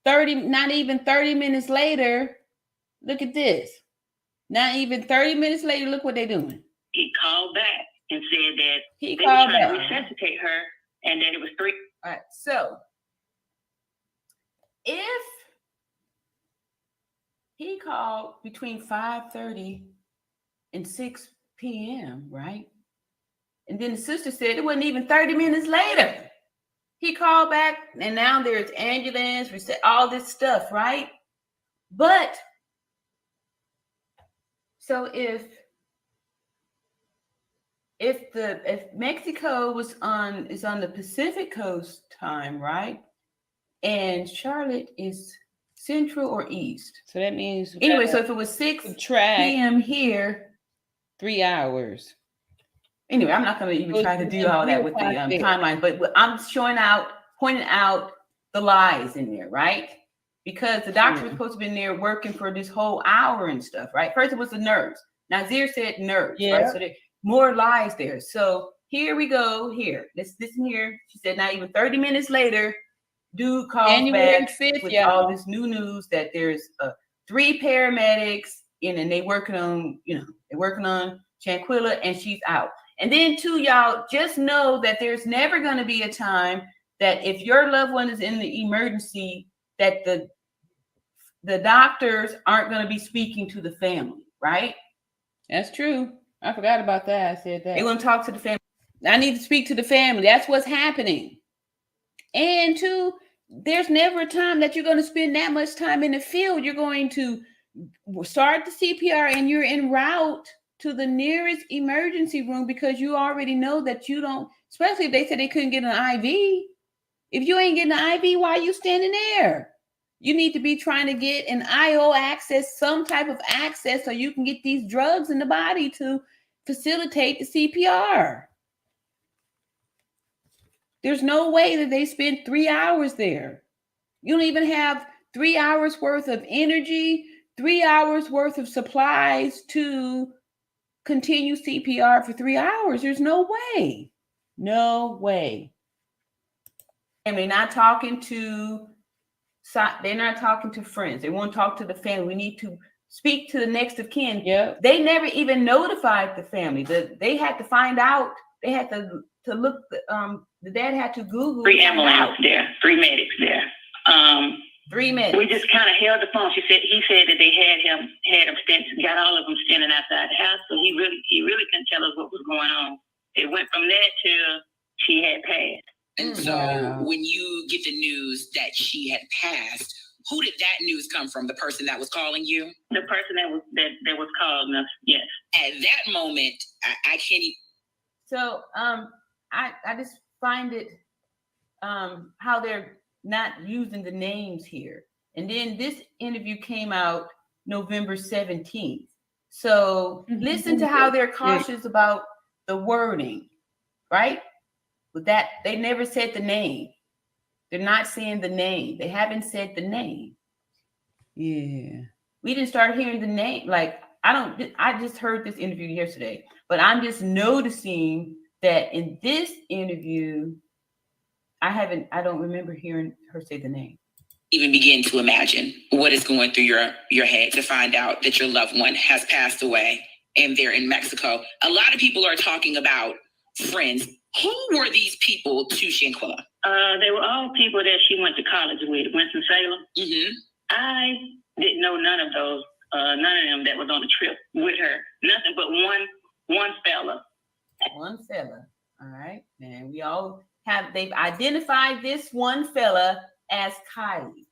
30, not even 30 minutes later? Look at this. Not even 30 minutes later, look what they're doing. He called back and said that they were trying to resuscitate her and that it was 3. All right, so if he called between 5:30 and 6 p.m., right? And then the sister said it wasn't even 30 minutes later. He called back, and now there's ambulance, all this stuff, right? But so if Mexico is on the Pacific Coast time, right? And Charlotte is Central or East. So that means anyway. So if it was 6 p.m. here, 3 hours. Anyway, I'm not going to even try to do all that with the timeline, but I'm pointing out the lies in there, right? Because the doctor was supposed to be in there working for this whole hour and stuff, right? First it was the nurse. Nazir said nurse, right? So there more lies there. So here we go. Here, let's listen here. She said, not even 30 minutes later, dude calls January back 5th, with all this new news that there's 3 paramedics and they're working on Shanquilla, and she's out. And then too, y'all just know that there's never going to be a time that if your loved one is in the emergency, that the doctors aren't going to be speaking to the family, right? That's true. I forgot about that. I said that. They want to talk to the family. I need to speak to the family. That's what's happening. And two, there's never a time that you're going to spend that much time in the field. You're going to start the CPR and you're en route to the nearest emergency room because you already know that you don't, especially if they said they couldn't get an IV. If you ain't getting an IV, why are you standing there? You need to be trying to get an IO access, some type of access, so you can get these drugs in the body to facilitate the CPR. There's no way that they spend 3 hours there. You don't even have 3 hours worth of energy, 3 hours worth of supplies to continue CPR for 3 hours. There's no way. No way. And they're not talking to friends. They won't talk to the family. We need to speak to the next of kin. Yeah. They never even notified the family. They had to find out. They had to look. The dad had to Google. 3 ambulances there, 3 medics there. 3 medics. We just kind of held the phone. He said that they had him got all of them standing outside the house. So he really couldn't tell us what was going on. It went from that to she had passed. And so when you get the news that she had passed, who did that news come from? The person that was calling you? The person that was calling us, yes. At that moment, I can't even. So I just find it how they're not using the names here. And then this interview came out November 17th. So listen to how they're cautious about the wording, right? With that, they never said the name. They're not saying the name. They haven't said the name. Yeah. We didn't start hearing the name. Like, I just heard this interview yesterday, but I'm just noticing that in this interview, I don't remember hearing her say the name. Even begin to imagine what is going through your head to find out that your loved one has passed away and they're in Mexico. A lot of people are talking about friends. Who were these people to Shanquella? They were all people that she went to college with, Winston-Salem. Mm-hmm. I didn't know none of those, none of them that was on the trip with her. Nothing but one fella. One fella. All right. And they've identified this one fella as Kylie.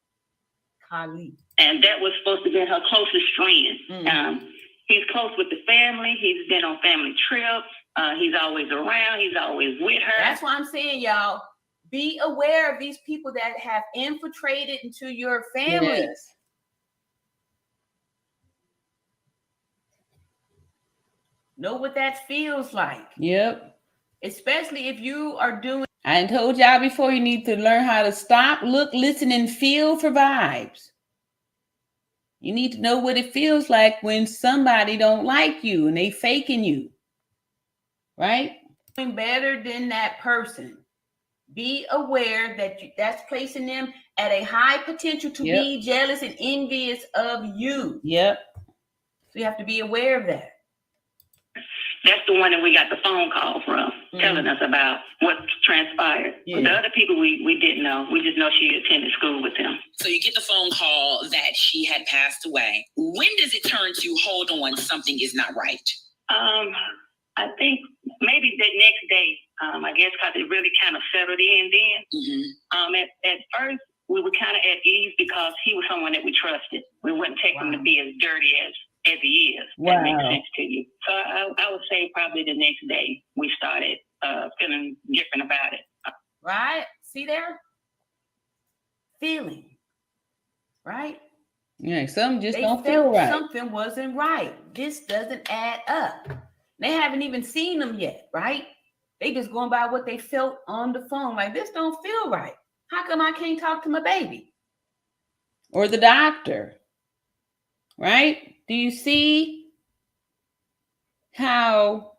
And that was supposed to be her closest friend. He's close with the family. He's been on family trips. He's always around. He's always with her. That's why I'm saying, y'all, be aware of these people that have infiltrated into your families. Yes. Know what that feels like. Yep. Especially if you are doing. I told y'all before, you need to learn how to stop, look, listen, and feel for vibes. You need to know what it feels like when somebody don't like you and they faking you. Right? Doing better than that person. Be aware that that's placing them at a high potential to be jealous and envious of you. Yep. So you have to be aware of that. That's the one that we got the phone call from, telling us about what transpired. Yeah. The other people we didn't know. We just know she attended school with them. So you get the phone call that she had passed away. When does it turn to, hold on, something is not right? I think maybe the next day, I guess because it really kind of settled in then. At first, we were kind of at ease because he was someone that we trusted. We wouldn't take him to be as dirty as he is. That makes sense to you. So I would say probably the next day we started feeling different about it. Right? See there? Feeling. Right? Yeah, some just They don't feel right. Something wasn't right. This doesn't add up. They haven't even seen them yet, right? They just going by what they felt on the phone. Like, this don't feel right. How come I can't talk to my baby? Or the doctor, right? Do you see how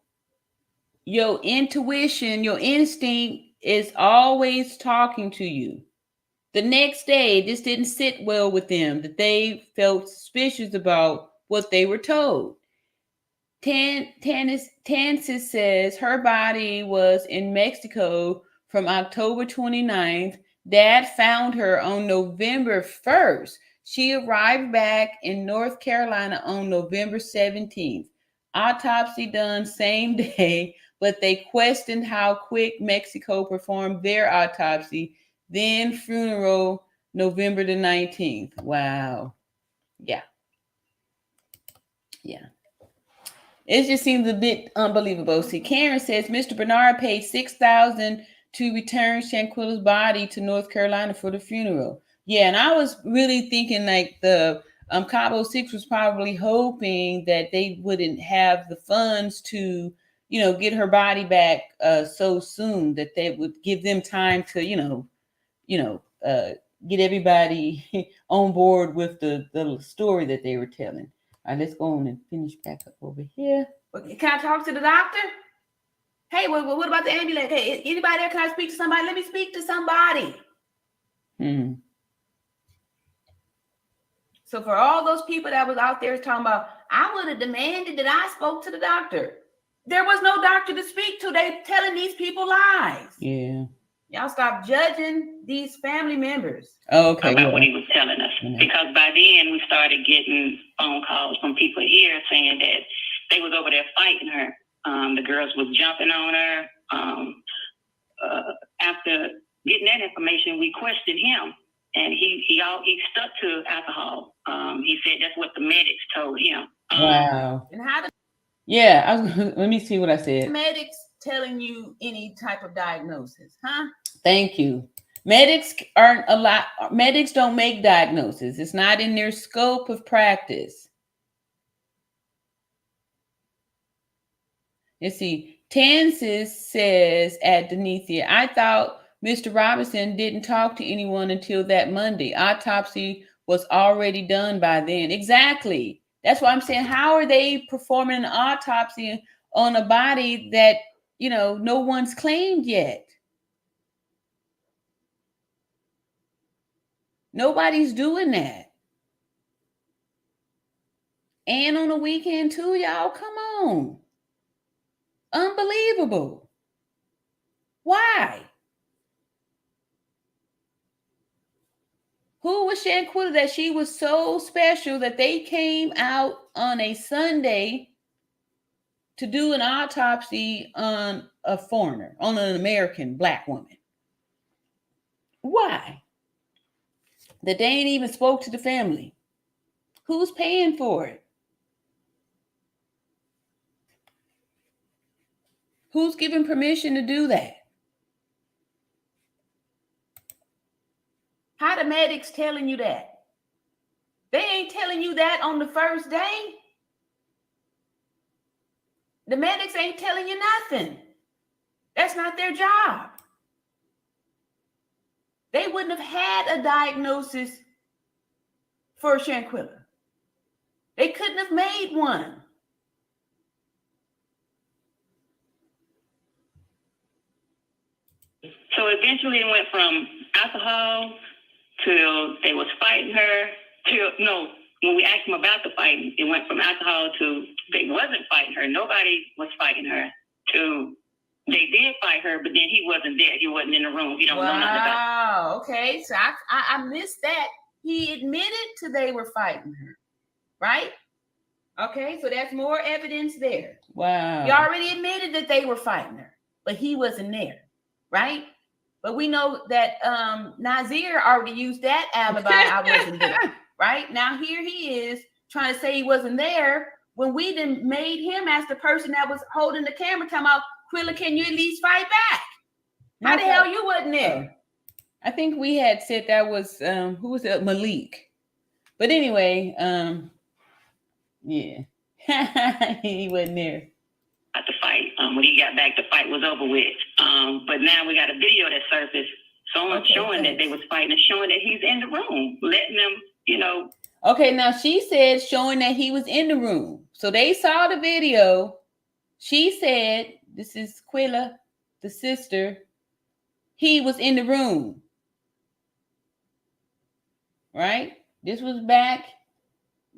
your intuition, your instinct is always talking to you? The next day, this didn't sit well with them, that they felt suspicious about what they were told. Tansis says her body was in Mexico from October 29th. Dad found her on November 1st. She arrived back in North Carolina on November 17th. Autopsy done same day, but they questioned how quick Mexico performed their autopsy. Then funeral November the 19th. Wow. Yeah. Yeah. It just seems a bit unbelievable. See, Karen says Mr. Bernard paid $6,000 to return Shanquilla's body to North Carolina for the funeral. Yeah, and I was really thinking like the Cabo 6 was probably hoping that they wouldn't have the funds to, get her body back so soon, that they would give them time to, get everybody on board with the story that they were telling. All right, let's go on and finish back up over here. Can I talk to the doctor? Hey, what about the ambulance? Hey, anybody there? Can I speak to somebody? Let me speak to somebody. So for all those people that was out there talking about, I would have demanded that I spoke to the doctor. There was no doctor to speak to. They telling these people lies. Yeah. Y'all stop judging these family members. Okay. About what he was telling us. Because by then we started getting phone calls from people here saying that they was over there fighting her. The girls was jumping on her. After getting that information, we questioned him, and he stuck to alcohol. He said that's what the medics told him. Wow. And how let me see what I said. medics telling you any type of diagnosis, huh? Thank you. Medics aren't medics don't make diagnoses. It's not in their scope of practice. Let's see. Tansis says at Denethia, I thought Mr. Robinson didn't talk to anyone until that Monday. Autopsy was already done by then. Exactly. That's why I'm saying, how are they performing an autopsy on a body that, no one's claimed yet? Nobody's doing that. And on the weekend too, y'all, come on. Unbelievable. Why? Who was Shanquilla that she was so special that they came out on a Sunday to do an autopsy on a foreigner, on an American Black woman? Why? That they ain't even spoke to the family. Who's paying for it? Who's giving permission to do that? How the medics telling you that? They ain't telling you that on the first day. The medics ain't telling you nothing. That's not their job. They wouldn't have had a diagnosis for Shanquilla. They couldn't have made one. So eventually it went from alcohol till they was fighting her when we asked them about the fighting, it went from alcohol to they wasn't fighting her. Nobody was fighting her to they did fight her, but then he wasn't there. He wasn't in the room. He don't know nothing about it. Wow. Okay. So I missed that. He admitted to they were fighting her, right? Okay, so that's more evidence there. Wow. You already admitted that they were fighting her, but he wasn't there, right? But we know that Nazir already used that alibi. I wasn't there, right? Now here he is trying to say he wasn't there when we then made him as the person that was holding the camera, talking about, Quilla, can you at least fight back? How the hell you wasn't there? I think we had said that was who was it? Malik. But anyway, yeah. He wasn't there. At the fight. When he got back, the fight was over with. But now we got a video that surfaced showing that they was fighting and showing that he's in the room, letting them, you know. Okay, now she said showing that he was in the room. So they saw the video. She said, this is Quilla, the sister, he was in the room. Right? This was back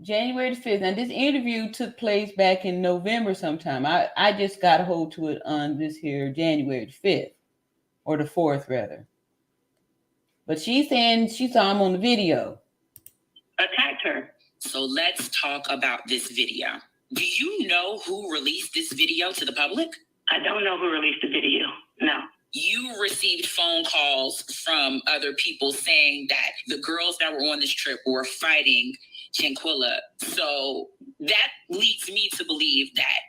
January the 5th. Now, this interview took place back in November sometime. I just got a hold to it on this here January the 5th, or the 4th, rather. But she's saying she saw him on the video. Attacked her. So let's talk about this video. Do you know who released this video to the public? I don't know who released the video. No. You received phone calls from other people saying that the girls that were on this trip were fighting Shanquilla. So that leads me to believe that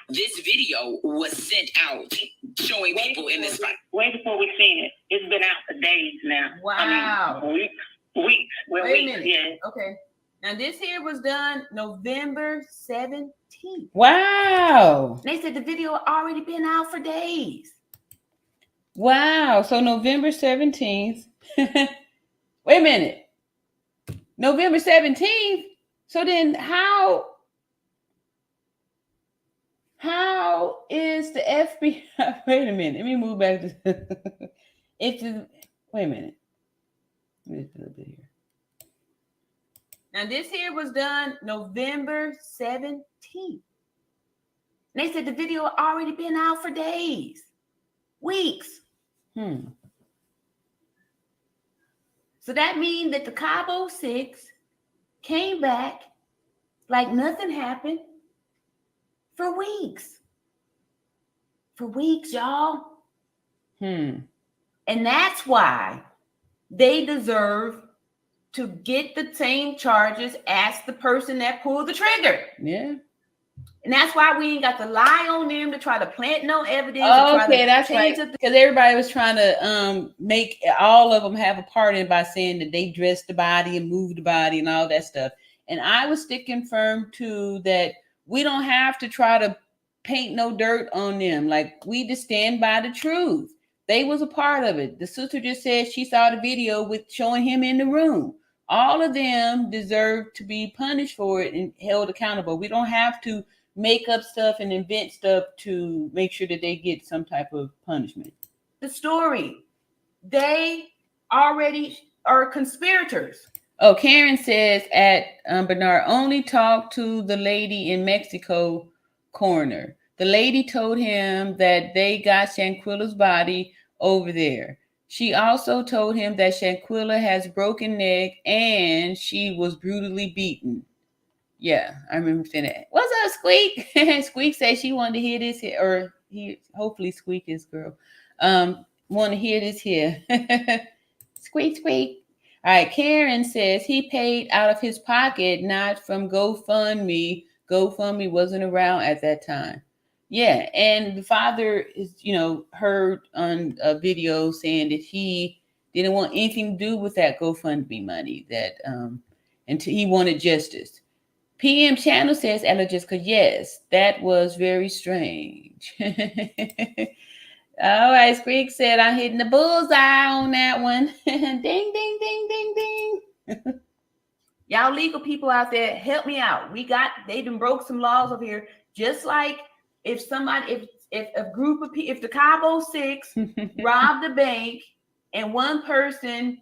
this video was sent out showing people in this fight. Way before we seen it. It's been out for days now. Wow. I mean, weeks. Well, Wait a weeks, minute. yeah. Okay. Now this here was done November 17th. Wow. They said the video had already been out for days. Wow. So November 17th. Wait a minute. November 17th. So then how is the FBI? Wait a minute. Let me move back to wait a minute. Let me just put a bit here. Now this here was done November 17th. They said the video had already been out for days, weeks. So that means that the Cabo 6 came back like nothing happened for weeks. For weeks, y'all. And that's why they deserve to get the same charges as the person that pulled the trigger. Yeah. And that's why we ain't got to lie on them to try to plant no evidence. Okay, that's right. Because everybody was trying to make all of them have a part in by saying that they dressed the body and moved the body and all that stuff. And I was sticking firm to that. We don't have to try to paint no dirt on them. Like, we just stand by the truth. They was a part of it. The sister just said she saw the video with showing him in the room. All of them deserve to be punished for it and held accountable. We don't have to make up stuff and invent stuff to make sure that they get some type of punishment. The story, they already are conspirators. Oh, Karen says at Bernard, only talked to the lady in Mexico coroner. The lady told him that they got Shanquilla's body over there. She also told him that Shanquilla has broken neck and she was brutally beaten. Yeah, I remember saying that. What's up, Squeak? Squeak said she wanted to hear this here, or hopefully Squeak is girl. Want to hear this here. Squeak, squeak. All right, Karen says he paid out of his pocket, not from GoFundMe. GoFundMe wasn't around at that time. Yeah, and the father is, heard on a video saying that he didn't want anything to do with that GoFundMe money, that until he wanted justice. PM Channel says, Ella Jessica, yes, that was very strange. All right, Squeak said, I'm hitting the bullseye on that one. Ding, ding, ding, ding, ding. Y'all legal people out there, help me out. They done broke some laws over here. Just like if a group of people, if the Cabo 6 robbed a bank and one person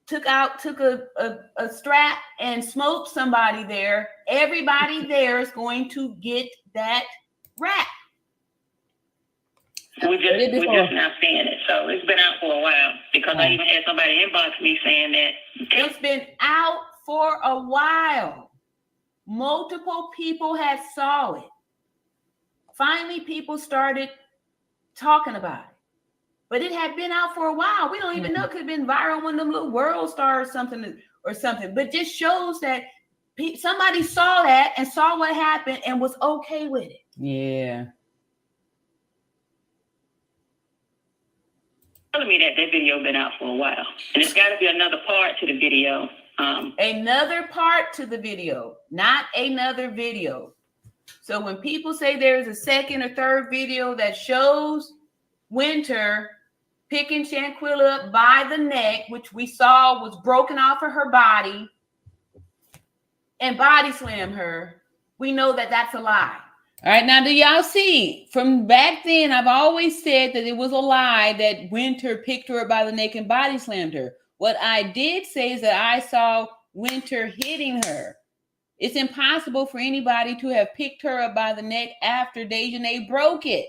took a strap and smoked somebody there, everybody there is going to get that rap. We're just now seeing it. So it's been out for a while, because I even had somebody inbox me saying that. It's been out for a while. Multiple people had saw it. Finally, people started talking about it. But it had been out for a while. We don't even know. It could have been viral on them little world stars or something. But just shows that somebody saw that and saw what happened and was okay with it. Yeah. Telling me that video been out for a while, and it's got to be another part to the video. Another part to the video, not another video. So when people say there's a second or third video that shows Winter picking Shanquilla up by the neck, which we saw was broken off of her body, and body slam her, we know that that's a lie. All right, now do y'all see? From back then, I've always said that it was a lie that Winter picked her up by the neck and body slammed her. What I did say is that I saw Winter hitting her. It's impossible for anybody to have picked her up by the neck after Dejanay broke it.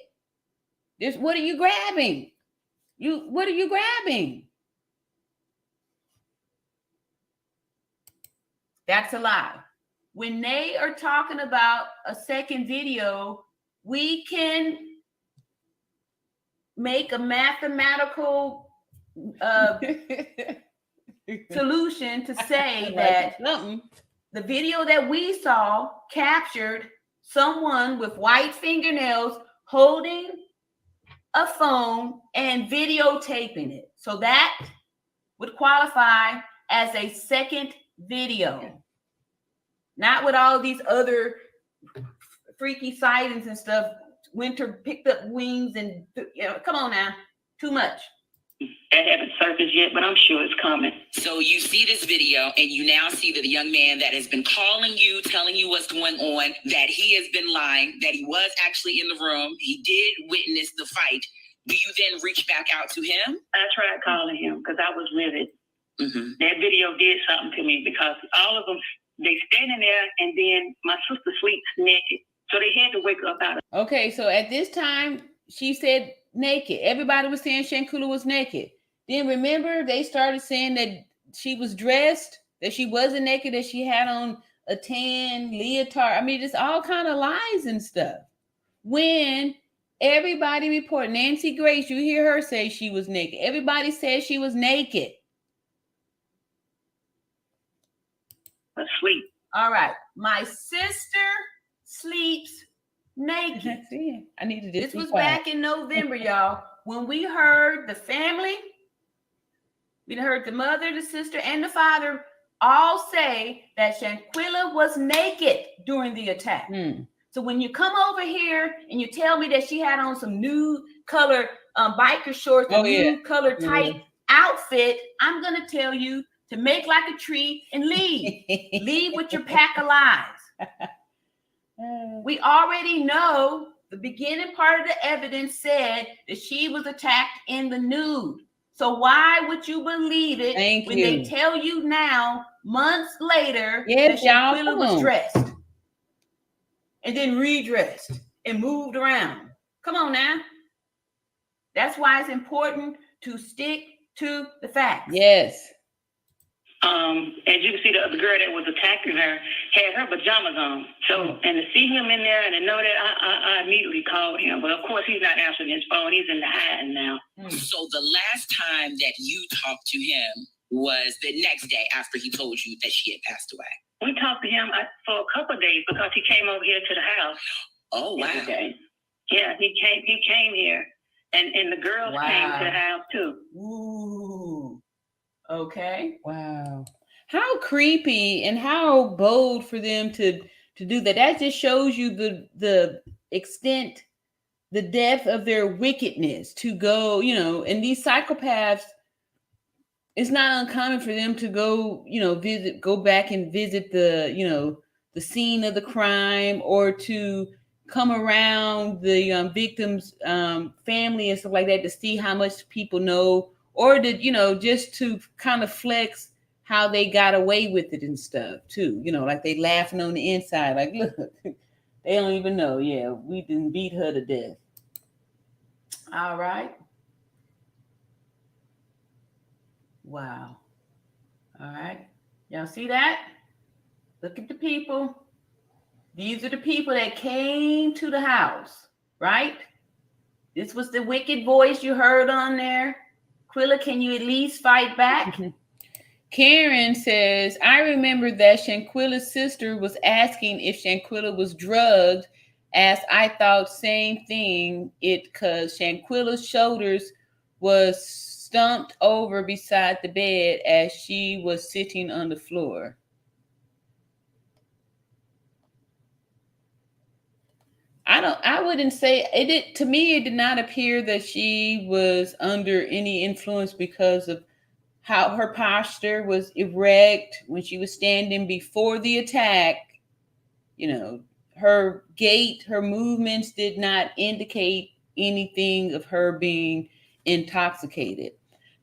What are you grabbing? What are you grabbing? That's a lie. When they are talking about a second video, we can make a mathematical solution to say that the video that we saw captured someone with white fingernails holding a phone and videotaping it. So that would qualify as a second video. Not with all these other freaky sightings and stuff. Winter picked up wings and, come on now. Too much. That haven't surfaced yet, but I'm sure it's coming. So you see this video and you now see that the young man that has been calling you, telling you what's going on, that he has been lying, that he was actually in the room. He did witness the fight. Do you then reach back out to him? I tried calling him because I was livid. That video did something to me because all of them, they standing there and then my sister sleeps naked. So they had to wake up out of it. Okay, so at this time, she said naked. Everybody was saying Shanquilla was naked. Then remember, they started saying that she was dressed, that she wasn't naked, that she had on a tan leotard. I mean, just all kind of lies and stuff. When everybody reported, Nancy Grace, you hear her say she was naked. Everybody said she was naked. Asleep. All right. My sister sleeps naked. I needed this was back in November, y'all. When we heard the family, we heard the mother, the sister, and the father all say that Shanquilla was naked during the attack. So when you come over here and you tell me that she had on some nude color biker shorts, nude color tight outfit, I'm gonna tell you to make like a tree and leave. Leave with your pack of lies. We already know the beginning part of the evidence said that she was attacked in the nude. So why would you believe it when they tell you now, months later, that Shanquilla was dressed and then redressed and moved around? Come on now. That's why it's important to stick to the facts. Yes. As you can see, the girl that was attacking her had her pajamas on. So, and to see him in there and to know that, I immediately called him. But of course, he's not answering his phone. He's in the hiding now. So the last time that you talked to him was the next day after he told you that she had passed away. We talked to him for a couple of days because he came over here to the house. Oh, wow. Yeah, he came here. And the girls came to the house too. Ooh. Okay. Wow. How creepy and how bold for them to do that. That just shows you the extent, the depth of their wickedness to go, and these psychopaths, it's not uncommon for them to go, go back and visit the scene of the crime, or to come around the victim's family and stuff like that to see how much people know, or to, just to kind of flex how they got away with it and stuff too. Like they laughing on the inside, like, look, they don't even know. Yeah, we didn't beat her to death. All right. Wow. All right. Y'all see that? Look at the people. These are the people that came to the house, right? This was the wicked voice you heard on there. Quilla, can you at least fight back? Karen says, I remember that Shanquilla's sister was asking if Shanquilla was drugged, as I thought same thing, because Shanquilla's shoulders was stumped over beside the bed as she was sitting on the floor. I wouldn't say it. To me, it did not appear that she was under any influence because of how her posture was erect when she was standing before the attack. You know, her gait, her movements did not indicate anything of her being intoxicated.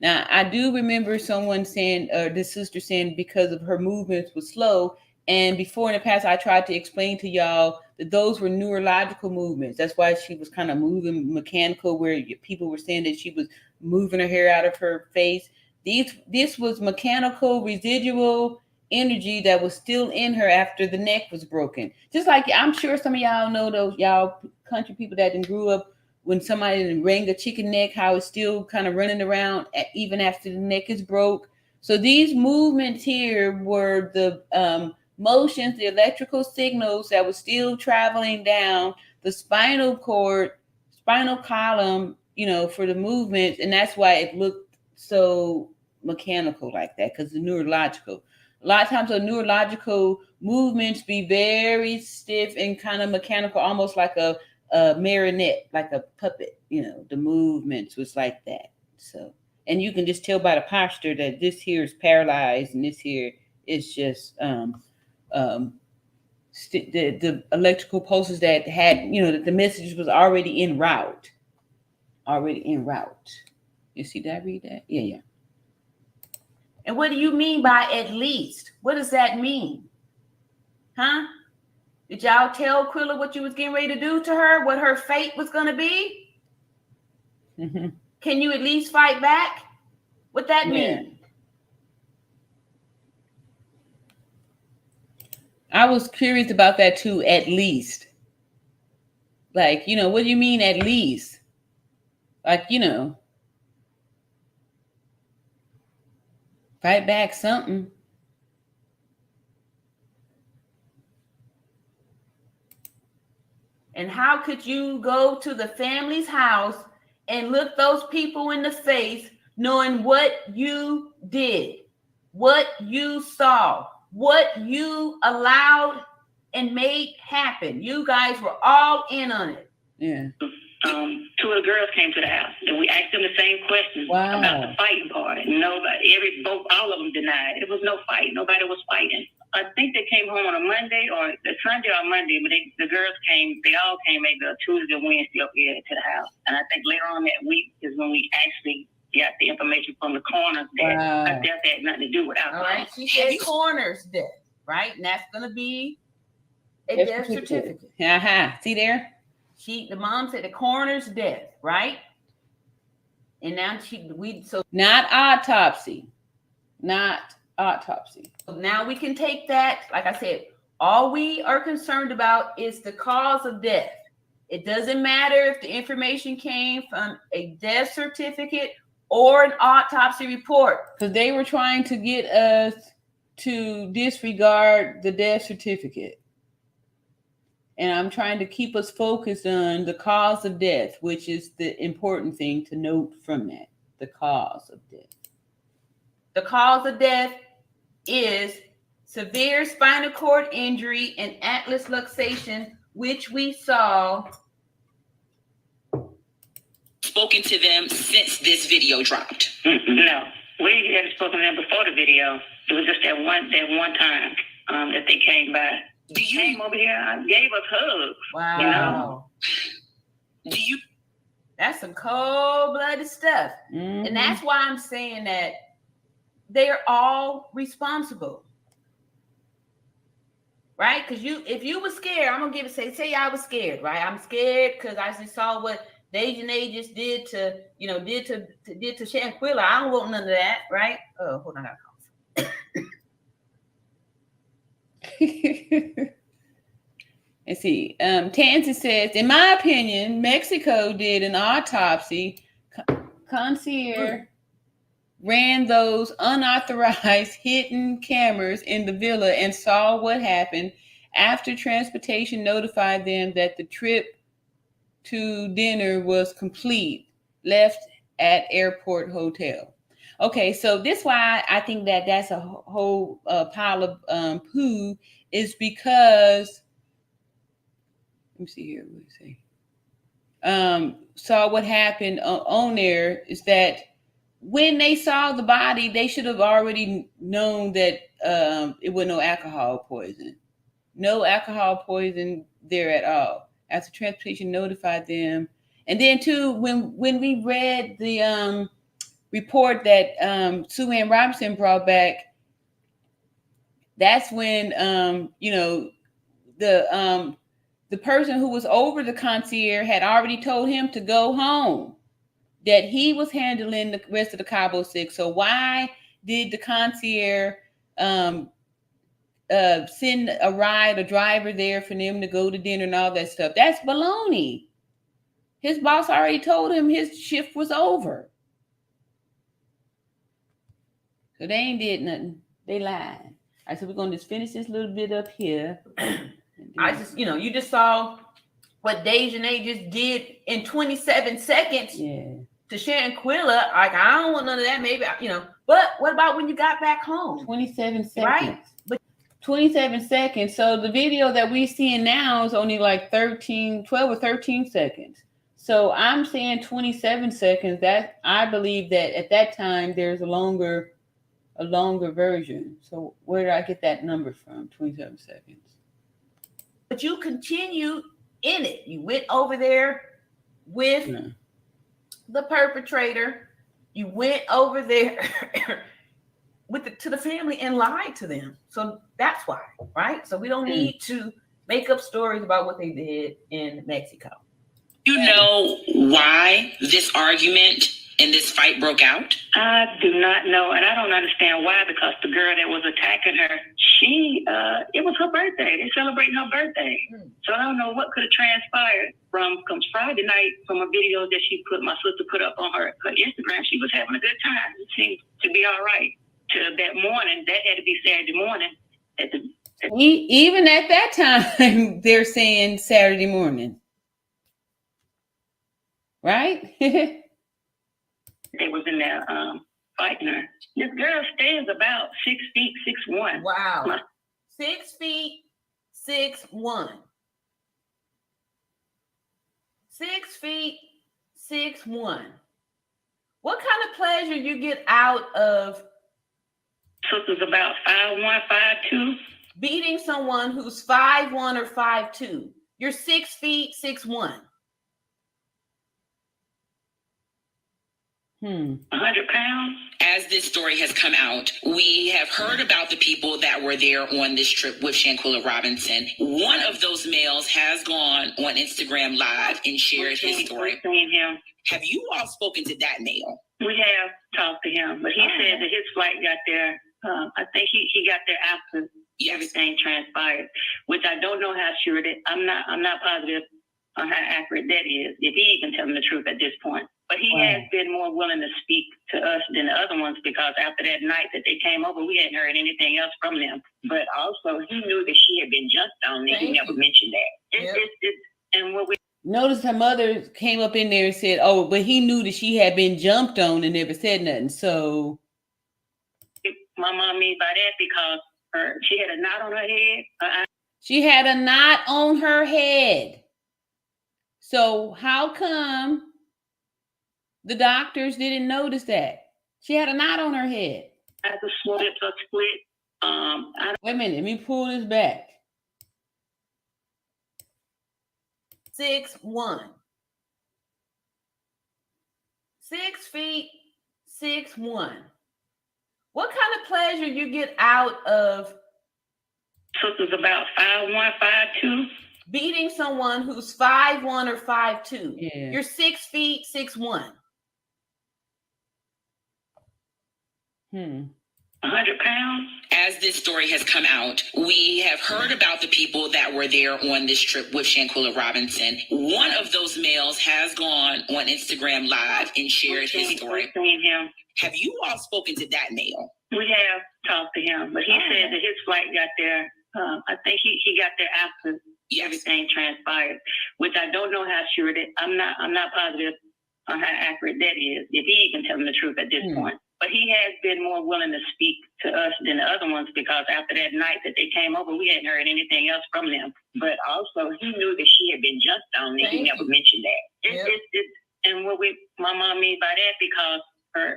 Now, I do remember someone saying, the sister saying, because of her movements was slow. And before in the past, I tried to explain to y'all that those were neurological movements. That's why she was kind of moving mechanical, where people were saying that she was moving her hair out of her face. This was mechanical residual energy that was still in her after the neck was broken. Just like I'm sure some of y'all know those y'all country people that grew up when somebody rang a chicken neck, how it's still kind of running around even after the neck is broke. So these movements here were the motions, the electrical signals that were still traveling down the spinal cord, spinal column, you know, for the movements. And that's why it looked so mechanical like that, because the neurological. A lot of times the neurological movements be very stiff and kind of mechanical, almost like a marionette, like a puppet, you know, the movements was like that. So, and you can just tell by the posture that this here is paralyzed and this here is just the electrical pulses that had, you know, that the message was already en route. You see, did I read that? Yeah. And what do you mean by at least? What does that mean? Huh? Did y'all tell Quilla what you was getting ready to do to her? What her fate was going to be? Mm-hmm. Can you at least fight back? What that mean? I was curious about that too, at least. Like, you know, what do you mean at least? Like, you know, fight back something. And how could you go to the family's house and look those people in the face knowing what you did, what you saw, what you allowed and made happen? You guys were all in on it. Yeah. Two of the girls came to the house and we asked them the same questions about the fighting part. Nobody, all of them denied. It was no fight. Nobody was fighting. I think they came home on a Monday or the Sunday or Monday, but the girls came, they all came maybe a Tuesday or Wednesday up here to the house. And I think later on that week is when we actually got the information from the coroner that death had nothing to do with alcohol. All right, she said coroner's death, right? And that's going to be a death certificate. See there? The mom said the coroner's death, right? And now not autopsy. So now we can take that. Like I said, all we are concerned about is the cause of death. It doesn't matter if the information came from a death certificate or an autopsy report, because they were trying to get us to disregard the death certificate. And I'm trying to keep us focused on the cause of death, which is the important thing to note from that, the cause of death. The cause of death is severe spinal cord injury and atlas luxation, which we saw. Spoken to them since this video dropped? No, we hadn't spoken to them before the video. It was just that one time that they came by. They came over here and gave us hugs. Wow. You know? That's some cold-blooded stuff. Mm-hmm. And that's why I'm saying that they're all responsible. Right? Because if you were scared, I'm gonna say I was scared, right? I'm scared because I just saw what Deja just did to Shanquilla. I don't want none of that, right? Oh, hold on, I got a cough. Let's see. Tansy says, in my opinion, Mexico did an autopsy. Concierge ran those unauthorized hidden cameras in the villa and saw what happened. After transportation notified them that the trip to dinner was complete, left at airport hotel. Okay, so this why I think that that's a whole pile of poo, is because, let me see here, what do you say? Saw what happened on there is that when they saw the body, they should have already known that it was no alcohol poison. No alcohol poison there at all. After transportation notified them. And then too, when we read the report that Sue Ann Robinson brought back, that's when the person who was over the concierge had already told him to go home, that he was handling the rest of the Cabo Six. So why did the concierge send a driver there for them to go to dinner and all that stuff? That's baloney. His boss already told him his shift was over. So they ain't did nothing. They lied. All right, so we're going to just finish this little bit up here. I just, you just saw what Dejanay just did in 27 seconds to Shanquilla. Like, I don't want none of that. Maybe, but what about when you got back home? 27 seconds. Right? But 27 seconds. So the video that we're seeing now is only like 12 or 13 seconds. So I'm saying 27 seconds. That I believe that at that time there's a longer version. So where did I get that number from? 27 seconds. But you continued in it. You went over there with the perpetrator. You went over there to the family and lied to them. So that's why, right? So we don't need to make up stories about what they did in Mexico. You know why this argument and this fight broke out? I do not know, and I don't understand why, because the girl that was attacking her, it was her birthday. They're celebrating her birthday. So I don't know what could have transpired from Friday night from a video that my sister put up on her Instagram. She was having a good time. It seemed to be all right. To that morning, that had to be Saturday morning. Even at that time, they're saying Saturday morning. Right? They was in there fighting her. This girl stands about 6 feet 6'1". Wow. 6 feet 6'1". 6 feet 6'1". What kind of pleasure you get out of sister's about 5'1", 5'2"? Beating someone who's 5'1" or 5'2". You're 6 feet 6'1". 100 pounds. As this story has come out, we have heard about the people that were there on this trip with Shanquella Robinson. One of those males has gone on Instagram Live and shared his story. Seen him. Have you all spoken to that male? We have talked to him, but he said that his flight got there. I think he got there after everything transpired, which I don't know how sure that I'm not positive on how accurate that is, if he even telling the truth at this point. But he has been more willing to speak to us than the other ones, because after that night that they came over, we hadn't heard anything else from them. But also, he knew that she had been jumped on, and he never mentioned that. And what we notice her mother came up in there and said, "Oh, but he knew that she had been jumped on and never said nothing." So, my mom means by that because she had a knot on her head. She had a knot on her head. So how come the doctors didn't notice that? She had a knot on her head. As a split. Wait a minute, let me pull this back. 6'1". 6 feet 6'1". What kind of pleasure you get out of sister's about 5'1", 5'2"? Beating someone who's 5'1" or 5'2". Yeah. You're 6 feet 6'1". 100 pounds. As this story has come out, we have heard about the people that were there on this trip with Shanquella Robinson. One of those males has gone on Instagram Live and shared his story. I've seen him. Have you all spoken to that male? We have talked to him, but he said that his flight got there. I think he got there after everything transpired, which I don't know how sure that I'm not positive on how accurate that is, if he even telling the truth at this point. But he has been more willing to speak to us than the other ones, because after that night that they came over, we hadn't heard anything else from them. But also, he knew that she had been jumped on, and he never mentioned that. And what my mom means by that, because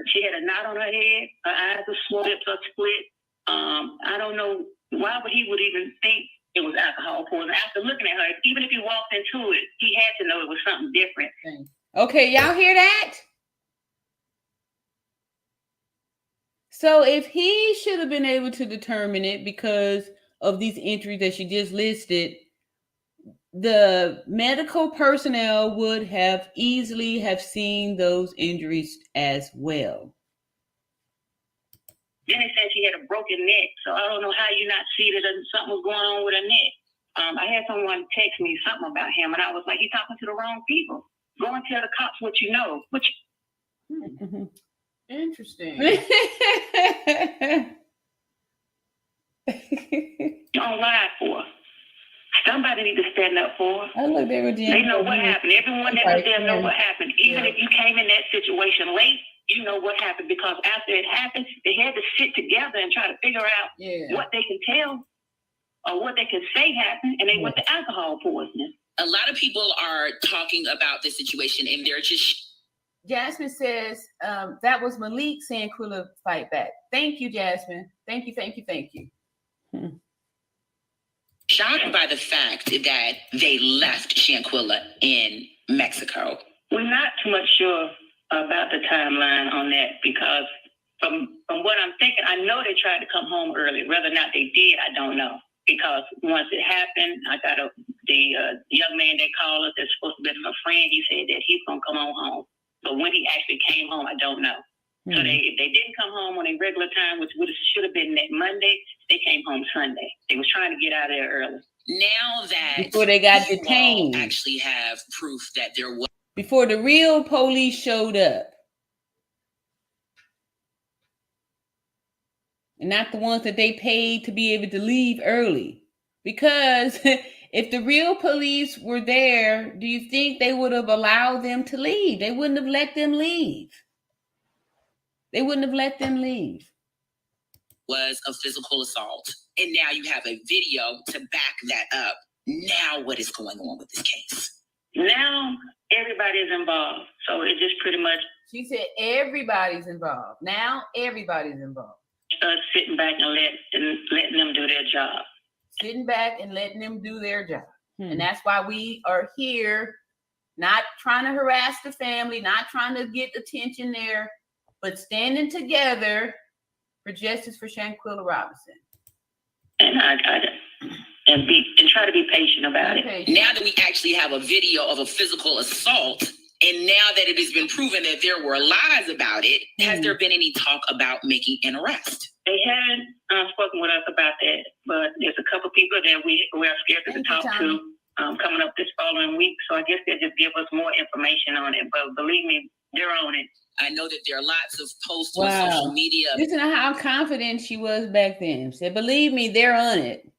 she had a knot on her head, her eyes were swollen, lips are split. I don't know why would he would even think it was alcohol poisoning. After looking at her, even if he walked into it, he had to know it was something different. Okay, y'all hear that? So if he should have been able to determine it because of these injuries that she just listed, the medical personnel would have easily have seen those injuries as well. Then they said she had a broken neck, so I don't know how you not see that something was going on with her neck. I had someone text me something about him, and I was like, "You're talking to the wrong people. Go and tell the cops what you know." Interesting. On live for. Somebody need to stand up for her. Oh, look, they know what happened. Everyone that was there know what happened. Even if you came in that situation late, you know what happened, because after it happened, they had to sit together and try to figure out what they can tell or what they can say happened, and they went to alcohol poisoning. A lot of people are talking about this situation, and they're just... Jasmine says that was Malik saying Quilla fight back. Thank you, Jasmine. Thank you. Shocked by the fact that they left Shanquilla in Mexico. We're not too much sure about the timeline on that, because from what I'm thinking, I know they tried to come home early. Whether or not they did, I don't know. Because once it happened, I got the young man that called us that's supposed to be my friend. He said that he's gonna come on home. But when he actually came home, I don't know. So they didn't come home on a regular time, which should have been that Monday. They came home Sunday. They was trying to get out of there early. Now that before they got detained, actually have proof that there was, before the real police showed up, and not the ones that they paid to be able to leave early. Because if the real police were there, do you think they would have allowed them to leave? They wouldn't have let them leave. Was a physical assault. And now you have a video to back that up. Now what is going on with this case? Now everybody's involved. So it just pretty much... She said everybody's involved. Now everybody's involved. Sitting back and letting them do their job. Sitting back and letting them do their job. And that's why we are here, not trying to harass the family, not trying to get attention there, but standing together for justice for Shanquella Robinson. And and try to be patient about it. Now that we actually have a video of a physical assault, and now that it has been proven that there were lies about it, has there been any talk about making an arrest? They haven't spoken with us about that, but there's a couple people that we're scared to talk to coming up this following week. So I guess they'll just give us more information on it. But believe me, they're on it. I know that there are lots of posts on social media. Listen to how confident she was back then. Said, believe me, they're on it.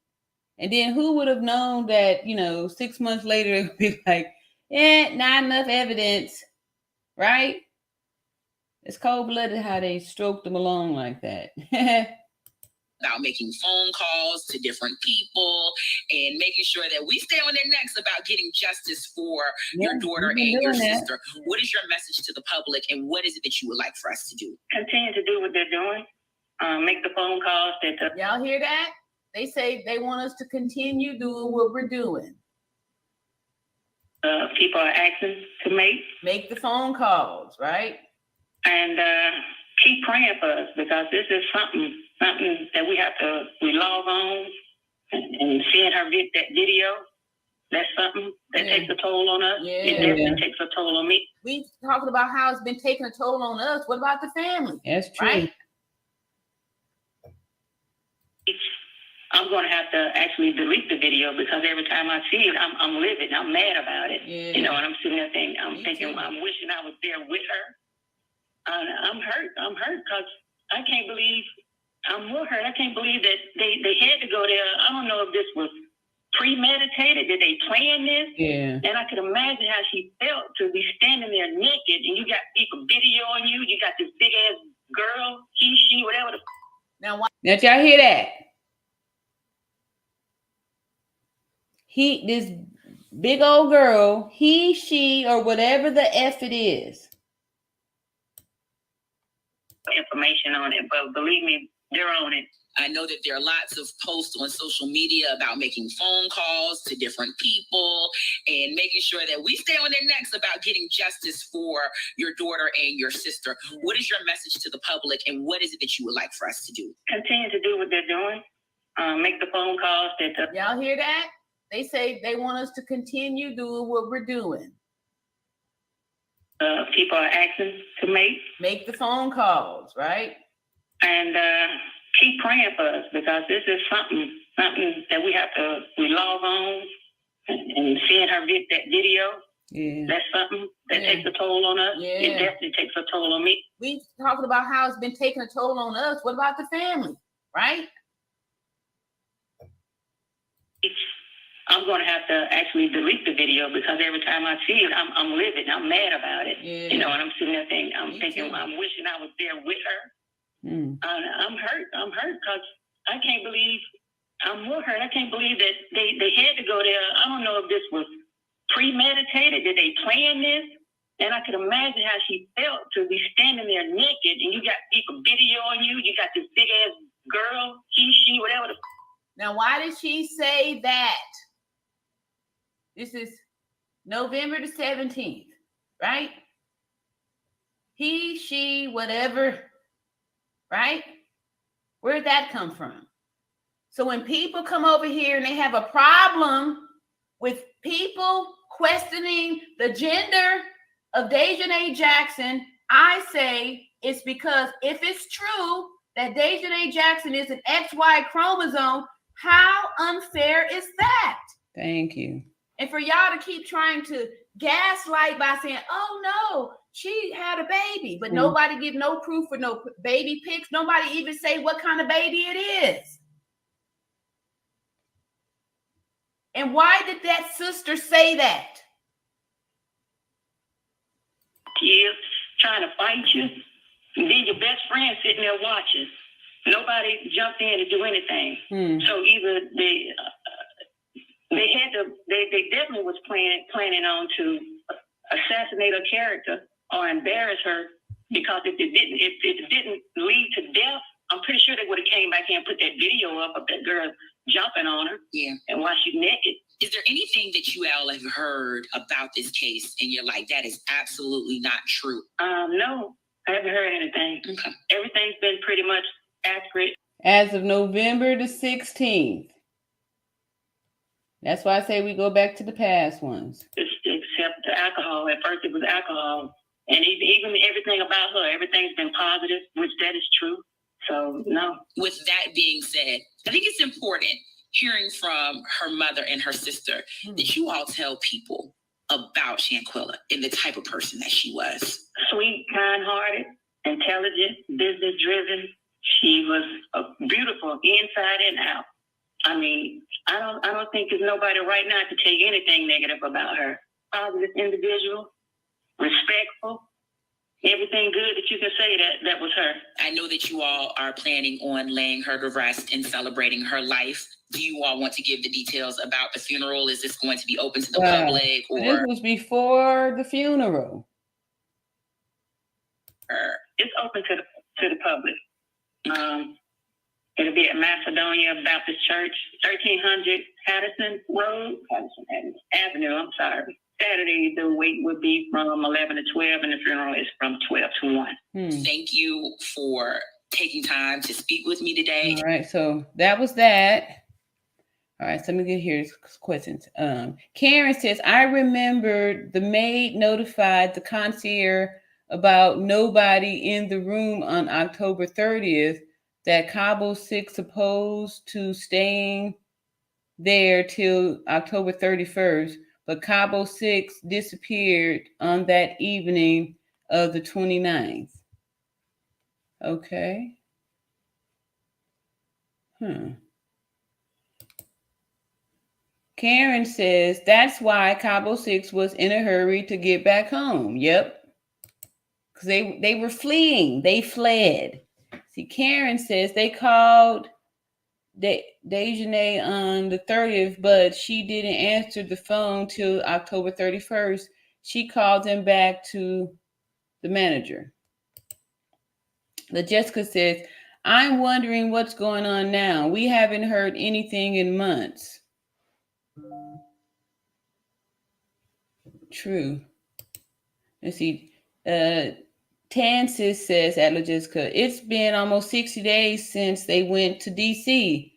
And then who would have known that, 6 months later, it would be like, not enough evidence, right? It's cold-blooded how they stroked them along like that. About making phone calls to different people and making sure that we stay on their necks about getting justice for your daughter and your sister. What is your message to the public, and what is it that you would like for us to do? Continue to do what they're doing. Make the phone calls. Y'all hear that? They say they want us to continue doing what we're doing. People are asking to make the phone calls, right? And keep praying for us, because this is something that we log on and seeing her get that video. That's something that takes a toll on us. It definitely takes a toll on me. We talking about how it's been taking a toll on us. What about the family? That's true. Right? I'm going to have to actually delete the video because every time I see it, I'm livid. I'm mad about it. Yeah. You know, and I'm sitting there thinking, I'm wishing I was there with her. I'm hurt. I'm hurt because I can't believe, I'm more hurt. I can't believe that they had to go there. I don't know if this was premeditated. Did they plan this? Yeah. And I could imagine how she felt to be standing there naked and you got people videoing you. You got this big ass girl, he, she, whatever. Now y'all hear that? This big old girl, he, she, or whatever the F it is. Information on it, but believe me, they're on it. I know that there are lots of posts on social media about making phone calls to different people and making sure that we stay on their necks about getting justice for your daughter and your sister. What is your message to the public, and what is it that you would like for us to do? Continue to do what they're doing. Make the phone calls. Y'all hear that? They say they want us to continue doing what we're doing. People are asking to make the phone calls, right? And keep praying for us because this is something that we log on and seeing her that video. Yeah, that's something that takes a toll on us. Yeah. It definitely takes a toll on me. We talking about how it's been taking a toll on us. What about the family, right? I'm going to have to actually delete the video because every time I see it, I'm livid. I'm mad about it. Yeah. You know, and I'm sitting there thinking, I'm wishing I was there with her. I'm hurt. I'm hurt because I can't believe, I'm more hurt. I can't believe that they had to go there. I don't know if this was premeditated. Did they plan this? And I could imagine how she felt to be standing there naked and you got people videoing you. You got this big ass girl, he, she, whatever. Now, why did she say that? This is November the 17th, right? He, she, whatever, right? Where'd that come from? So when people come over here and they have a problem with people questioning the gender of Dejanay Jackson, I say it's because if it's true that Dejanay Jackson is an XY chromosome, how unfair is that? Thank you. And for y'all to keep trying to gaslight by saying, oh no, she had a baby, but nobody give no proof for no baby pics. Nobody even say what kind of baby it is. And why did that sister say that? Kids trying to fight you, and then your best friend sitting there watching. Nobody jumped in to do anything. So either they definitely was planning on to assassinate her character or embarrass her, because if it didn't lead to death, I'm pretty sure they would have came back here and put that video up of that girl jumping on her. Yeah. And while she's naked. Is there anything that you all have heard about this case and you're like, that is absolutely not true? No, I haven't heard anything. Okay. Everything's been pretty much accurate. As of November the 16th. That's why I say we go back to the past ones. Except the alcohol. At first it was alcohol. And even everything about her, everything's been positive, which that is true. So, no. With that being said, I think it's important hearing from her mother and her sister that you all tell people about Shanquella and the type of person that she was. Sweet, kind-hearted, intelligent, business-driven. She was beautiful inside and out. I mean, I don't think there's nobody right now to take anything negative about her. Positive individual, respectful. Everything good that you can say that was her. I know that you all are planning on laying her to rest and celebrating her life. Do you all want to give the details about the funeral? Is this going to be open to the public? Or this was before the funeral. It's open to the public. It'll be at Macedonia Baptist Church, 1300 Patterson Avenue. I'm sorry. Saturday, the wait would be from 11 to 12, and the funeral is from 12 to 1. Thank you for taking time to speak with me today. All right, so that was that. All right, so let me get here's questions. Karen says, I remember the maid notified the concierge about nobody in the room on October 30th. that Cabo 6 opposed to staying there till October 31st, but Cabo 6 disappeared on that evening of the 29th. Okay. Karen says that's why Cabo 6 was in a hurry to get back home. Yep. Because they were fleeing. They fled. See, Karen says they called Dejanay on the 30th, but she didn't answer the phone till October 31st. She called them back to the manager. But Jessica says, I'm wondering what's going on now. We haven't heard anything in months. True. Let's see. Tansis says at Logistica, it's been almost 60 days since they went to DC.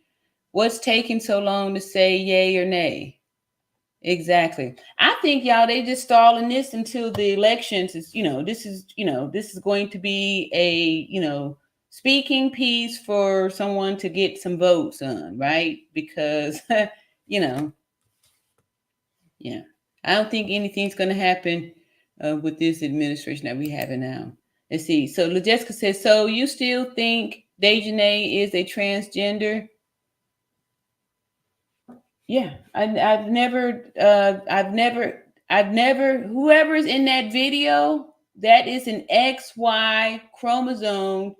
What's taking so long to say yay or nay? Exactly. I think y'all, they just stalling this until the elections is, this is going to be a, speaking piece for someone to get some votes on, right? Because, yeah, I don't think anything's going to happen with this administration that we have now. Let's see. So LaJessica says, so you still think Dejanay is a transgender? Yeah, I've never, whoever's in that video, that is an XY chromosome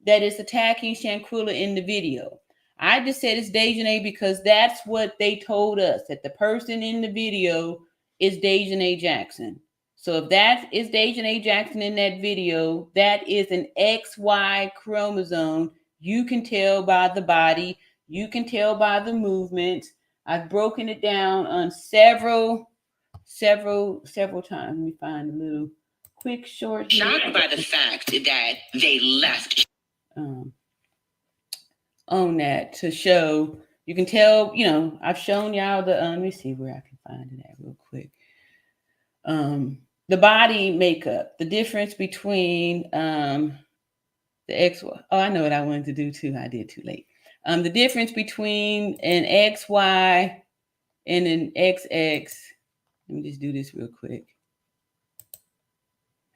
that is attacking Shanquilla in the video. I just said it's Dejanay because that's what they told us, that the person in the video is Dejanay Jackson. So if that is Dejanay Jackson in that video, that is an XY chromosome. You can tell by the body. You can tell by the movement. I've broken it down on several times. Let me find a little quick short. Shocked by the fact that they left. On that to show, you can tell, I've shown y'all the, let me see where I can find it at real quick. The body makeup, the difference between the XY. Oh, I know what I wanted to do too. I did too late. The difference between an XY and an XX. Let me just do this real quick.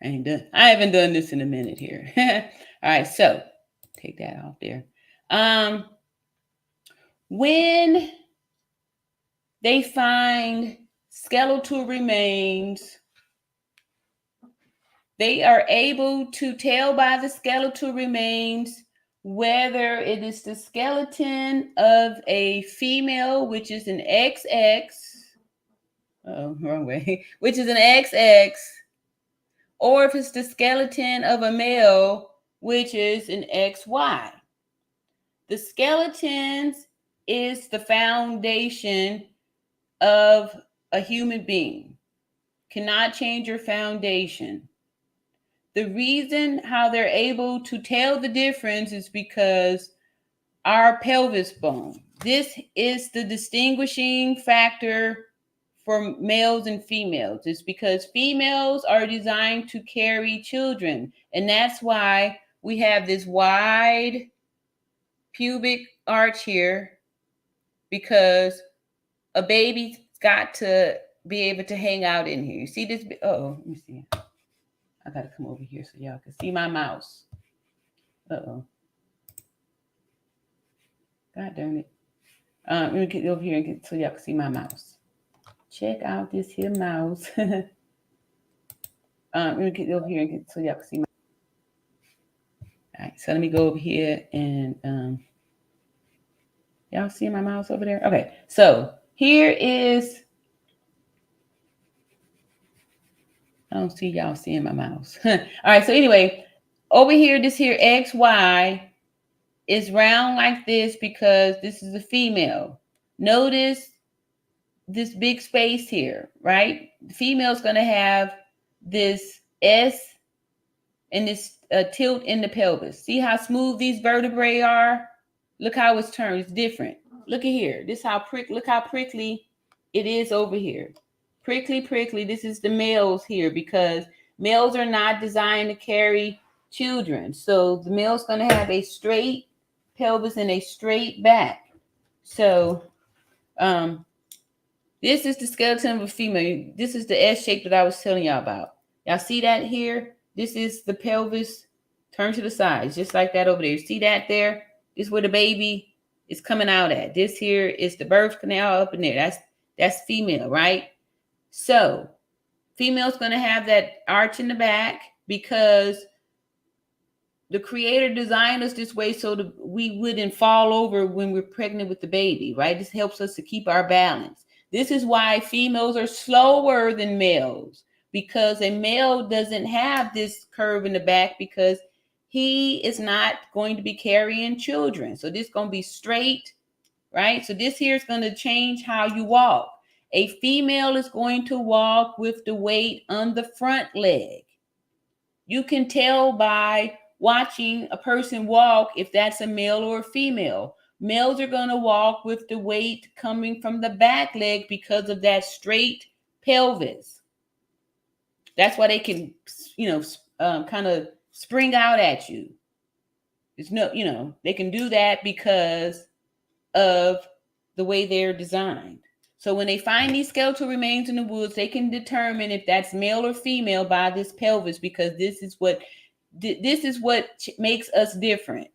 I haven't done this in a minute here. All right, so take that off there. When they find skeletal remains, they are able to tell by the skeletal remains whether it is the skeleton of a female, which is an XX. Oh, wrong way. Which is an XX, or if it's the skeleton of a male, which is an XY. The skeletons is the foundation of a human being. Cannot change your foundation. The reason how they're able to tell the difference is because our pelvis bone. This is the distinguishing factor for males and females. It's because females are designed to carry children. And that's why we have this wide pubic arch here, because a baby's got to be able to hang out in here. You see this? Let me see. I got to come over here so y'all can see my mouse. God darn it. Let me get over here and get so y'all can see my mouse. Check out this here mouse. Let me get over here and get so y'all can see my. All right, so let me go over here and y'all see my mouse over there? Okay, so here is. I don't see y'all seeing my mouse. All right, so anyway, over here, this here XY is round like this because this is a female. Notice this big space here, right? The female's going to have this S and this tilt in the pelvis. See how smooth these vertebrae are? Look how it's turned. It's different. Look at here. Look how prickly it is over here. Prickly. This is the males here because males are not designed to carry children. So the male's going to have a straight pelvis and a straight back. So this is the skeleton of a female. This is the S shape that I was telling y'all about. Y'all see that here? This is the pelvis turned to the sides, just like that over there. See that there? This is where the baby is coming out at. This here is the birth canal up in there. That's female, right? So female's going to have that arch in the back because the creator designed us this way so that we wouldn't fall over when we're pregnant with the baby, right? This helps us to keep our balance. This is why females are slower than males, because a male doesn't have this curve in the back because he is not going to be carrying children. So this is going to be straight, right? So this here is going to change how you walk. A female is going to walk with the weight on the front leg. You can tell by watching a person walk if that's a male or a female. Males are going to walk with the weight coming from the back leg because of that straight pelvis. That's why they can, kind of spring out at you. It's no, they can do that because of the way they're designed. So when they find these skeletal remains in the woods, they can determine if that's male or female by this pelvis, because this is what makes us different.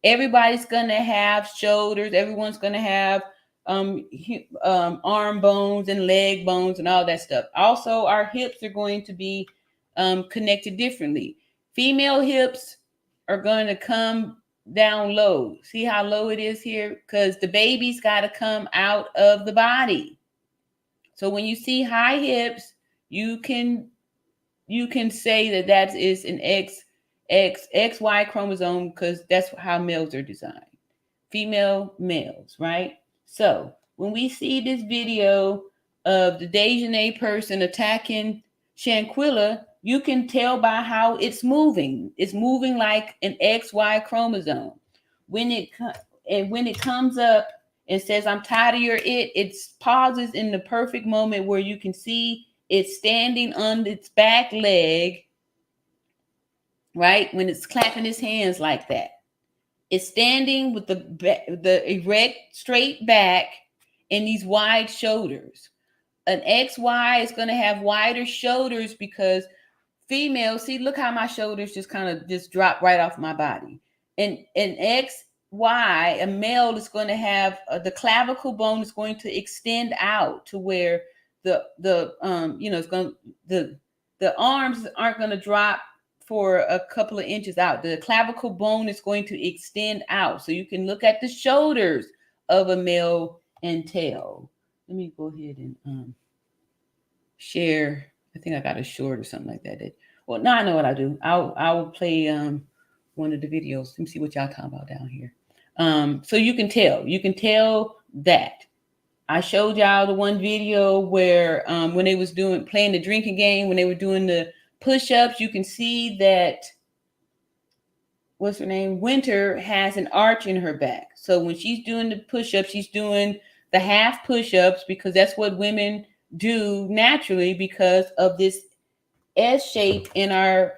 Everybody's going to have shoulders. Everyone's going to have arm bones and leg bones and all that stuff. Also, our hips are going to be connected differently. Female hips are going to come down low. See how low it is here? Because the baby's got to come out of the body. So when you see high hips, you can say that is an XY chromosome, because that's how males are designed. Female, males, right? So when we see this video of the Dejanay person attacking Shanquilla, you can tell by how it's moving. It's moving like an XY chromosome. When it comes up and says, "I'm tired of your it pauses in the perfect moment where you can see it's standing on its back leg, right? When it's clapping its hands like that. It's standing with the erect, straight back and these wide shoulders. An XY is going to have wider shoulders because female, see, look how my shoulders just drop right off my body. And an XY, a male, is going to have the clavicle bone is going to extend out to where the arms aren't going to drop for a couple of inches out. The clavicle bone is going to extend out. So you can look at the shoulders of a male and tell. Let me go ahead and share. I think I got a short or something like that. Well, now I know what I do. I'll play one of the videos. Let me see what y'all talking about down here. So you can tell. You can tell that. I showed y'all the one video where when they was playing the drinking game, when they were doing the push-ups, you can see that, what's her name? Winter has an arch in her back. So when she's doing the push-ups, she's doing the half push-ups because that's what women do naturally because of this S shape in our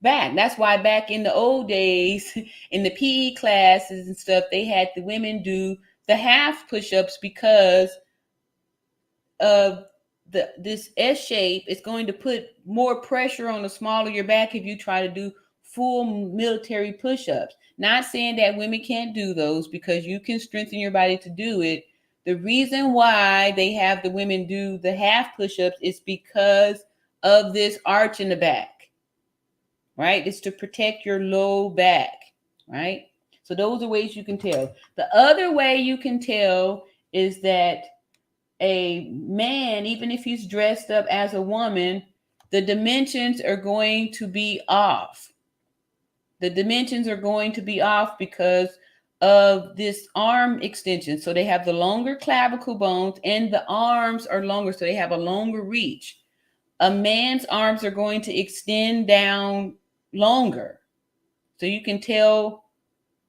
back. That's why back in the old days, in the PE classes and stuff, they had the women do the half push-ups because of this S shape. Is going to put more pressure on the small of your back if you try to do full military push-ups. Not saying that women can't do those, because you can strengthen your body to do it. The reason why they have the women do the half push-ups is because of this arch in the back, right? It's to protect your low back, right? So those are ways you can tell. The other way you can tell is that a man, even if he's dressed up as a woman, the dimensions are going to be off. The dimensions are going to be off because of this arm extension. So they have the longer clavicle bones and the arms are longer, so they have a longer reach. A man's arms are going to extend down longer. So you can tell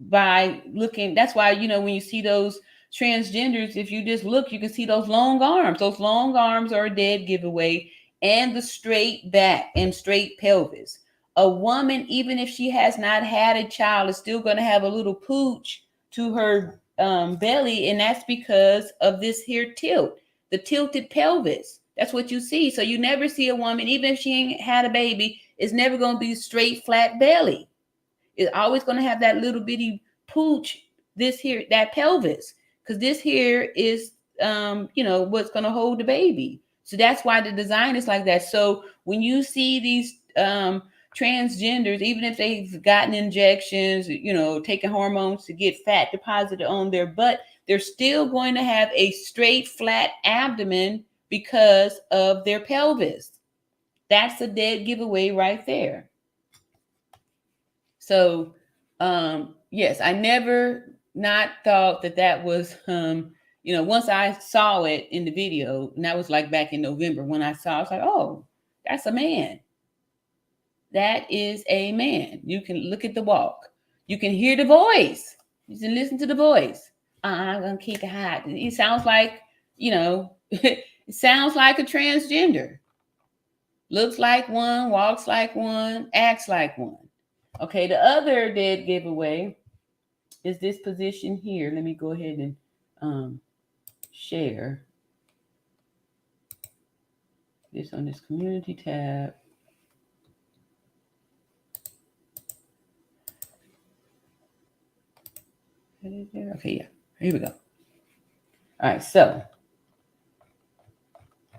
by looking. That's why, when you see those transgenders, if you just look, you can see those long arms. Those long arms are a dead giveaway, and the straight back and straight pelvis. A woman, even if she has not had a child, is still going to have a little pooch to her belly, and that's because of this here tilt, the tilted pelvis. That's what you see. So you never see a woman, even if she ain't had a baby, it's never going to be straight flat belly. It's always going to have that little bitty pooch, this here, that pelvis, because this here is what's going to hold the baby. So that's why the design is like that. So when you see these transgenders, even if they've gotten injections, taking hormones to get fat deposited on their butt, they're still going to have a straight, flat abdomen because of their pelvis. That's a dead giveaway right there. So, yes, I never not thought that was, once I saw it in the video, and that was like back in November when I saw, I was like, oh, that's a man. That is a man. You can look at the walk. You can hear the voice. You can listen to the voice. I'm going to keep it hot. It sounds like, it sounds like a transgender. Looks like one, walks like one, acts like one. Okay, the other dead giveaway is this position here. Let me go ahead and share this on this community tab. Okay, yeah, here we go. All right, so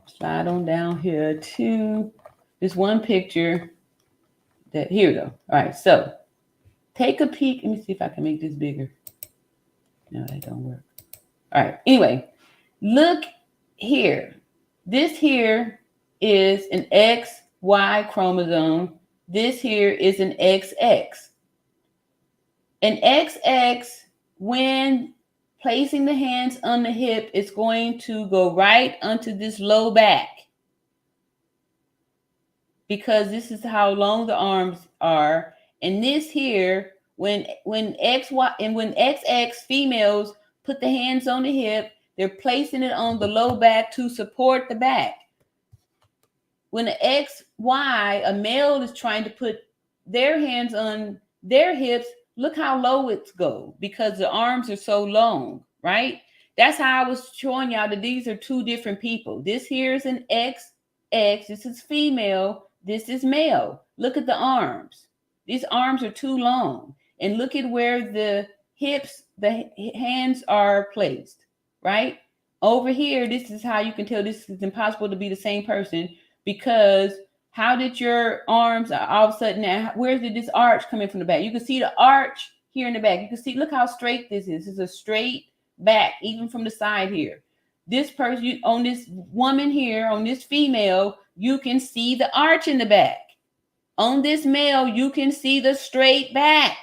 slide on down here to this one picture that, here we go. All right, so take a peek. Let me see if I can make this bigger. No, that don't work. All right, anyway, look here. This here is an XY chromosome. This here is an XX. An XX, when placing the hands on the hip, is going to go right onto this low back, because this is how long the arms are. And this here, when XY and when XX females put the hands on the hip, they're placing it on the low back to support the back. When the XY, a male, is trying to put their hands on their hips, look how low it's go, because the arms are so long, right? That's how I was showing y'all that these are two different people. This here is an XX, this is female, this is male. Look at the arms. These arms are too long. And look at where the hips, the hands are placed, right? Over here, this is how you can tell this is impossible to be the same person, because how did your arms all of a sudden, now, where did this arch come in from the back? You can see the arch here in the back. You can see, look how straight this is. This is a straight back, even from the side here. This person, on this woman here, on this female, you can see the arch in the back. On this male, you can see the straight back.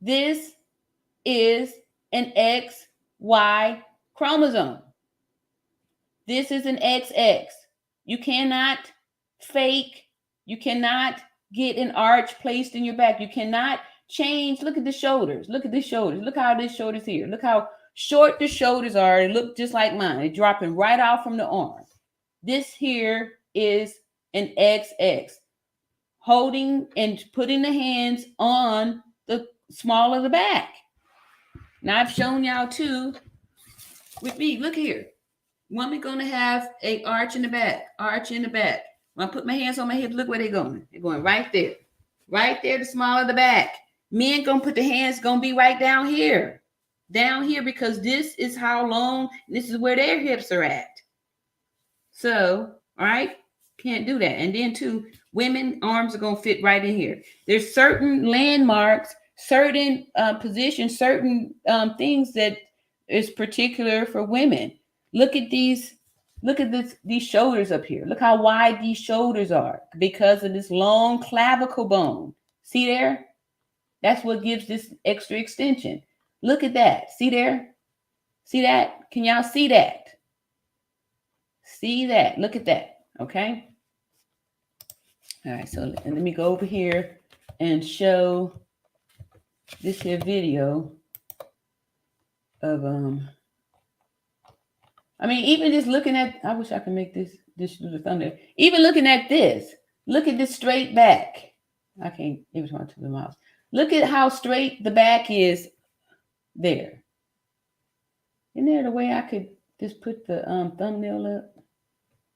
This is an XY chromosome. This is an XX. You cannot fake. You cannot get an arch placed in your back. You cannot change. Look at the shoulders. Look at the shoulders. Look how this shoulder's here. Look how short the shoulders are. They look just like mine. They're dropping right off from the arm. This here is an XX. Holding and putting the hands on the small of the back. Now I've shown y'all too with me. Look here. Woman gonna have a arch in the back, arch in the back. When I put my hands on my hip, look where they're going. They're going right there. Right there, the small of the back. Men gonna put the hands, gonna be right down here. Down here, because this is how long, this is where their hips are at. So, all right, can't do that. And then too, women arms are gonna fit right in here. There's certain landmarks, certain positions, certain things that is particular for women. Look at these, these shoulders up here. Look how wide these shoulders are because of this long clavicle bone. See there? That's what gives this extra extension. Look at that. See there? See that? Can y'all see that? See that? Look at that. Okay. All right. So let me go over here and show this here video of I mean, even just looking at, I wish I could make this the thumbnail. Even looking at this, look at this straight back. I can't, every time I turn the mouse. Look at how straight the back is there. Isn't there the way I could just put the thumbnail up?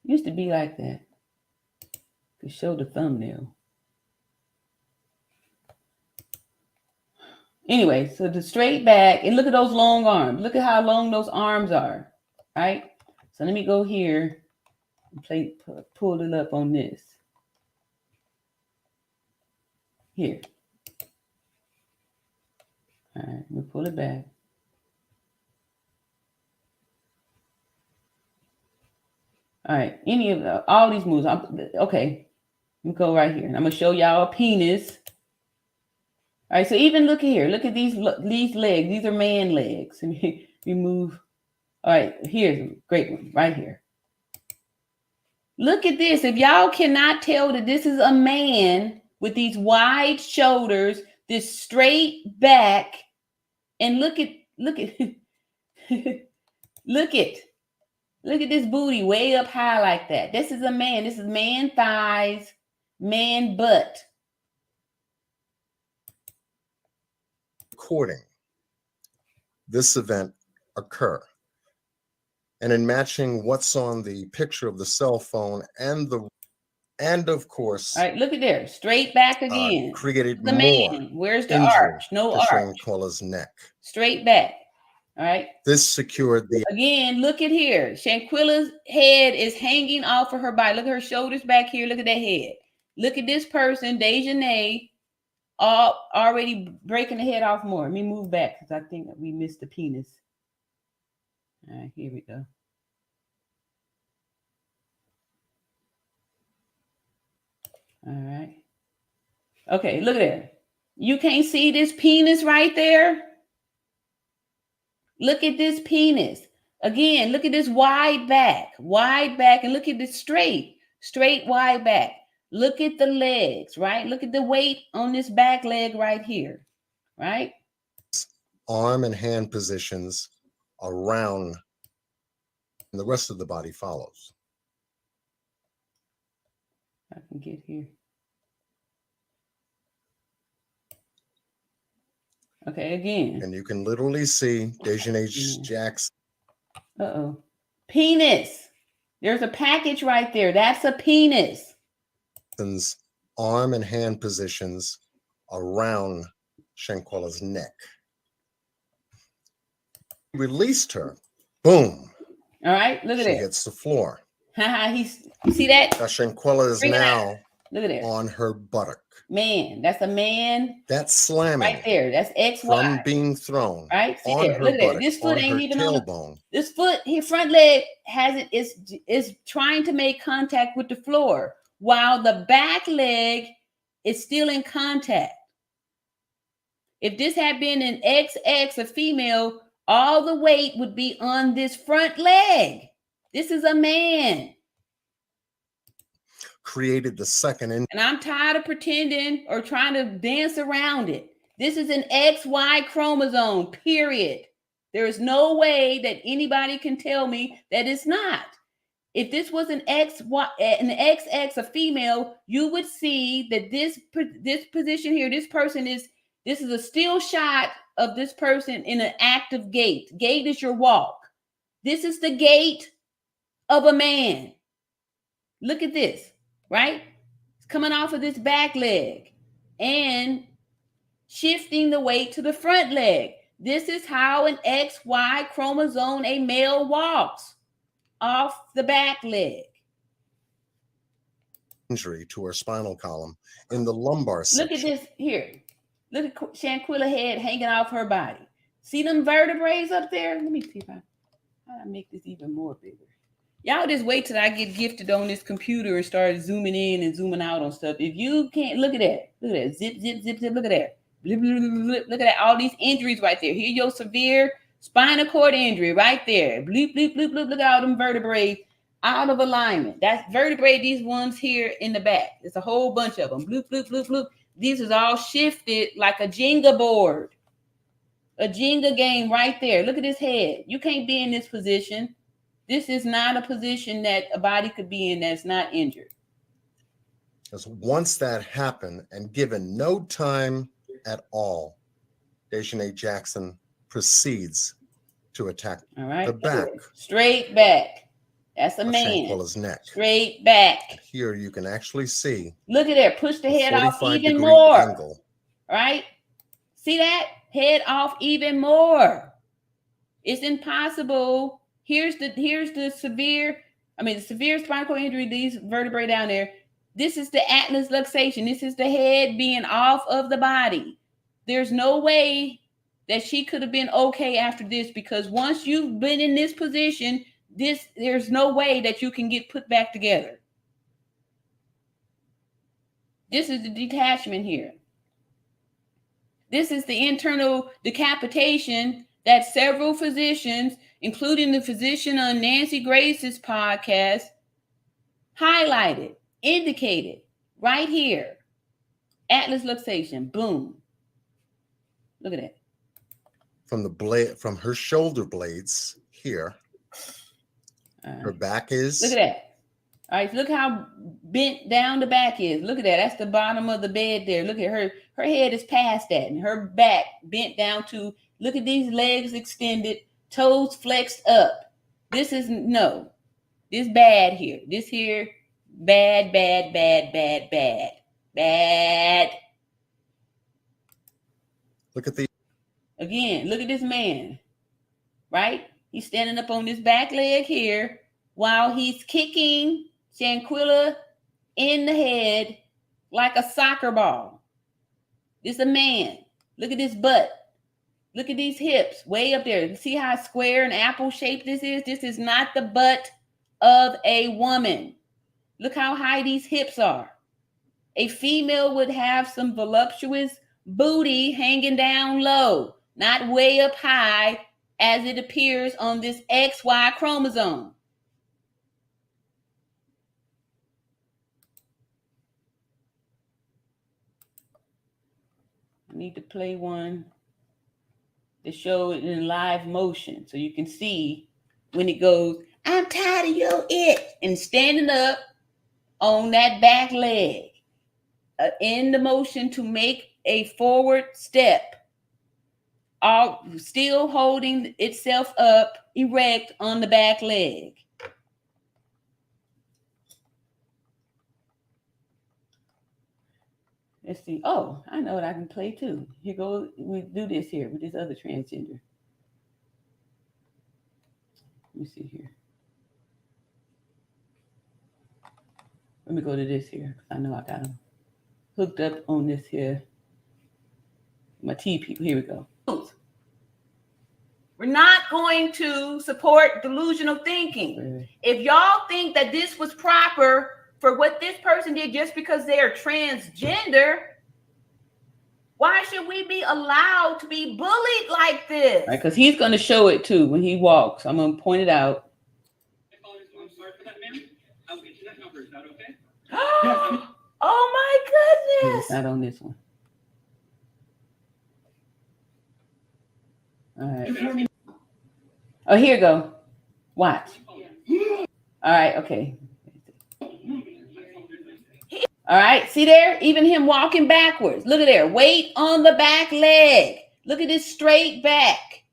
Used to be like that. Could show the thumbnail. Anyway, so the straight back, and look at those long arms. Look at how long those arms are, right? So let me go here and pull it up on this. Here. All right, let me pull it back. All right, all these moves. Okay, let me go right here. And I'm going to show y'all a penis. All right, so even look here. Look at these legs. These are man legs. Let me move. All right, here's a great one right here. Look at this. If y'all cannot tell that this is a man with these wide shoulders, this straight back, and look at look at this booty way up high like that. This is a man. This is man thighs, man butt. Recording this event occur. And in matching what's on the picture of the cell phone and of course, all right, look at there, straight back again. Created the more. Man. Where's the arch? No to arch. Shanquella's neck. Straight back. All right. This secured the. Again, look at here. Shanquilla's head is hanging off of her body. Look at her shoulders back here. Look at that head. Look at this person, Dejanay, already breaking the head off more. Let me move back because I think we missed the penis. All right, here we go. All right. Okay, look at that. You can't see this penis right there? Look at this penis. Again, look at this wide back, and look at this straight, wide back. Look at the legs, right? Look at the weight on this back leg right here, right? Arm and hand positions around, and the rest of the body follows. I can get here. Okay, again. And you can literally see Dejanay Jackson. Uh-oh. Penis. There's a package right there. That's a penis. Arm and hand positions around Shanquella's neck. Released her. Boom. All right, look at that. She hits the floor. You see that? Shanquella is now look at that. On her buttock. Man, that's a man. That's slamming. Right there. That's XY. From being thrown. Right? See on there. her Look at buttock, that. This foot ain't even on tailbone. This foot, his front leg is trying to make contact with the floor while the back leg is still in contact. If this had been an XX, a female, all the weight would be on this front leg. This is a man. Created the second. And I'm tired of pretending or trying to dance around it. This is an XY chromosome, period. There is no way that anybody can tell me that it's not. If this was an XX, a female, you would see that this position here, this is a still shot of this person in an active gait. Gait is your walk. This is the gait of a man. Look at this, right? It's coming off of this back leg and shifting the weight to the front leg. This is how an XY chromosome, a male, walks off the back leg. Injury to her spinal column in the lumbar section. Look at this here. Look at Shanquilla head hanging off her body. See them vertebrae up there? Let me see how I make this even more bigger. Y'all just wait till I get gifted on this computer and start zooming in and zooming out on stuff. If you can't, look at that. Look at that. Zip, zip, zip, zip. Look at that. Blip, blip, blip, blip. Look at that. All these injuries right there. Here your severe spinal cord injury right there. Bleep, bleep, bleep, bleep. Look at all them vertebrae out of alignment. That's vertebrae, these ones here in the back. There's a whole bunch of them. Bloop, bloop, bloop, bloop. These is all shifted like a Jenga board. A Jenga game right there. Look at his head. You can't be in this position. This is not a position that a body could be in that's not injured. Because once that happened and given no time at all, Dejanay Jackson proceeds to attack the back. Straight back. That's a of man. Shanquella's neck. Straight back. Here you can actually see. Look at there. Push the head off even 45-degree more. angle. Right? See that? Head off even more. It's impossible. Here's the severe spinal injury, these vertebrae down there. This is the atlas luxation. This is the head being off of the body. There's no way that she could have been okay after this, because once you've been in this position, there's no way that you can get put back together. This is the detachment here. This is the internal decapitation that several physicians, including the physician on Nancy Grace's podcast, highlighted, indicated right here. Atlas luxation, boom. Look at that. From her shoulder blades here. Her back is. Look at that. All right, look how bent down the back is. Look at that. That's the bottom of the bed there. Look at her. Her head is past that, and her back bent down to. Look at these legs extended, toes flexed up. This is this bad here. This here, bad. Look at the. Again, look at this man, right? He's standing up on this back leg here while he's kicking Shanquella in the head like a soccer ball. This is a man. Look at this butt. Look at these hips way up there. See how square and apple shaped this is? This is not the butt of a woman. Look how high these hips are. A female would have some voluptuous booty hanging down low, not way up high as it appears on this XY chromosome. I need to play one to show it in live motion so you can see when it goes, I'm tired of your it, and standing up on that back leg in the motion to make a forward step, all still holding itself up erect on the back leg. Let's see. Oh, I know what I can play too. Here goes. We do this here with this other transgender. Let me see here. Let me go to this here. I know I got them hooked up on this here. My T people. Here we go. We're not going to support delusional thinking. If y'all think that this was proper for what this person did just because they are transgender, why should we be allowed to be bullied like this? Right, because he's going to show it too when he walks. I'm going to point it out. I'm sorry for that, ma'am. I'll get you that number. Is that okay? Oh my goodness. It's not on this one. All right. Oh, here you go. Watch. All right, okay. All right, see there? Even him walking backwards. Look at there. Weight on the back leg. Look at this straight back.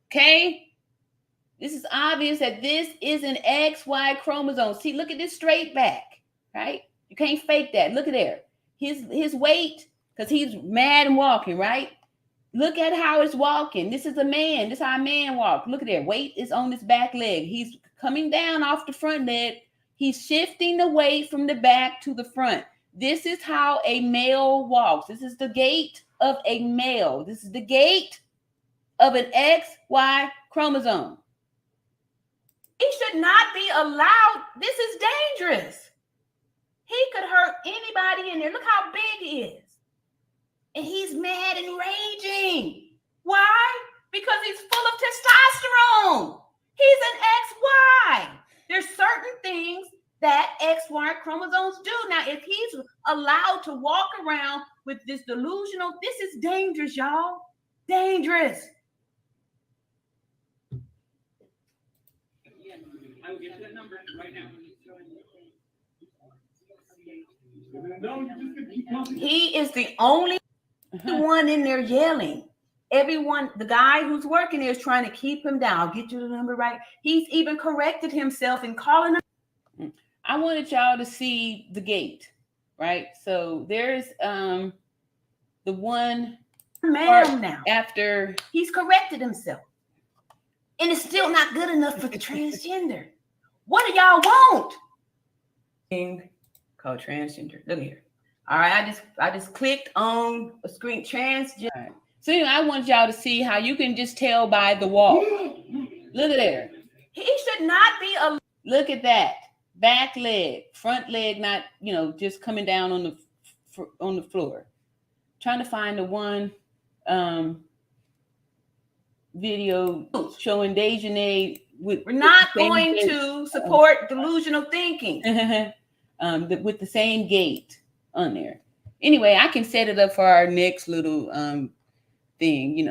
Okay? This is obvious that this is an XY chromosome. See, look at this straight back, right? You can't fake that. Look at there. His weight, because he's mad and walking, right? Look at how it's walking. This is a man. This is how a man walks. Look at there. Weight is on his back leg. He's coming down off the front leg. He's shifting the weight from the back to the front. This is how a male walks. This is the gait of a male. This is the gait of an XY chromosome. He should not be allowed. This is dangerous. He could hurt anybody in there. Look how big he is. And he's mad and raging. Why? Because he's full of testosterone. He's an XY. There's certain things that XY chromosomes do. Now, if he's allowed to walk around with this delusional, this is dangerous, y'all. Dangerous. I will get you that number right now. He is the only. Everyone in there yelling. Everyone, the guy who's working there is trying to keep him down. I'll get you the number right. He's even corrected himself in calling him. I wanted y'all to see the gate, right? So there's the one man now. After he's corrected himself. And it's still not good enough for the transgender. What do y'all want? Called transgender. Look here. All right, I just clicked on a screen transgender. Right. So anyway, I want y'all to see how you can just tell by the walk. Look at there. He should not be a. Look at that. Back leg, front leg, not just coming down on the floor. Trying to find the one video showing Dejanay with. We're not going to support delusional thinking. With the same gait on there. Anyway, I can set it up for our next little thing.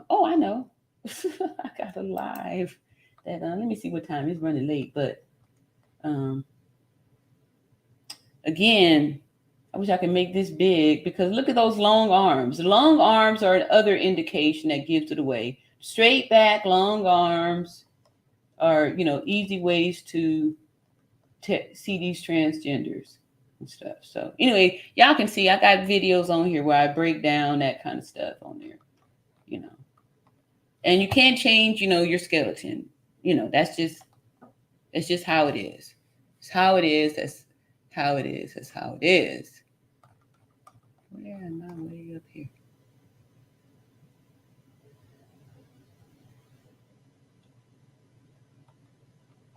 Oh, I know. I got a live that. Let me see what time. It's running late, but again, I wish I could make this big because look at those long arms. The long arms are another indication that gives it away. Straight back, long arms are easy ways to see these transgenders and stuff. So anyway, y'all can see I got videos on here where I break down that kind of stuff on there, and you can't change, your skeleton. That's just how it is. It's how it is. That's how it is. That's how it is. Where am I? Way up here.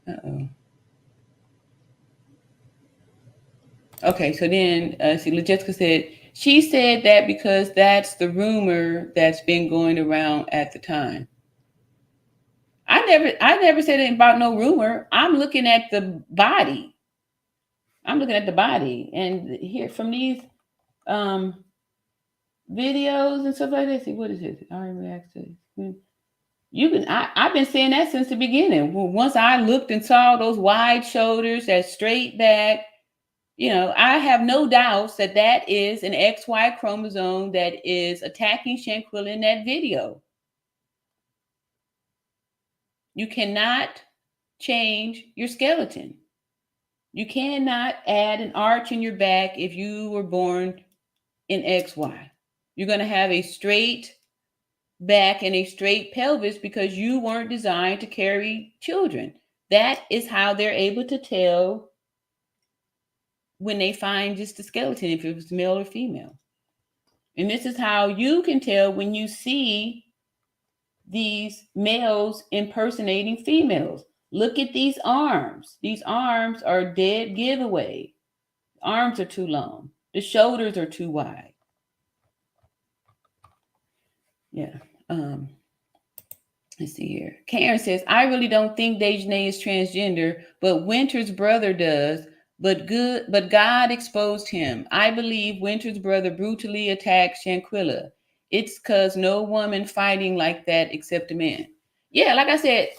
Uh-oh. Okay, so then Jessica said, she said that because that's the rumor that's been going around at the time. I never said anything about no rumor. I'm looking at the body. And here from these videos and stuff like that. See, what is it? I react to I've been saying that since the beginning. Once I looked and saw those wide shoulders, that straight back, I have no doubts that is an XY chromosome that is attacking Shanquilla in that video. You cannot change your skeleton. You cannot add an arch in your back if you were born in XY. You're going to have a straight back and a straight pelvis because you weren't designed to carry children. That is how they're able to tell when they find just the skeleton, if it was male or female. And this is how you can tell when you see these males impersonating females. Look at these arms. These arms are dead giveaway. Arms are too long. The shoulders are too wide. Yeah. Let's see here. Karen says, I really don't think Dejanay is transgender, but Winter's brother does. But God exposed him. I believe Winter's brother brutally attacked Shanquilla. It's because no woman fighting like that except a man. Yeah, like I said,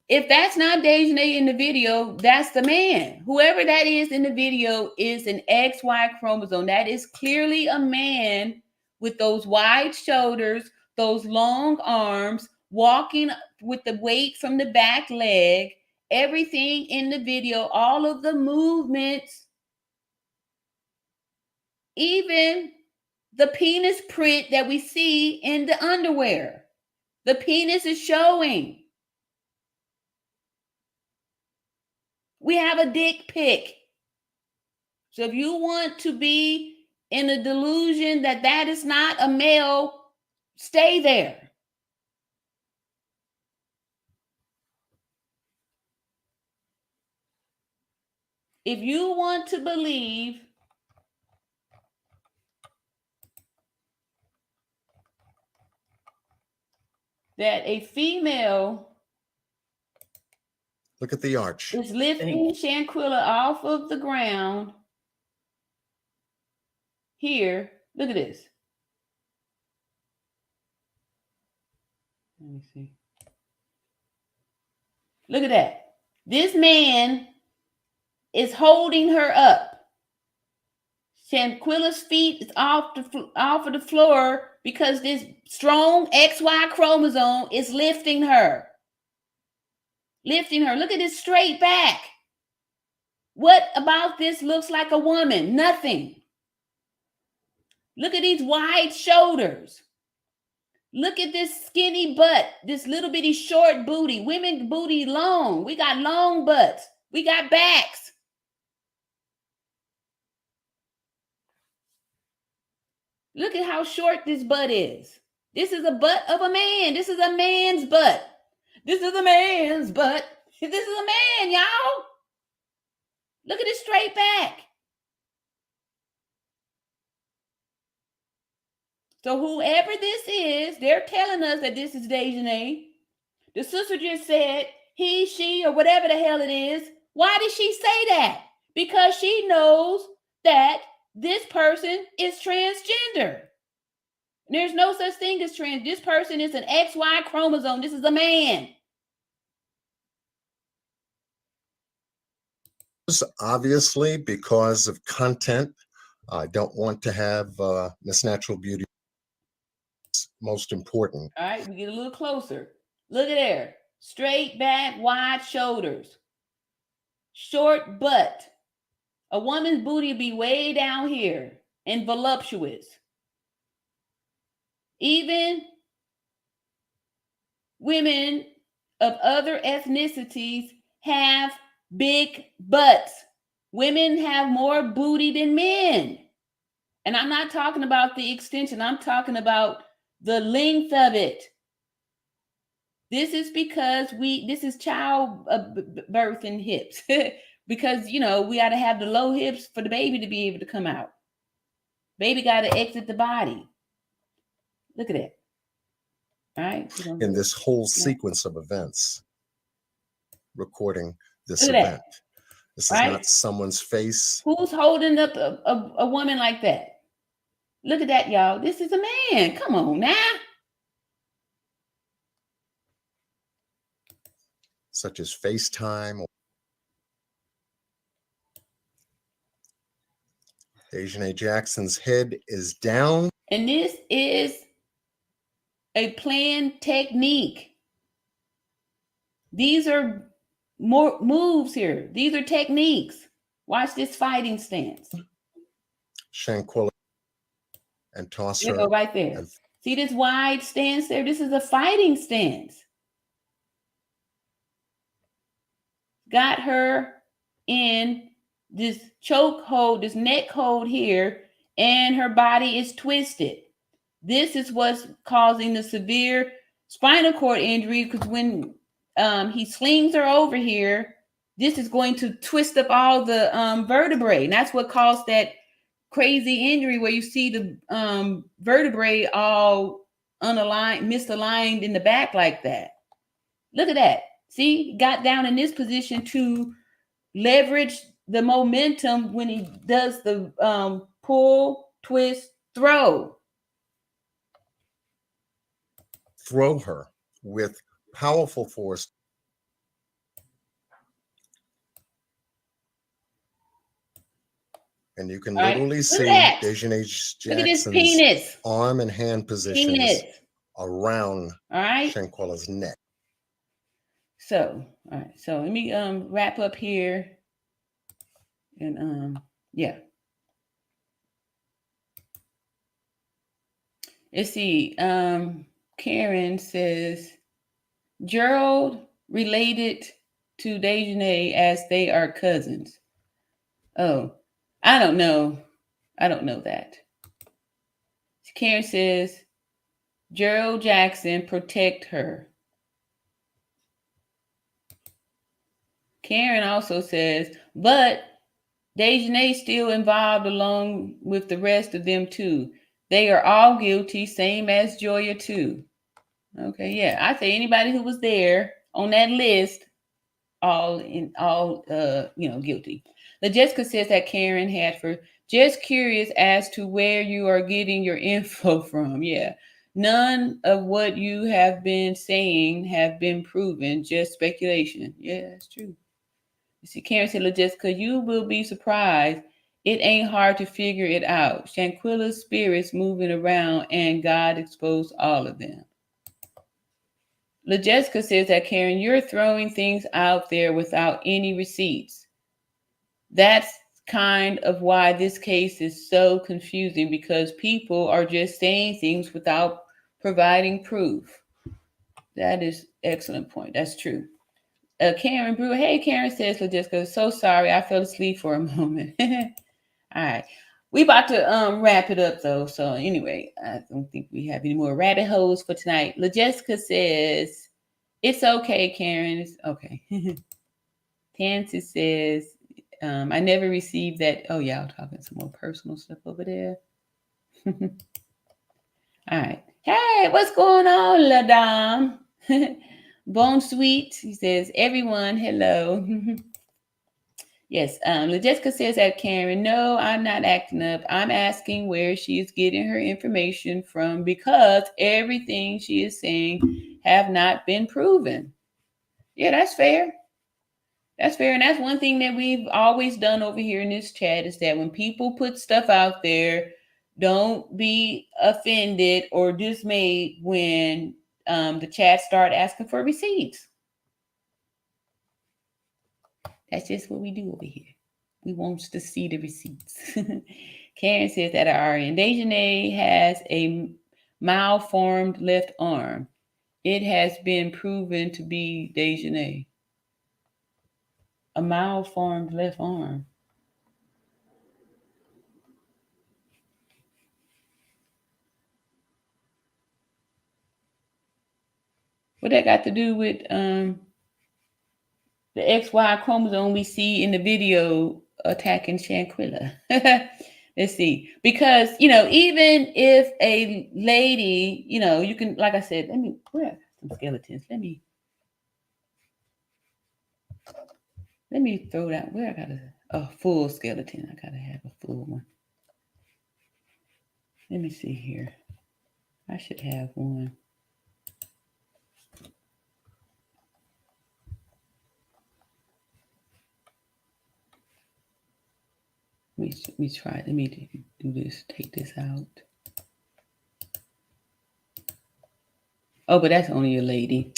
if that's not Dejanay in the video, that's the man. Whoever that is in the video is an XY chromosome. That is clearly a man with those wide shoulders, those long arms, walking with the weight from the back leg. Everything in the video, all of the movements, even the penis print that we see in the underwear. The penis is showing. We have a dick pic. So if you want to be in a delusion that is not a male, stay there. If you want to believe that a female, look at the arch, is lifting Shanquilla off of the ground, here, look at this. Let me see. Look at that. This man is holding her up. Shanquilla's feet is off of the floor because this strong XY chromosome is lifting her. Lifting her. Look at this straight back. What about this looks like a woman? Nothing. Look at these wide shoulders. Look at this skinny butt, this little bitty short booty. Women booty long. We got long butts. We got backs. Look at how short this butt is. This is a butt of a man. This is a man's butt. This is a man's butt. This is a man, y'all. Look at this straight back. So whoever this is, they're telling us that this is Dejanay. The sister just said he, she, or whatever the hell it is. Why did she say that? Because she knows that this person is transgender. There's no such thing as trans. This person is an XY chromosome. This is a man. Obviously, because of content, I don't want to have Miss Natural Beauty. Most important. All right, we get a little closer. Look at there. Straight back, wide shoulders. Short butt. A woman's booty would be way down here and voluptuous. Even women of other ethnicities have big butts. Women have more booty than men. And I'm not talking about the extension. I'm talking about the length of it. This is because this is child birth and hips. Because, you know, we got to have the low hips for the baby to be able to come out. Baby got to exit the body. Look at that. All right. In this whole sequence of events, recording this event. This is not someone's face. Who's holding up a woman like that? Look at that, y'all. This is a man. Come on now. Such as FaceTime. Dejanay Jackson's head is down. And this is a planned technique. These are more moves here. These are techniques. Watch this fighting stance. Shanquella and toss her. Go right there. See this wide stance there? This is a fighting stance. Got her in this choke hold, this neck hold here, and her body is twisted. This is what's causing the severe spinal cord injury, because when he slings her over here, this is going to twist up all the vertebrae. And that's what caused that crazy injury where you see the vertebrae all unaligned, misaligned in the back like that. Look at that. See, got down in this position to leverage the momentum when he does the pull, twist, throw. Throw her with powerful force. And you can literally see Dejanay Jackson's arm and hand positions around Shanquella's neck. So, all right. So let me wrap up here. And yeah. Let's see. Karen says Gerald related to Dejanay as they are cousins. Oh, I don't know. I don't know that. Karen says Gerald Jackson protect her. Karen also says, but Dejanay still involved along with the rest of them too. They are all guilty, same as Joya too. Okay, yeah. I say anybody who was there on that list, all guilty. The Jessica says that Karen Hadford, just curious as to where you are getting your info from. Yeah. None of what you have been saying have been proven, just speculation. Yeah, that's true. You see, Karen said, Jessica, you will be surprised It ain't hard to figure it out. Shanquilla's spirits moving around and God exposed all of them. LaJessica says that, Karen, you're throwing things out there without any receipts. That's kind of why this case is so confusing, because people are just saying things without providing proof. That is excellent point. That's true. Karen Brewer. Hey, Karen, says LaJessica, so sorry. I fell asleep for a moment. All right. We about to wrap it up, though. So anyway, I don't think we have any more rabbit holes for tonight. LaJessica says, it's okay, Karen. It's okay. Tansy says, I never received that. Oh, yeah, I'm talking some more personal stuff over there. All right. Hey, what's going on, La Dame? Bone Sweet, he says, everyone, hello. Yes, LaJessica says that, Karen, no, I'm not acting up. I'm asking where she is getting her information from, because everything she is saying have not been proven. Yeah, that's fair. That's fair. And that's one thing that we've always done over here in this chat, is that when people put stuff out there, don't be offended or dismayed when the chat start asking for receipts. That's just what we do over here. We want to see the receipts. Karen says that our Dejanay has a malformed left arm. It has been proven to be Dejanay. A malformed left arm. What that got to do with the XY chromosome we see in the video attacking Shanquilla? Let's see. Because, even if a lady, you can, like I said, where are some skeletons? Let me throw that. Where I got a full skeleton. I got to have a full one. Let me see here. I should have one. Let me try. Let me do this. Take this out. Oh, but that's only a lady.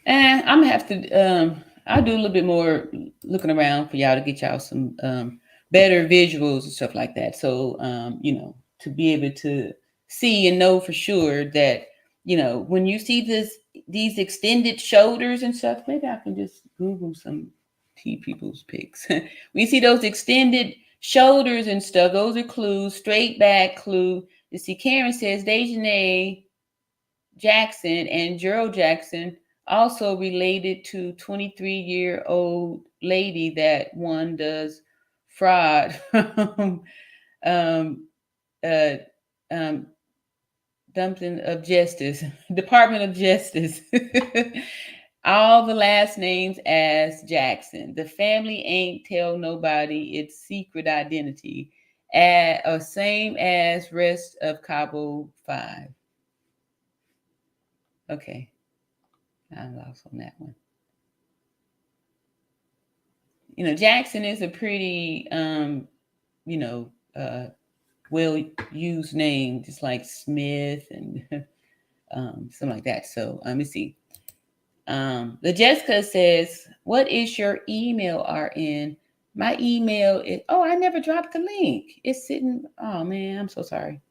And I'm gonna have to. I'll do a little bit more looking around for y'all to get y'all some better visuals and stuff like that. So to be able to see and know for sure that when you see these extended shoulders and stuff. Maybe I can just Google some people's pics. When you see those extended shoulders and stuff, those are clues. Straight back clue. You see, Karen says Dejanay Jackson and Gerald Jackson also related to 23-year-old lady that one does fraud Dumping of Justice, Department of Justice. All the last names as Jackson. The family ain't tell nobody its secret identity. Same as rest of Cabo 5. Okay. I'm lost on that one. Jackson is a pretty, well-used name, just like Smith and something like that. So let me see. LaJessica says, what is your email, RN? My email is, I never dropped the link. It's sitting, oh man, I'm so sorry.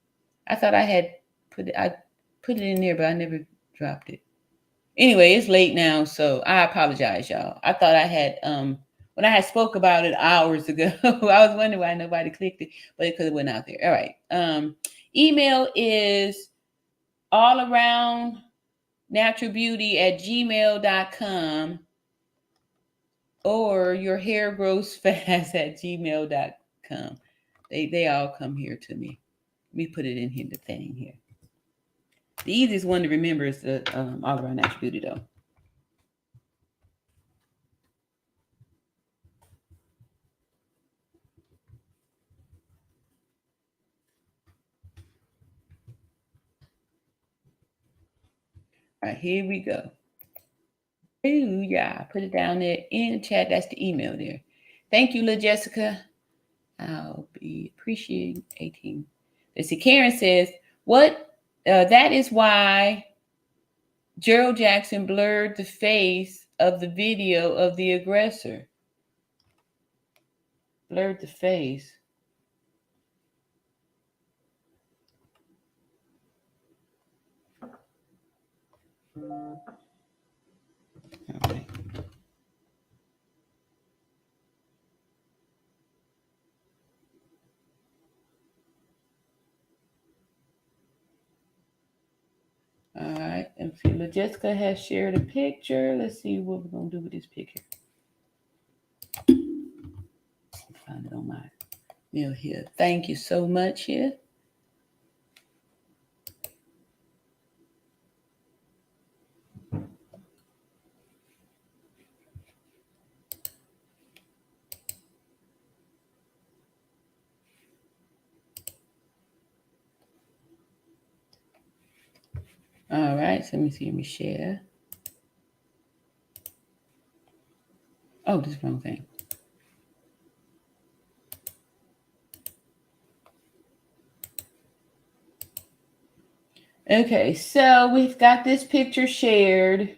I thought I had put it in there, but I never dropped it. Anyway, it's late now, so I apologize, y'all. I thought I had, when I had spoke about it hours ago, I was wondering why nobody clicked it, but it could have went out there. All right. Email is allaroundnaturalbeauty@gmail.com or yourhairgrowsfast@gmail.com. They all come here to me. Let me put it in here, the thing here. The easiest one to remember is the All Around Natural Beauty, though. All right, here we go. Ooh, yeah, put it down there in the chat. That's the email there. Thank you, LaJessica. I'll be appreciating. Let's see. Karen says, "What? That is why Gerald Jackson blurred the face of the video of the aggressor. Blurred the face." All right, and see, Jessica has shared a picture. Let's see what we're gonna do with this picture. Find it on my mail here. Thank you so much here. All right, so let me see, let me share. Oh, this is the wrong thing. Okay, so we've got this picture shared.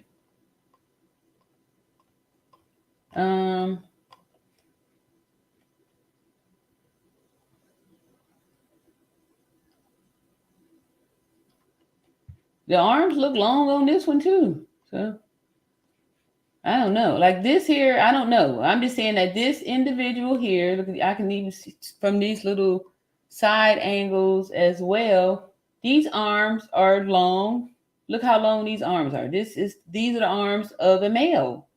The arms look long on this one too. So I don't know. Like this here, I don't know. I'm just saying that this individual here, look, I can even see from these little side angles as well. These arms are long. Look how long these arms are. These are the arms of a male.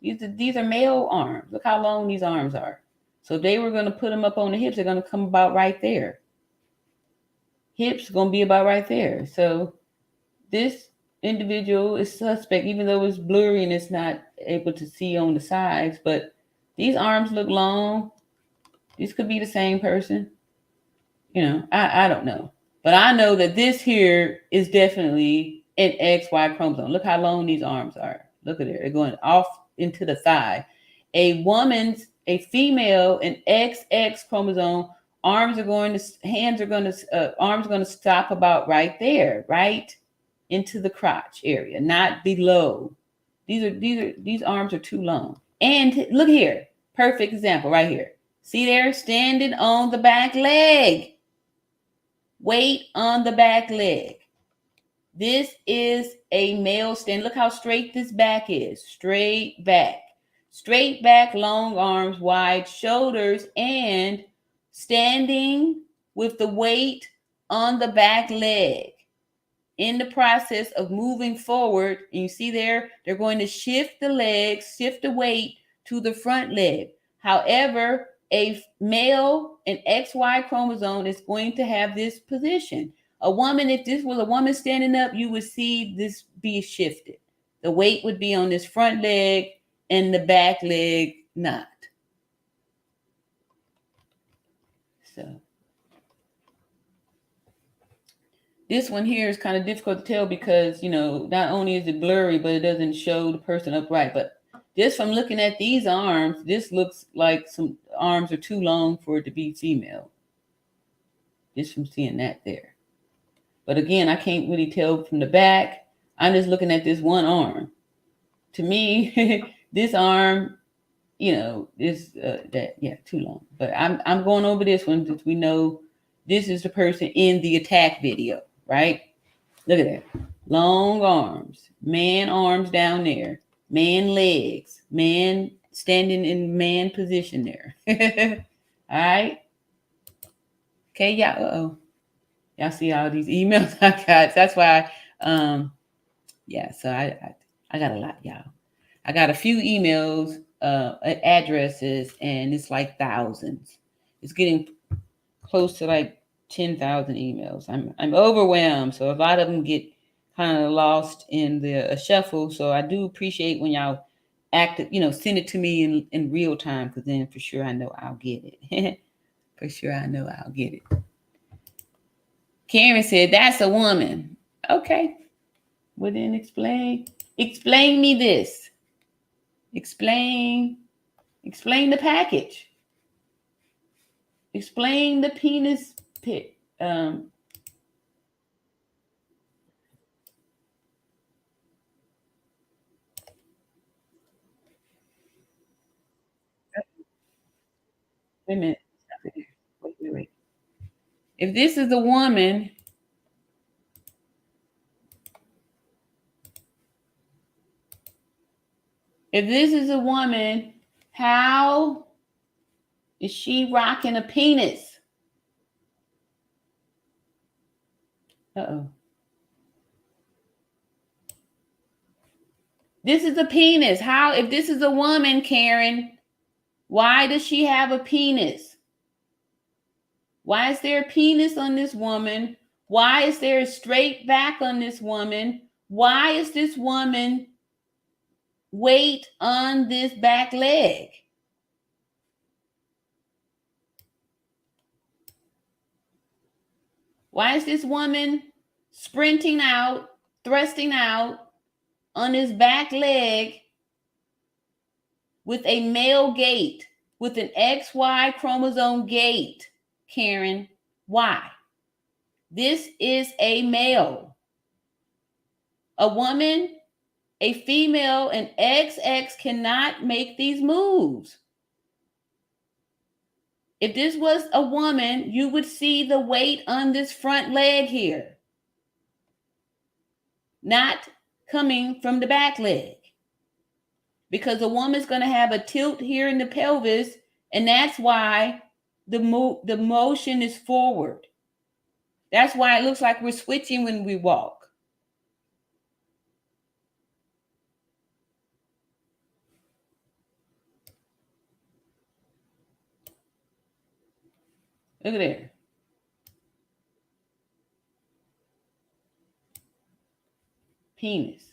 These are male arms. Look how long these arms are. So if they were going to put them up on the hips, they're going to come about right there. Hips going to be about right there. So this individual is suspect, even though it's blurry and it's not able to see on the sides, but these arms look long. This could be the same person. You know, I don't know. But I know that this here is definitely an XY chromosome. Look how long these arms are. Look at it. They're going off into the thigh. A female, an XX chromosome, arms are going to stop about right there, right into the crotch area, not below. These arms are too long. And look here, perfect example right here. See there, standing on the back leg. Weight on the back leg. This is a male stand. Look how straight this back is. Straight back. Straight back, long arms, wide shoulders, and standing with the weight on the back leg. In the process of moving forward, and you see there, they're going to shift the legs, shift the weight to the front leg. However, a male, an XY chromosome is going to have this position. A woman, if this was a woman standing up, you would see this be shifted. The weight would be on this front leg and the back leg not. So this one here is kind of difficult to tell because, you know, not only is it blurry, but it doesn't show the person upright. But just from looking at these arms, this looks like some arms are too long for it to be female. Just from seeing that there. But again, I can't really tell from the back. I'm just looking at this one arm. To me, this arm, you know, is too long. But I'm going over this one because we know this is the person in the attack video, right? Look at that. Long arms, man arms down there, man legs, man standing in man position there. All right. Okay, y'all. Y'all see all these emails I got. That's why so I got a lot, y'all. I got a few emails, addresses, and it's like thousands. It's getting close to like 10,000 emails. I'm overwhelmed, so a lot of them get kind of lost in the shuffle. So I do appreciate when y'all send it to me in real time, because then for sure I know I'll get it. For sure I know I'll get it. Karen said, "That's a woman." Okay. Well, then explain me this. Explain the package. Explain the penis pit. Wait a minute. Wait. If this is a woman, how is she rocking a penis? Uh-oh. This is a penis. How, if this is a woman, Karen, why does she have a penis? Why is there a penis on this woman? Why is there a straight back on this woman? Why is this woman weight on this back leg? Why is this woman sprinting out, thrusting out on his back leg with a male gait, with an XY chromosome gait, Karen? Why? This is a male. A woman, a female, an XX cannot make these moves. If this was a woman, you would see the weight on this front leg here, not coming from the back leg. Because a woman's going to have a tilt here in the pelvis, and that's why the motion is forward. That's why it looks like we're switching when we walk. Look at there. Penis.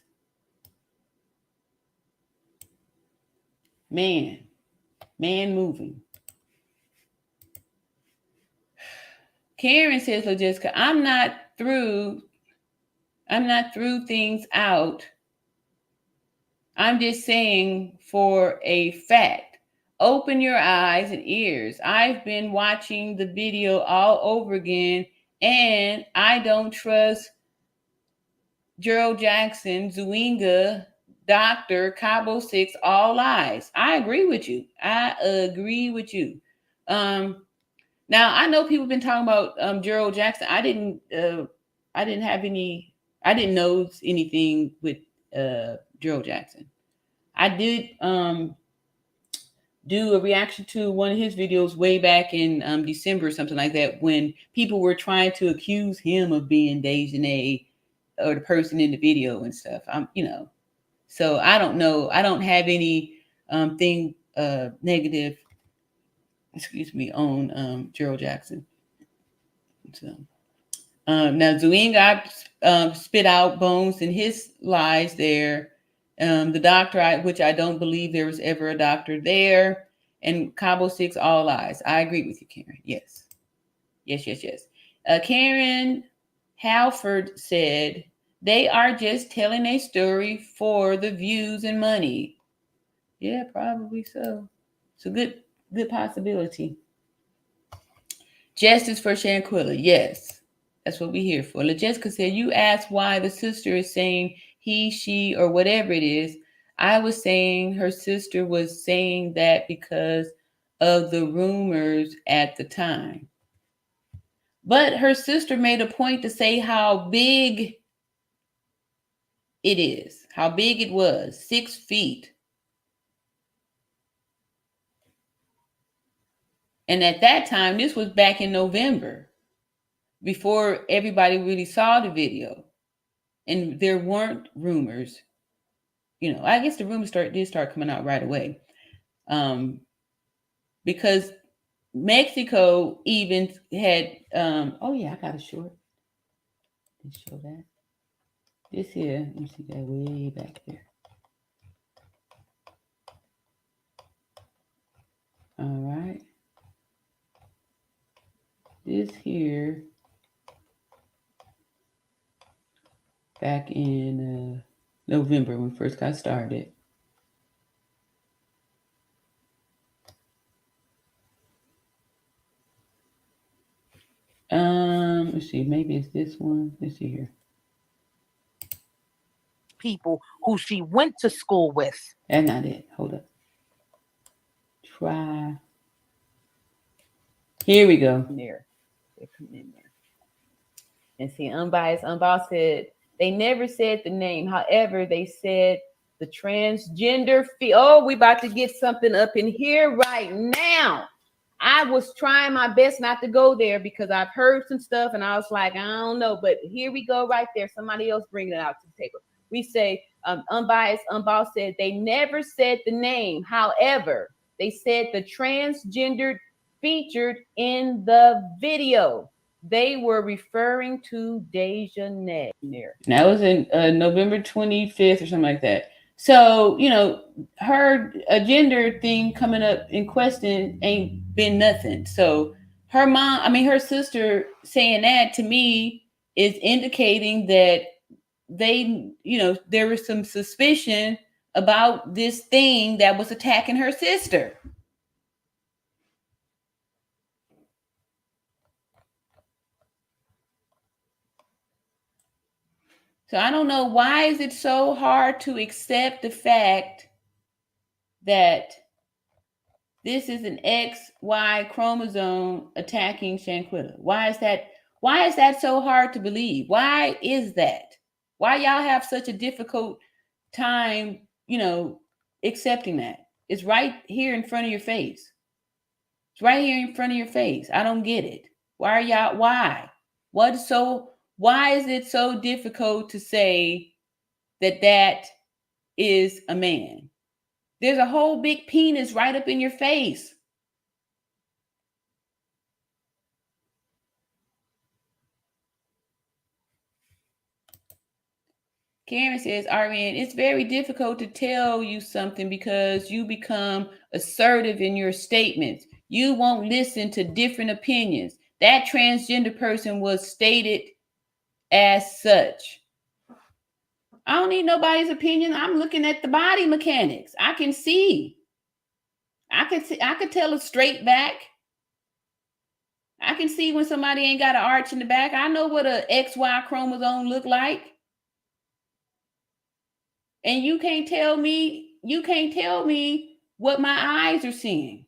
Man moving. Karen says, "Look, Jessica, I'm not through things out. I'm just saying for a fact. Open your eyes and ears. I've been watching the video all over again, and I don't trust Gerald Jackson, Zwinga, Dr. Cabo 6, all lies." I agree with you. Now I know people have been talking about Gerald Jackson. I didn't know anything with Gerald Jackson. I did do a reaction to one of his videos way back in December or something like that, when people were trying to accuse him of being Dejanay or the person in the video and stuff. So I don't know. I don't have any negative, on Gerald Jackson. So now Zwinga spit out bones in his lies there. The doctor, which I don't believe there was ever a doctor there, and Cabo 6, all lies. I agree with you, Karen. Yes. Karen Halford said, "They are just telling a story for the views and money." Yeah, probably so. It's a good possibility. Justice for Shanquilla. Yes, that's what we're here for. LaJessica said, "You asked why the sister is saying he, she, or whatever it is. I was saying her sister was saying that because of the rumors at the time. But her sister made a point to say how big it is, how big it was, 6 feet. And at that time, this was back in November, before everybody really saw the video. And there weren't rumors. I guess the rumors did start coming out right away. Because Mexico even had, I got a short. Let's show that. This here, let me see that way back there. All right. This here, back in November when we first got started. Let's see. Maybe it's this one. Let's see here. People who she went to school with. That's not it. Hold up. Try. Here we go. There. They come in there. And see, Unbiased said they never said the name. However, they said the transgender we about to get something up in here right now. I was trying my best not to go there because I've heard some stuff and I was like, I don't know, but here we go right there. Somebody else bringing it out to the table. We say, Unbiased said they never said the name. However, they said the transgender featured in the video. They were referring to Deja Ned. And that was in November 25th or something like that. So, you know, her gender thing coming up in question ain't been nothing. So her sister saying that to me is indicating that they, you know, there was some suspicion about this thing that was attacking her sister. So I don't know, why is it so hard to accept the fact that this is an XY chromosome attacking Shanquilla? Why is that so hard to believe? Why is that? Why y'all have such a difficult time, you know, accepting that? It's right here in front of your face. It's right here in front of your face. I don't get it. Why? Why is it so difficult to say that is a man? There's a whole big penis right up in your face. Karen says, Ariane, it's very difficult to tell you something because you become assertive in your statements. You won't listen to different opinions. That transgender person was stated as such. I don't need nobody's opinion. I'm looking at the body mechanics. I can see. I could tell a straight back. I can see when somebody ain't got an arch in the back. I know what a XY chromosome look like. And you can't tell me what my eyes are seeing.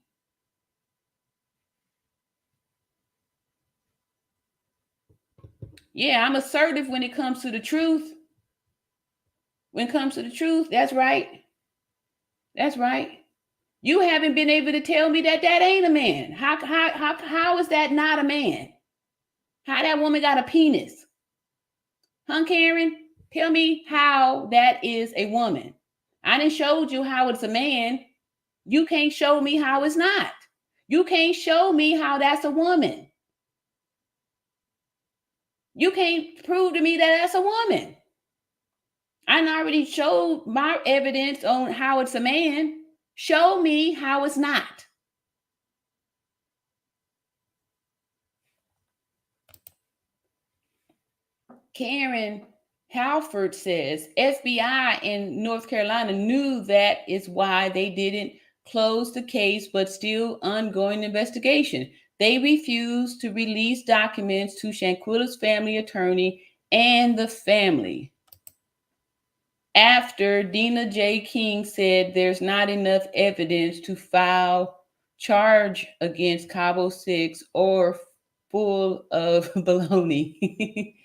Yeah, I'm assertive when it comes to the truth. When it comes to the truth, that's right. That's right. You haven't been able to tell me that ain't a man. How is that not a man? How that woman got a penis? Huh, Karen? Tell me how that is a woman. I done showed you how it's a man. You can't show me how it's not. You can't show me how that's a woman. You can't prove to me that that's a woman. I already showed my evidence on how it's a man. Show me how it's not. Karen Halford says FBI in North Carolina knew that is why they didn't close the case, but still ongoing investigation. They refused to release documents to Shanquilla's family attorney and the family. After Dina J. King said there's not enough evidence to file charge against Cabo 6 or full of baloney.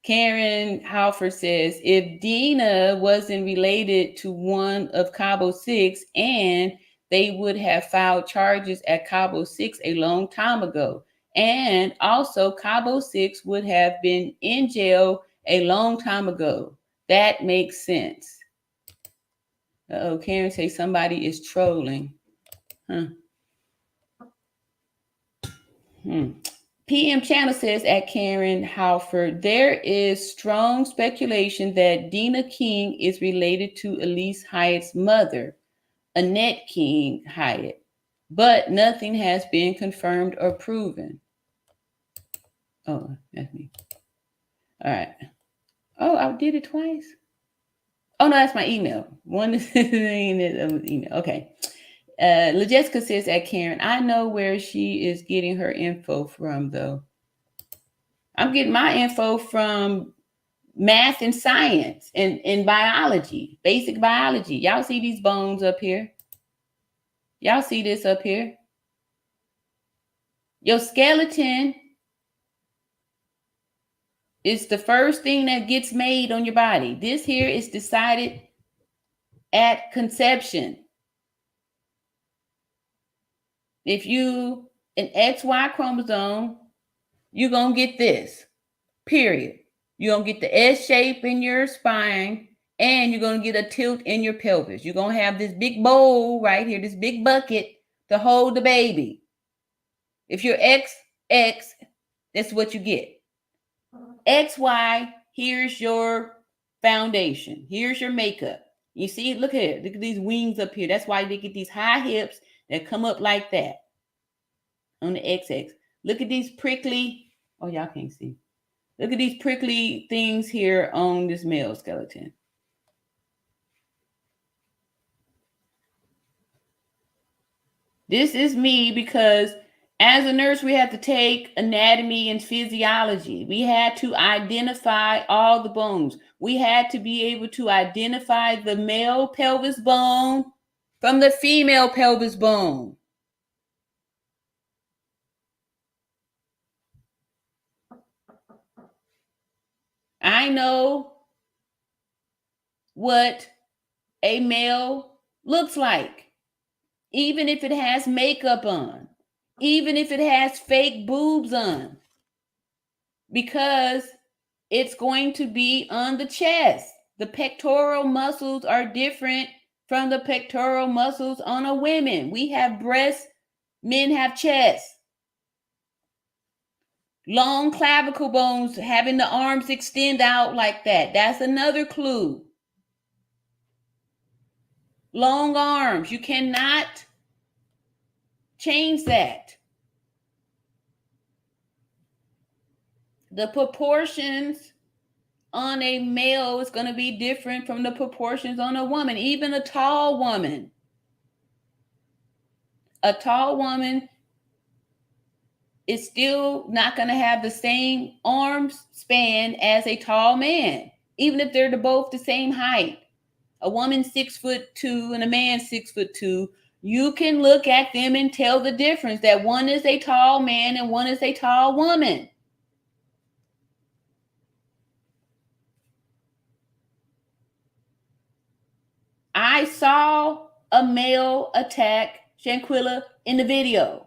Karen Halford says, if Dina wasn't related to one of Cabo 6, and they would have filed charges at Cabo 6 a long time ago. And also Cabo 6 would have been in jail a long time ago. That makes sense. Uh-oh, Karen says somebody is trolling. PM Channel says at Karen Halford, there is strong speculation that Dina King is related to Elise Hyatt's mother, Annette King Hyatt, but nothing has been confirmed or proven. Oh, that's me. All right. Oh, I did it twice. Oh, no, that's my email. One is email. Okay. LaJessica says that Karen, I know where she is getting her info from, though. I'm getting my info from math and science and biology, basic biology. Y'all see these bones up here? Y'all see this up here? Your skeleton is the first thing that gets made on your body. This here is decided at conception. If you an XY chromosome, you're going to get this, period. You're going to get the S shape in your spine, and you're going to get a tilt in your pelvis. You're going to have this big bowl right here, this big bucket to hold the baby. If you're XX, that's what you get. XY, here's your foundation. Here's your makeup. You see, look here. Look at these wings up here. That's why they get these high hips that come up like that on the XX. Look at these prickly, oh, y'all can't see. Look at these prickly things here on this male skeleton. This is me because as a nurse, we have to take anatomy and physiology. We had to identify all the bones. We had to be able to identify the male pelvis bone from the female pelvis bone. I know what a male looks like, even if it has makeup on, even if it has fake boobs on, because it's going to be on the chest. The pectoral muscles are different from the pectoral muscles on a woman. We have breasts, men have chest. Long clavicle bones, having the arms extend out like that. That's another clue. Long arms, you cannot change that. The proportions on a male is going to be different from the proportions on a woman, even a tall woman. A tall woman is still not going to have the same arm span as a tall man, even if they're both the same height. A woman 6'2" and a man 6'2", you can look at them and tell the difference that one is a tall man and one is a tall woman. I saw a male attack Shanquilla in the video.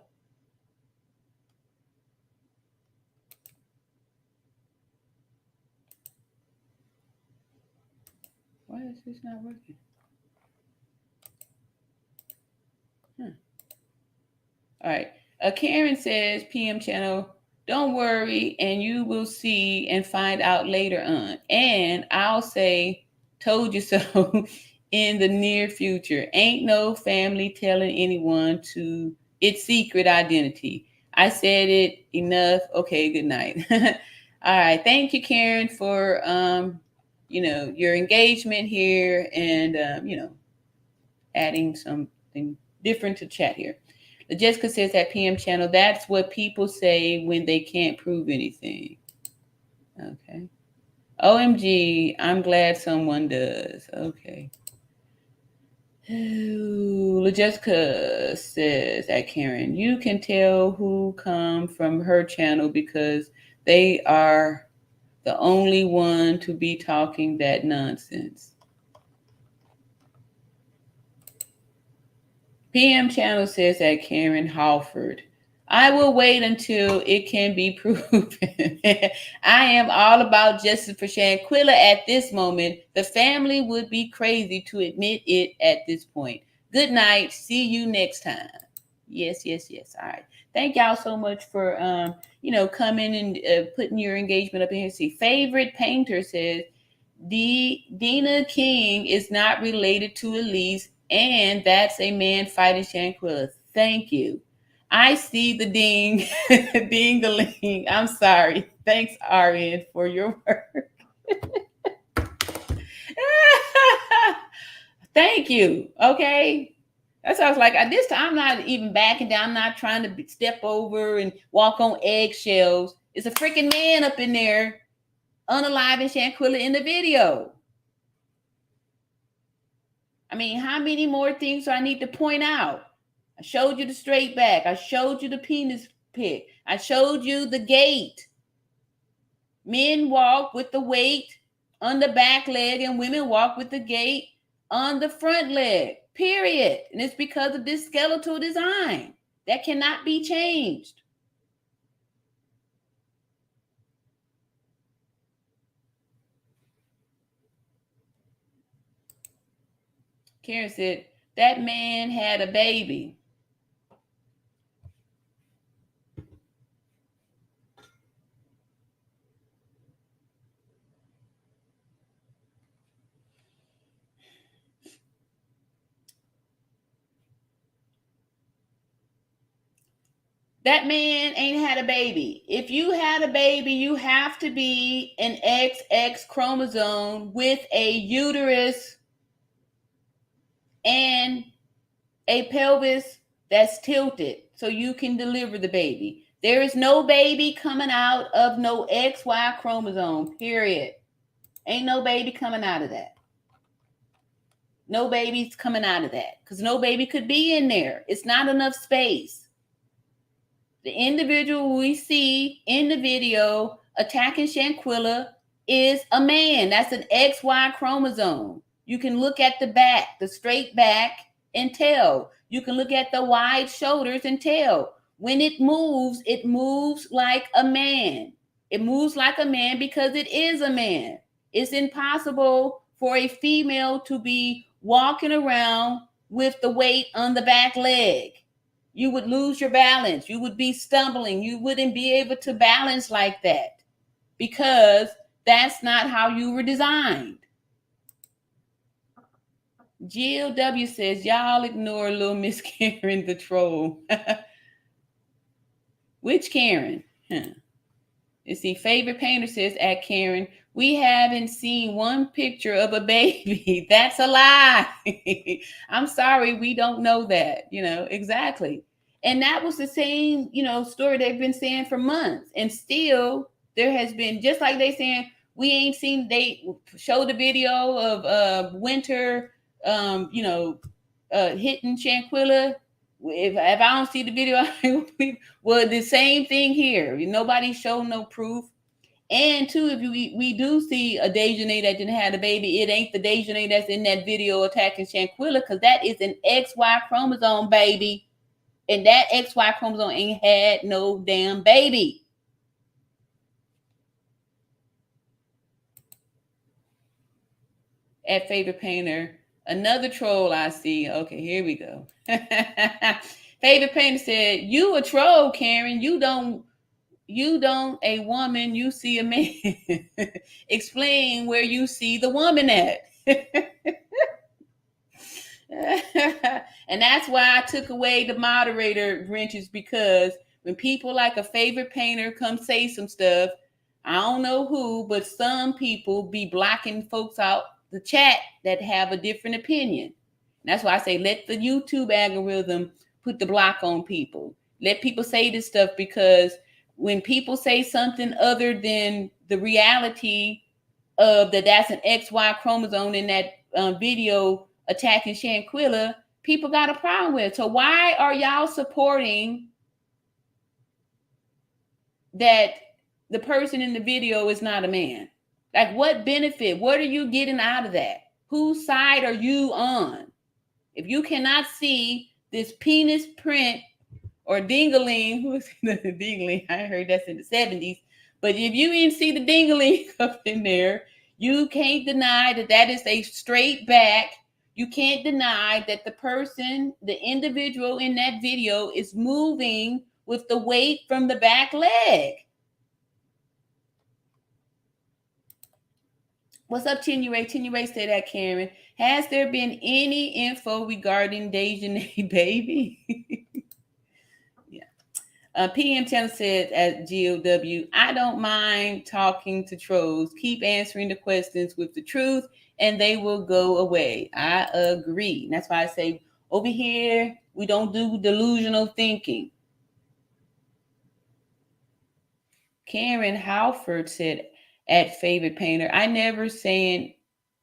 Why is this not working? All right. Karen says, PM channel, don't worry, and you will see and find out later on. And I'll say, told you so in the near future. Ain't no family telling anyone to its secret identity. I said it enough. Okay, good night. All right. Thank you, Karen, for your engagement here and adding something different to chat here. Jessica says that PM channel, that's what people say when they can't prove anything. Okay. OMG, I'm glad someone does. Okay. Jessica says that Karen, you can tell who come from her channel because they are the only one to be talking that nonsense. PM channel says that Karen Halford. I will wait until it can be proven. I am all about justice for Shanquilla at this moment. The family would be crazy to admit it at this point. Good night. See you next time. Yes. All right. Thank y'all so much for coming and putting your engagement up in here. See, favorite painter says Dina King is not related to Elise. And that's a man fighting Shanquilla. Thank you. I see the ding, ding-a-ling. I'm sorry. Thanks, Arian, for your work. Thank you. Okay. That's why I was like, at this time, I'm not even backing down. I'm not trying to step over and walk on eggshells. It's a freaking man up in there, unaliving Shanquilla in the video. I mean, how many more things do I need to point out? I showed you the straight back. I showed you the penis pic. I showed you the gait. Men walk with the weight on the back leg and women walk with the gait on the front leg, period. And it's because of this skeletal design that cannot be changed. Karen said, that man had a baby. That man ain't had a baby. If you had a baby, you have to be an XX chromosome with a uterus and a pelvis that's tilted so you can deliver the baby. There is no baby coming out of no XY chromosome, period. Ain't no baby coming out of that. No baby's coming out of that because no baby could be in there. It's not enough space. The individual we see in the video attacking Shanquilla is a man. That's an XY chromosome. You can look at the back, the straight back, and tell. You can look at the wide shoulders and tell. When it moves like a man. It moves like a man because it is a man. It's impossible for a female to be walking around with the weight on the back leg. You would lose your balance. You would be stumbling. You wouldn't be able to balance like that because that's not how you were designed. Jill W says, y'all ignore little Miss Karen the troll. Which Karen? You see, favorite painter says at Karen, we haven't seen one picture of a baby. That's a lie. I'm sorry, we don't know that, exactly. And that was the same, story they've been saying for months. And still there has been, just like they saying, we ain't seen, they showed the video of Winter, hitting Shanquilla. If I don't see the video, well, the same thing here. Nobody showed no proof. And two, if we do see a Dejanay that didn't have a baby, it ain't the Dejanay that's in that video attacking Shanquilla because that is an XY chromosome baby. And that XY chromosome ain't had no damn baby. At favorite painter, another troll I see. Okay, here we go. Favorite painter said, you a troll, Karen. You don't a woman, you see a man. Explain where you see the woman at. And that's why I took away the moderator wrenches, because when people like a favorite painter come say some stuff, I don't know who, but some people be blocking folks out the chat that have a different opinion. And that's why I say let the YouTube algorithm put the block on people. Let people say this stuff, because when people say something other than the reality of that's an XY chromosome in that video attacking Shanquilla, people got a problem with it. So why are y'all supporting that the person in the video is not a man? Like, what benefit? What are you getting out of that? Whose side are you on? If you cannot see this penis print or dingaling, who's the dingaling? I heard that's in the 70s. But if you didn't see the dingaling up in there, you can't deny that is a straight back. You can't deny that the person, the individual in that video is moving with the weight from the back leg. What's up, Tinuray? Tinuray said that, Karen. Has there been any info regarding Dejanay baby? PM Channel said at GOW, I don't mind talking to trolls. Keep answering the questions with the truth and they will go away. I agree. And that's why I say Over here, we don't do delusional thinking. Karen Halford said at Favorite Painter, I never saying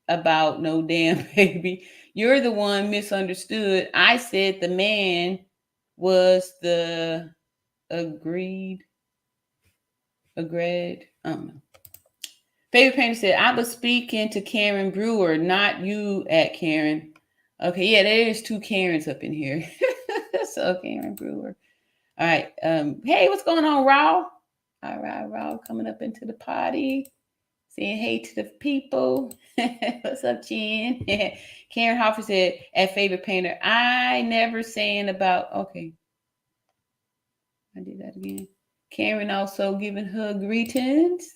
about no damn baby. You're the one misunderstood. I said the man was the agreed. I don't know. Favorite Painter said, I was speaking to Karen Brewer, not you at Karen. Okay, yeah, there's two Karens up in here. So Karen Brewer. All right. Hey, what's going on, Raw? All right, Raw coming up into the party. Saying hey to the people. What's up, Jen? Karen Hoffer said at Favorite Painter, I never saying about, okay. I did that again. Karen also giving her greetings.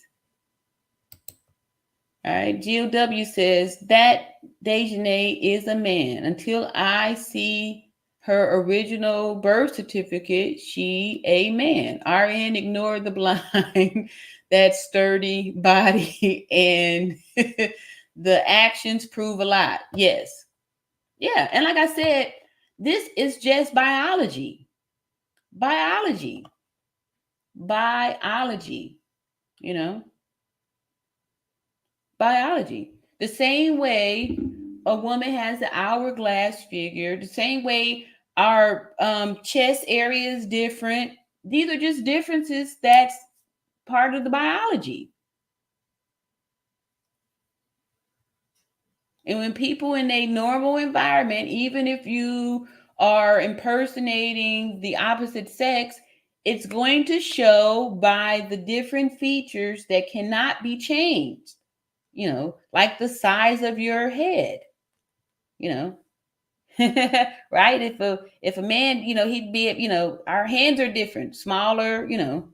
All right, Jill W says that Dejanay is a man. Until I see her original birth certificate, she a man. RN ignored the blind, that sturdy body, and the actions prove a lot. Yes. Yeah, and like I said, this is just biology. Biology, you know. Biology. The same way a woman has the hourglass figure, the same way our chest area is different. These are just differences that's part of the biology. And when people in a normal environment, even if you are impersonating the opposite sex, it's going to show by the different features that cannot be changed. You know, like the size of your head, you know, right? If a man, you know, he'd be, you know, our hands are different, smaller, you know,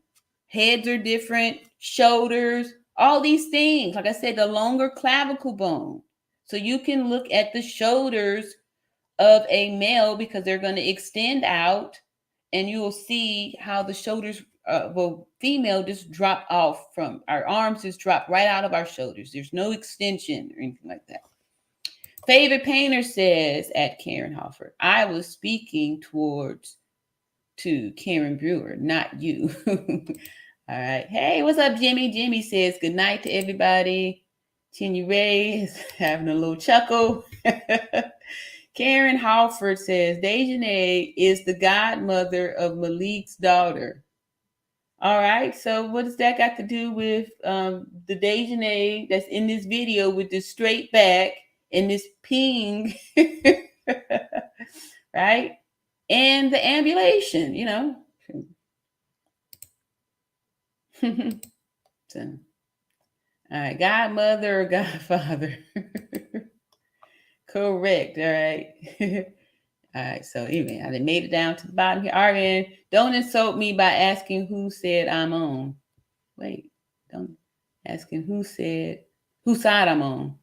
heads are different, shoulders, all these things. Like I said, the longer clavicle bone. So you can look at the shoulders of a male because they're going to extend out, and you will see how the shoulders female just drop off from our arms, just drop right out of our shoulders. There's no extension or anything like that. Favorite Painter says at Karen Hoffer, I was speaking to Karen Brewer, not you. All right. Hey, what's up, Jimmy? Jimmy says good night to everybody. Chinny Ray is having a little chuckle. Karen Halford says Dejanay is the godmother of Malik's daughter. All right, so what does that got to do with the Dejanay that's in this video with this straight back and this ping, right? And the ambulation, you know. So, all right, godmother or godfather. Correct, all right. All right, so anyway, I made it down to the bottom here. RN, don't insult me by asking who said I'm on. Wait, don't asking whose side I'm on.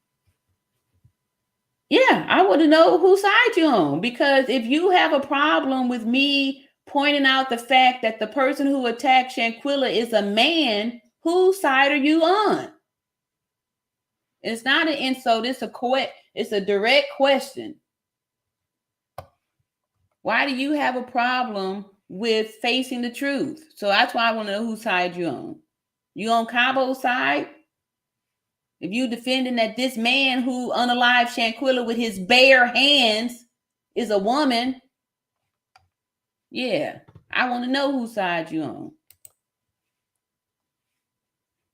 Yeah, I want to know whose side you're on, because if you have a problem with me pointing out the fact that the person who attacked Shanquilla is a man, whose side are you on? It's not an insult, it's a direct question. Why do you have a problem with facing the truth? So that's why I want to know whose side you're on. You on Cabo's side? If you defending that this man who unalived Shanquilla with his bare hands is a woman, yeah, I want to know whose side you on.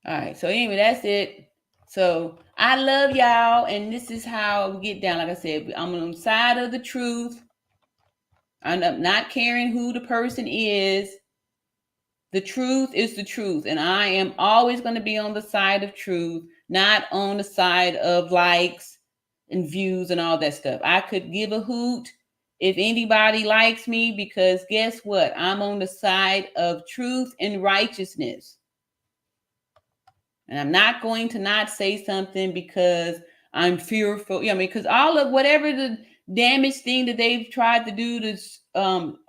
All right, so anyway, that's it. So I love y'all, and this is how we get down. Like I said, I'm on the side of the truth. I'm not caring who the person is. The truth is the truth, and I am always going to be on the side of truth, not on the side of likes and views and all that stuff. I could give a hoot if anybody likes me, because guess what? I'm on the side of truth and righteousness. And I'm not going to not say something because I'm fearful. You know, because all of whatever the damage thing that they've tried to do to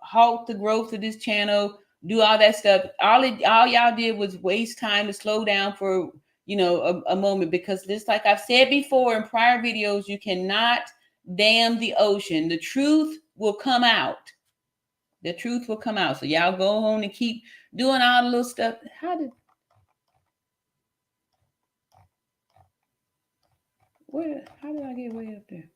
halt the growth of this channel, do all that stuff. All y'all did was waste time to slow down for, you know, a moment, because just like I've said before in prior videos, you cannot dam the ocean. The truth will come out. The truth will come out. So y'all go home and keep doing all the little stuff. How did I get way up there?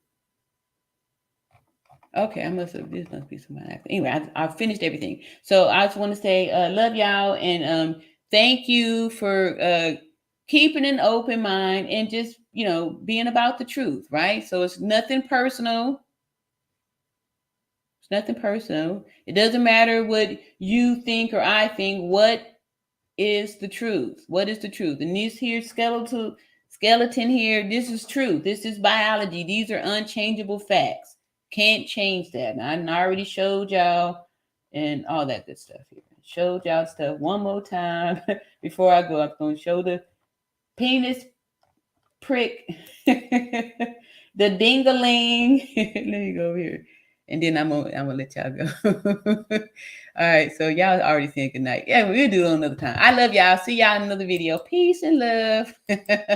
Okay, this must be somebody. Anyway, I finished everything. So I just want to say, love y'all, and thank you for keeping an open mind and just, being about the truth, right? So it's nothing personal. It's nothing personal. It doesn't matter what you think or I think. What is the truth? What is the truth? And this here skeleton here, this is truth. This is biology. These are unchangeable facts. Can't change that. And I already showed y'all and all that good stuff here. Showed y'all stuff one more time before I go. I'm going to show the penis prick, the ding-a-ling. Let me go over here. And then I'm gonna let y'all go. All right, so y'all already saying good night. Yeah, we'll do it another time. I love y'all. See y'all in another video. Peace and love.